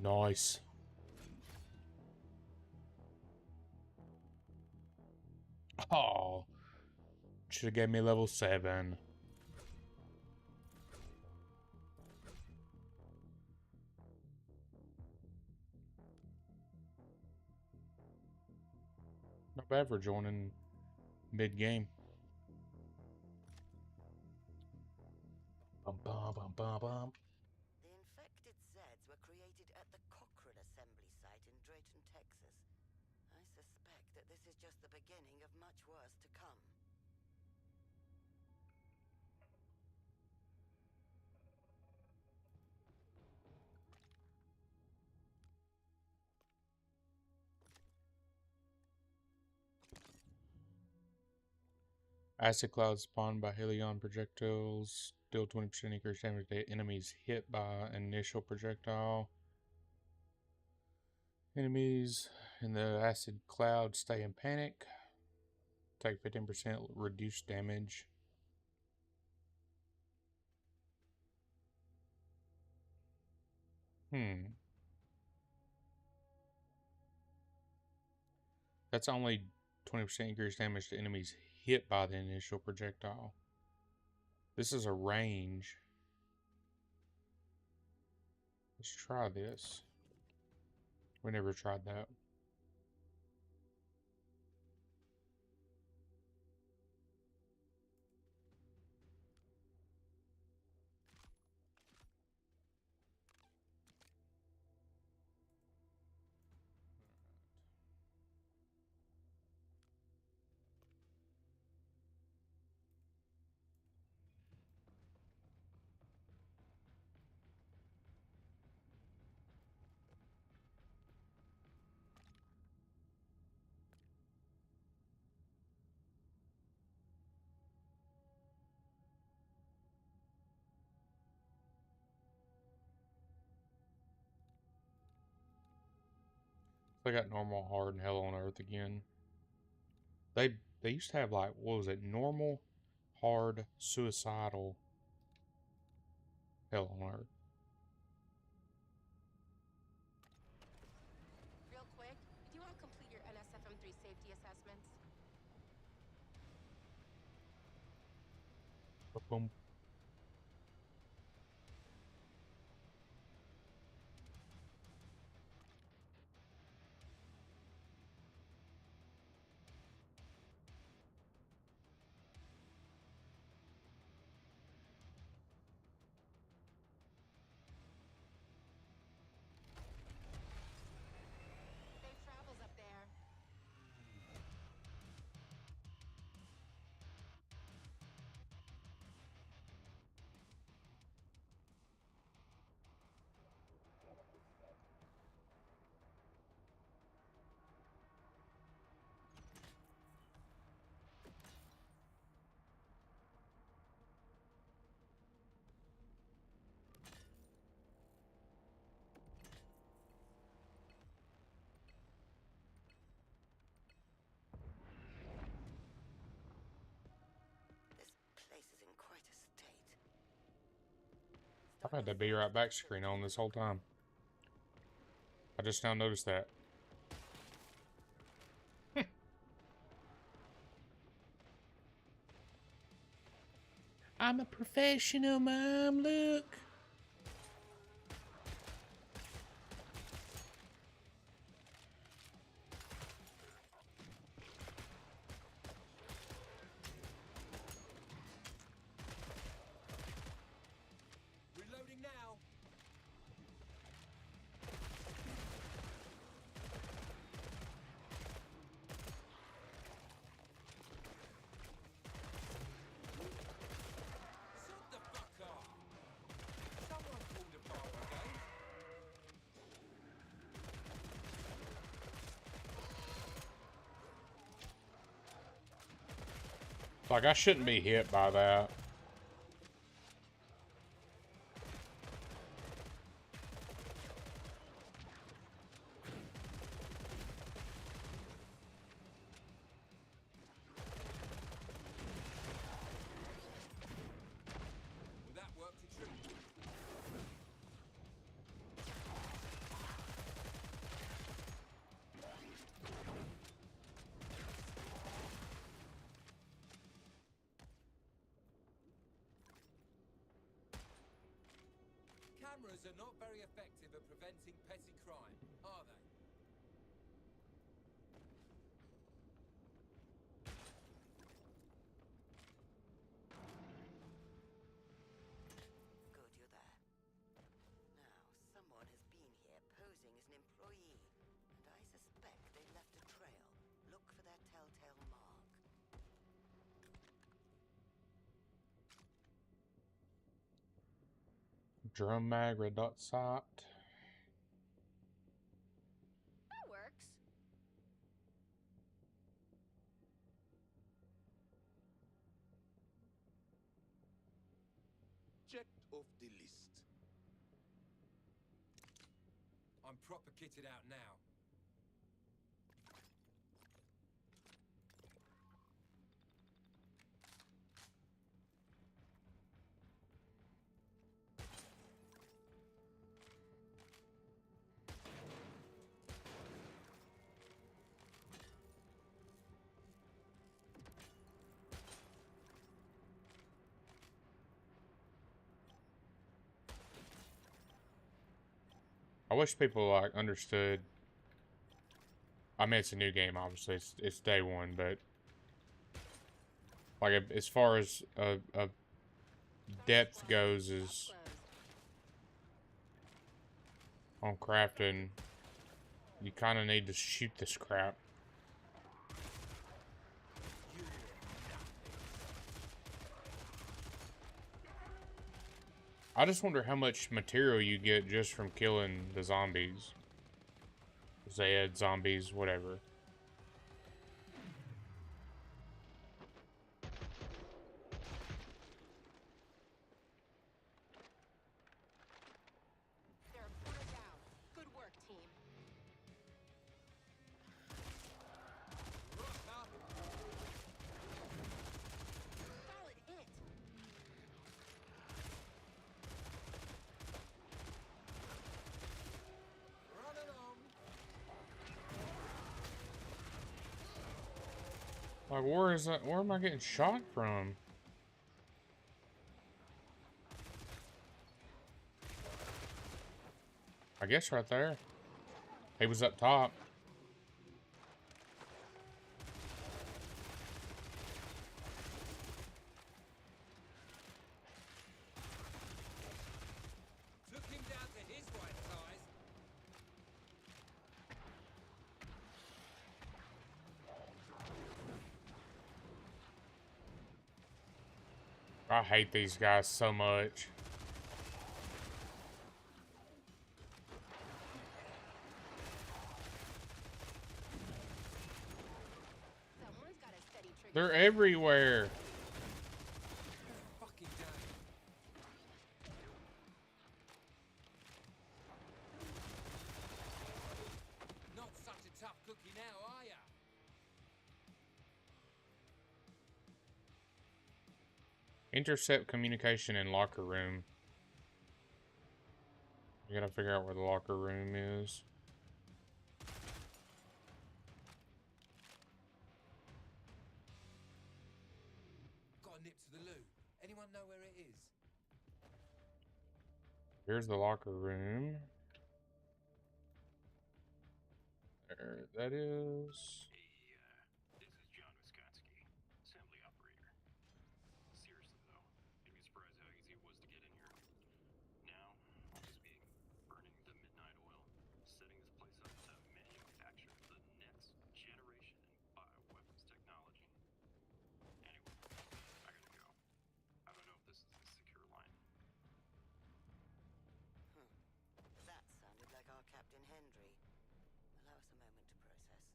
Nice. Oh. Should have gave me level 7. Not bad for joining mid-game. Bum, bum, bum, bum, bum. The infected Zeds were created at the Cochrane assembly site in Drayton, Texas. I suspect that this is just the beginning of much worse to come. Acid clouds spawned by Helion projectiles deal 20% increased damage to enemies hit by initial projectile. Enemies in the acid cloud stay in panic. Take 15% reduced damage. That's only 20% increased damage to enemies hit by the initial projectile. This is a range. Let's try this. We never tried that. They got normal, hard, and hell on earth again. They used to have, like, what was it? Normal, hard, suicidal, hell on earth. Real quick, do you want to complete your NSFM3 safety assessments? Boom. Safe travels up there. This place is in quite a state. I've had that be right back screen on this whole time. I just now noticed that. I'm a professional, Mom. Look. Reloading now. Shut the fuck up. Someone called the fire brigade. Like, I shouldn't be hit by that. Well, that worked a treat. Cameras are not very effective at preventing petty crime, are they? Good, you're there. Now, someone has been here posing as an employee, and I suspect they've left a trail. Look for their telltale mark. Drum mag, red dot sight. That works. Checked off the list. I'm proper kitted out now. I wish people like understood. I mean, it's a new game, obviously. It's day one, but like as far as a depth goes, is on crafting, you kind of need to shoot this crap. I just wonder how much material you get just from killing the zombies. Zeds, zombies, whatever. They're a quarter down. Good work, team. Solid hit. Run along. Like, where is that? Where am I getting shot from? I guess right there. He was up top. Took him down to his right size. I hate these guys so much. Someone's got a steady trigger. They're everywhere. Fucking damn. Not such a tough cookie now, are ya? Intercept communication in locker room. You gotta figure out where the locker room is. Got a nip to the loo. Anyone know where it is? Here's the locker room. There that is. Hey, this is John Wiskotsky, assembly operator. Seriously though, you'd be surprised how easy it was to get in here. Now, I'll just be burning the midnight oil, setting this place up to manufacture the next generation in bioweapons technology. Anyway, I gotta go. I don't know if this is the secure line. That sounded like our Captain Hendry. Allow us a moment to process.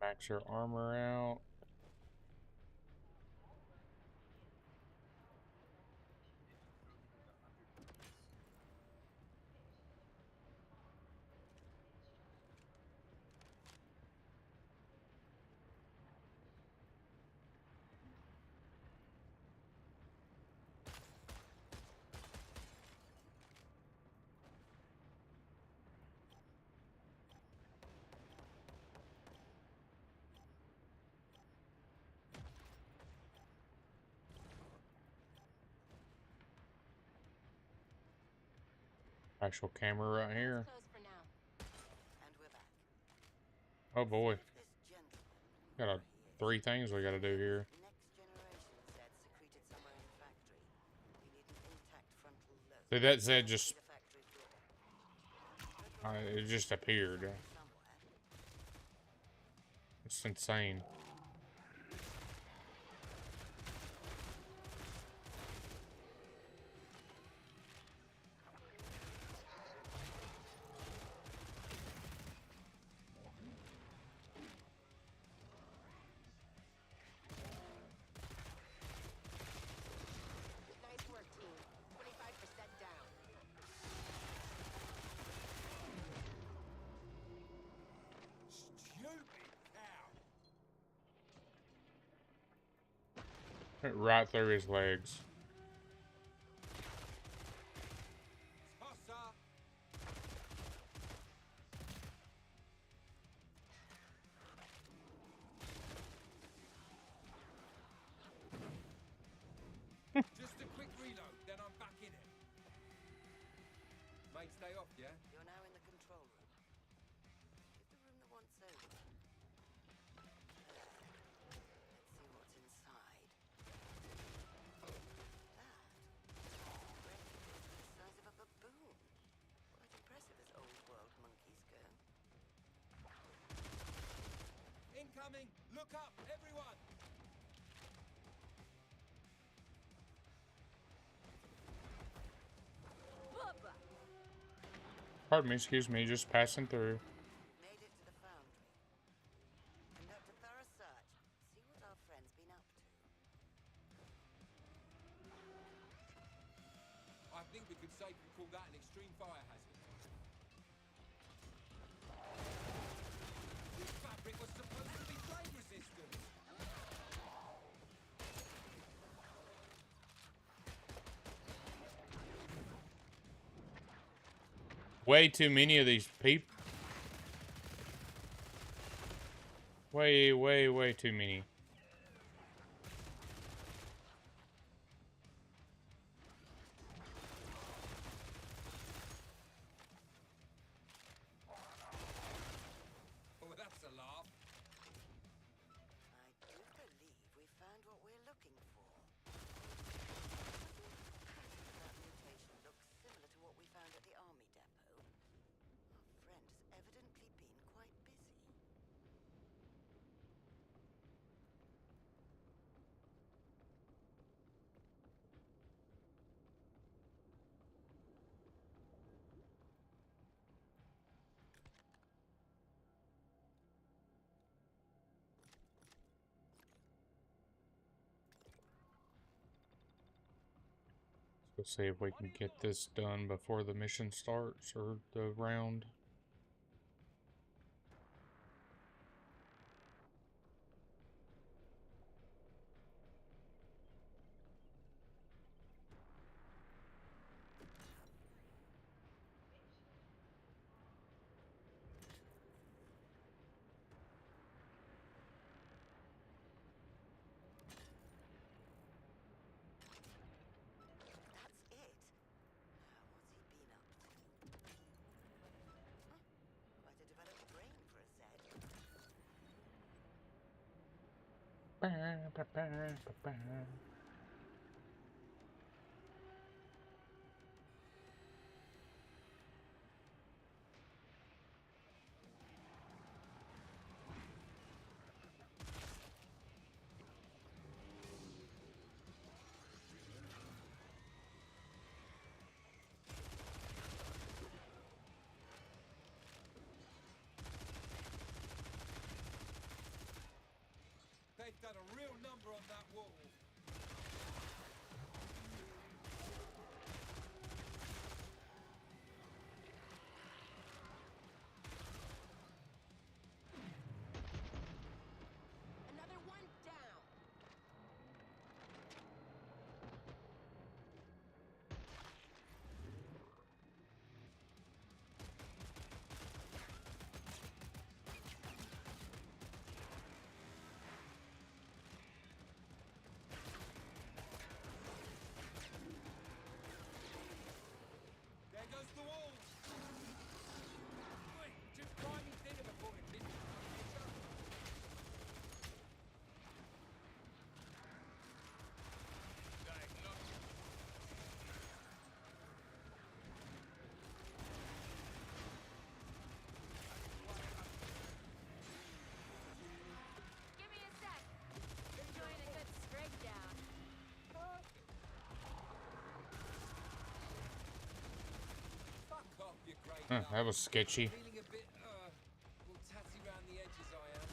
Max your armor out. Actual camera right here. Close for now. And we're back. Oh boy. This gentleman, Got whoever he is, 3 things we gotta do here. next generation Zeds secreted somewhere in the factory. We need an intact frontal lobe. Dude, that Zed just... The factory floor. it just appeared. Somewhere. It's insane. Nice work, team. 25% down. Stupid cow. Went right through his legs. Tosser. Just a quick reload, then I'm back in it. Mate, stay off, yeah? You're now in the control room. Give the room the once over. Let's see what's inside. That. The size of a baboon. Quite impressive as old world monkeys go. Incoming! Look up, everyone! Bubba! Pardon me, excuse me, just passing through. We've made it to the foundry. Conduct a thorough search. See what our friend's been up to. I think we could safely call that an extreme fire hazard. This fabric was supposed to be flame resistant. Way too many of these people. Way too many. Oh, that's a laugh. I do believe we found what we're looking for. That mutation looks similar to what we found at the army depot. Our friend has evidently been quite busy. Let's see if we can get this done before the mission starts, or the round. That's it. Now, what's he been up to? Huh? Quite a developed brain for a Zed. They've done a real number on that wall. Huh, that was sketchy. Feeling a bit, well, tatty round the edges, I am.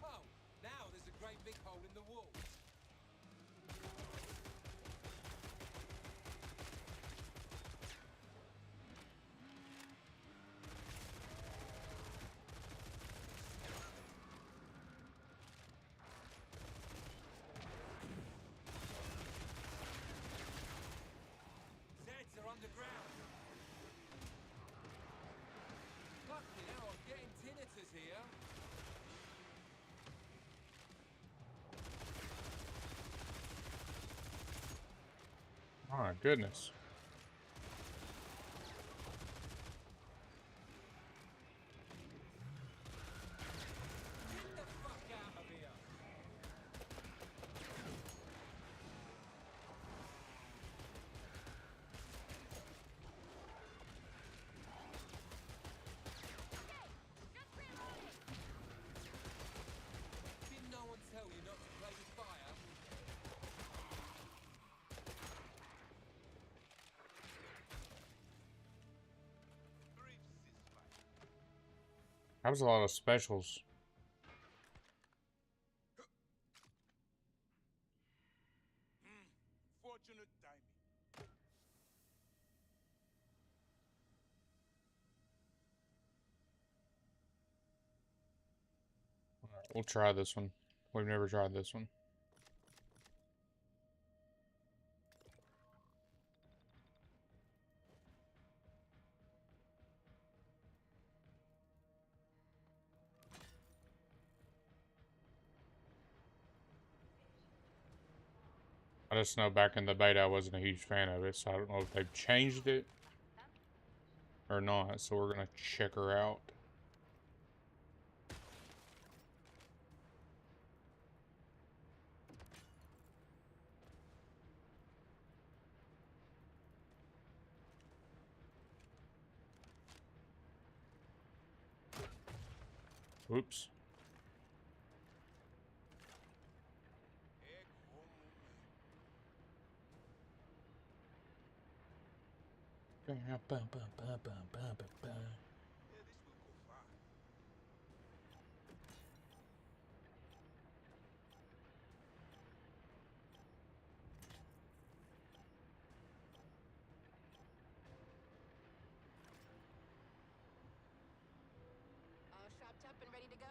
Oh, now there's a great big hole in the wall. Zeds are underground. Fucking hell, I'm getting tinnitus here. Oh my goodness. Get the fuck out of here. Didn't no one tell you not to play with fire? Brief ceasefire. That was a lot of specials. Fortunate timing. We'll try this one. We've never tried this one. I just know back in the beta I wasn't a huge fan of it, so I don't know if they've changed it or not, so we're gonna check her out. Oops. Egg home. Yeah, this will go far. All shopped up and ready to go?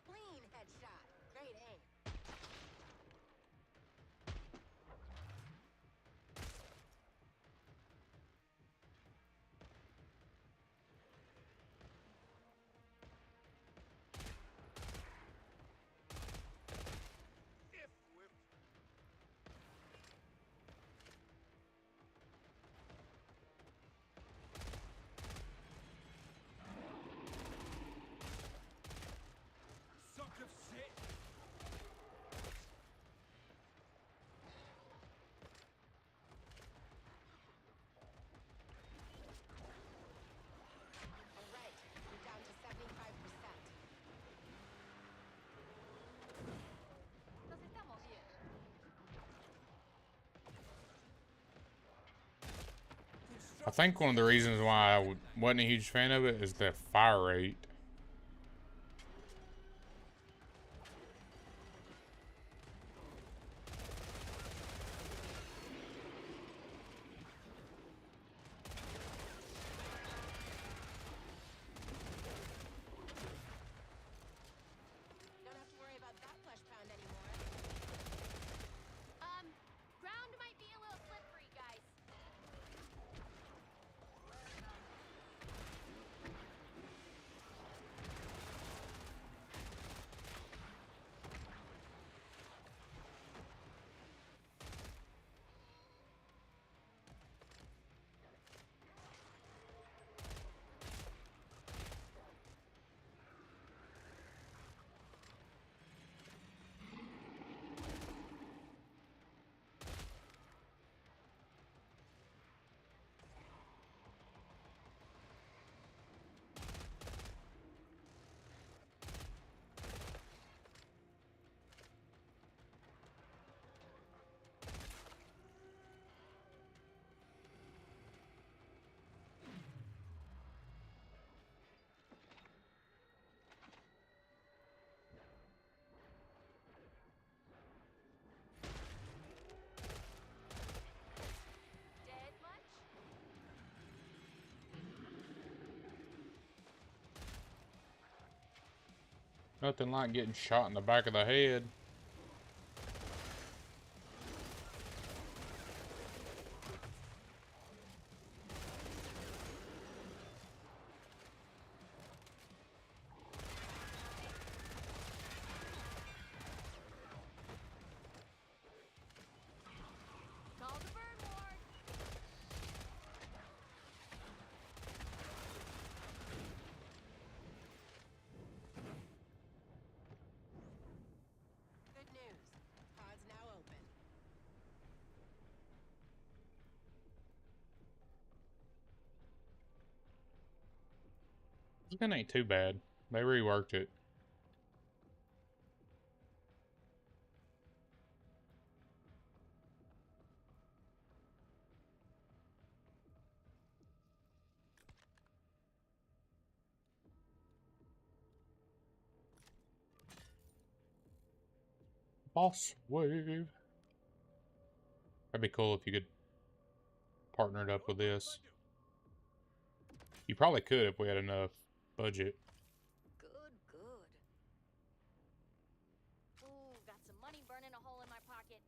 Clean headshot. Great aim. If whip. Suck of shit. All right, we're down to 75%. Nos estamos bien. I think one of the reasons why I wasn't a huge fan of it is the fire rate. Don't have to worry about that flesh pound anymore. Ground might be a little slippery, guys. Nothing like getting shot in the back of the head. Call the bird ward. Good news. Pod's now open. This gun ain't too bad. They reworked it. Boss wave. That'd be cool if you could partner it up with this. You probably could if we had enough budget. Good, good. Ooh, got some money burning a hole in my pocket.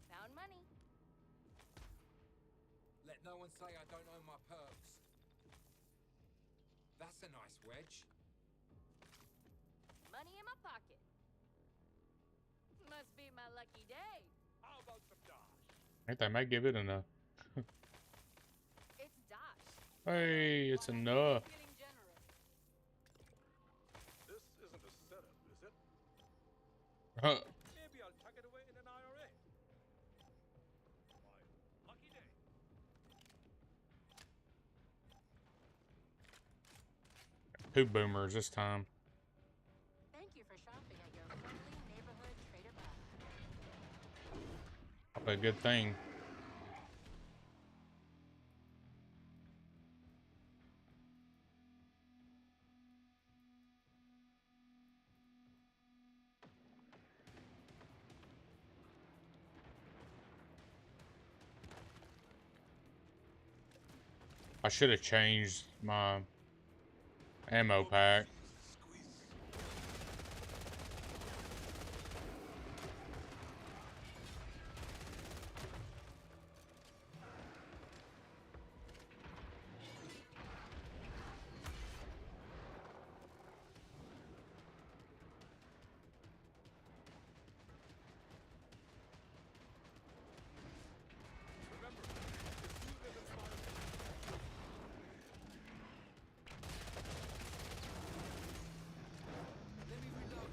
Found money. Let no one say I don't own my perks. That's a nice wedge. Money in my pocket. Must be my lucky day. How about some dosh? I think they may give it enough. It's Dosh. Hey, it's enough. Feeling generous. This isn't a setup, is it? Huh. Maybe I'll tuck it away in an IRA. My lucky day. Two boomers this time. Thank you for shopping at your friendly neighborhood Trader Bob. Probably a good thing. I should have changed my ammo pack. Remember, the suit is inspired. Let me reload.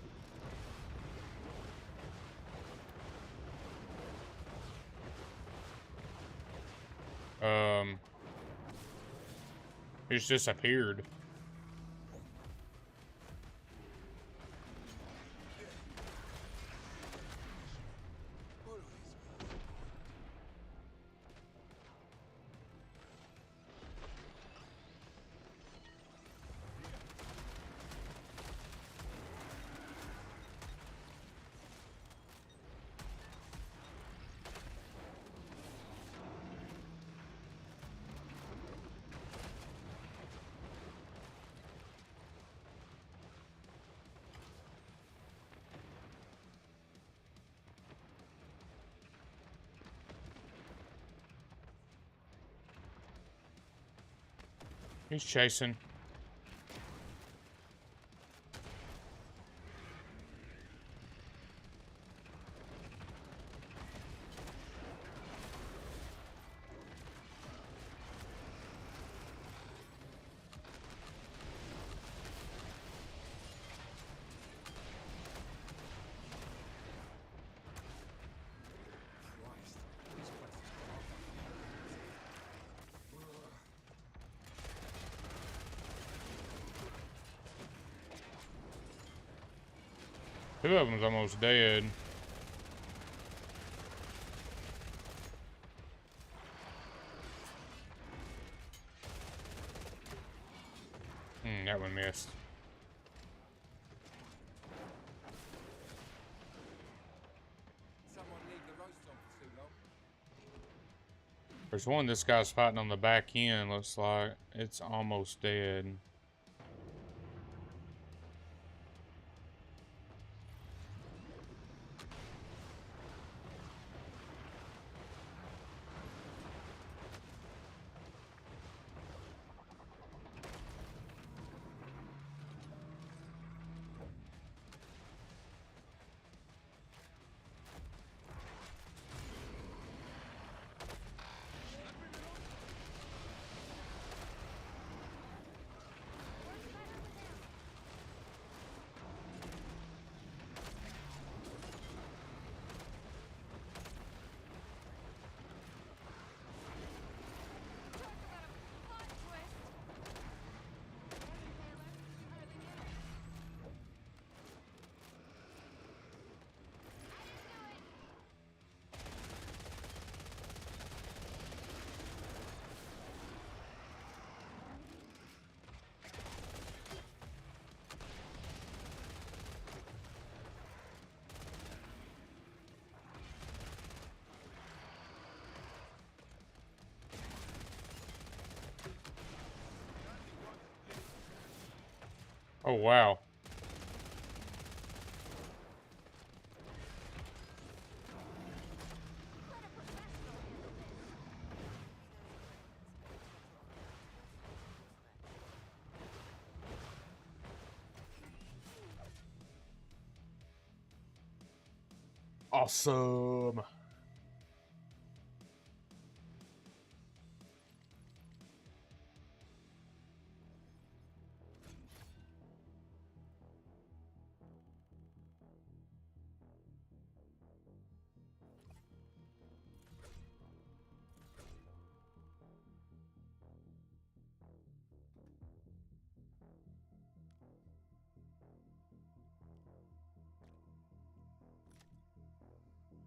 It's disappeared. What are these? He's chasing. Christ, this place is Two of them's almost dead. That one missed. Someone leave the roast on for too long. There's one this guy's fighting on the back end, looks like. It's almost dead. Oh, wow. Awesome.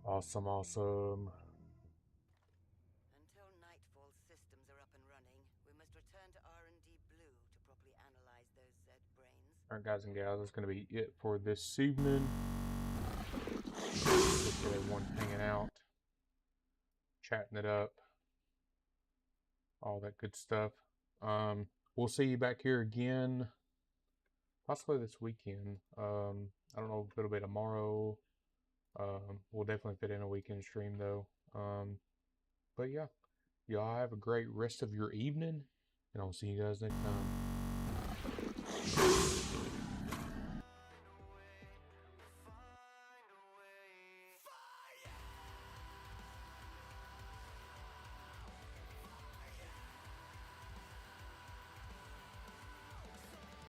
Awesome, awesome. Until Nightfall's systems are up and running, we must return to R&D Blue to properly analyze those Zed brains. Alright, guys and gals, that's going to be it for this evening. Appreciate everyone hanging out, chatting it up, all that good stuff. We'll see you back here again, possibly this weekend. I don't know if it'll be tomorrow. We'll definitely fit in a weekend stream though. But yeah, y'all have a great rest of your evening, and I'll see you guys next time.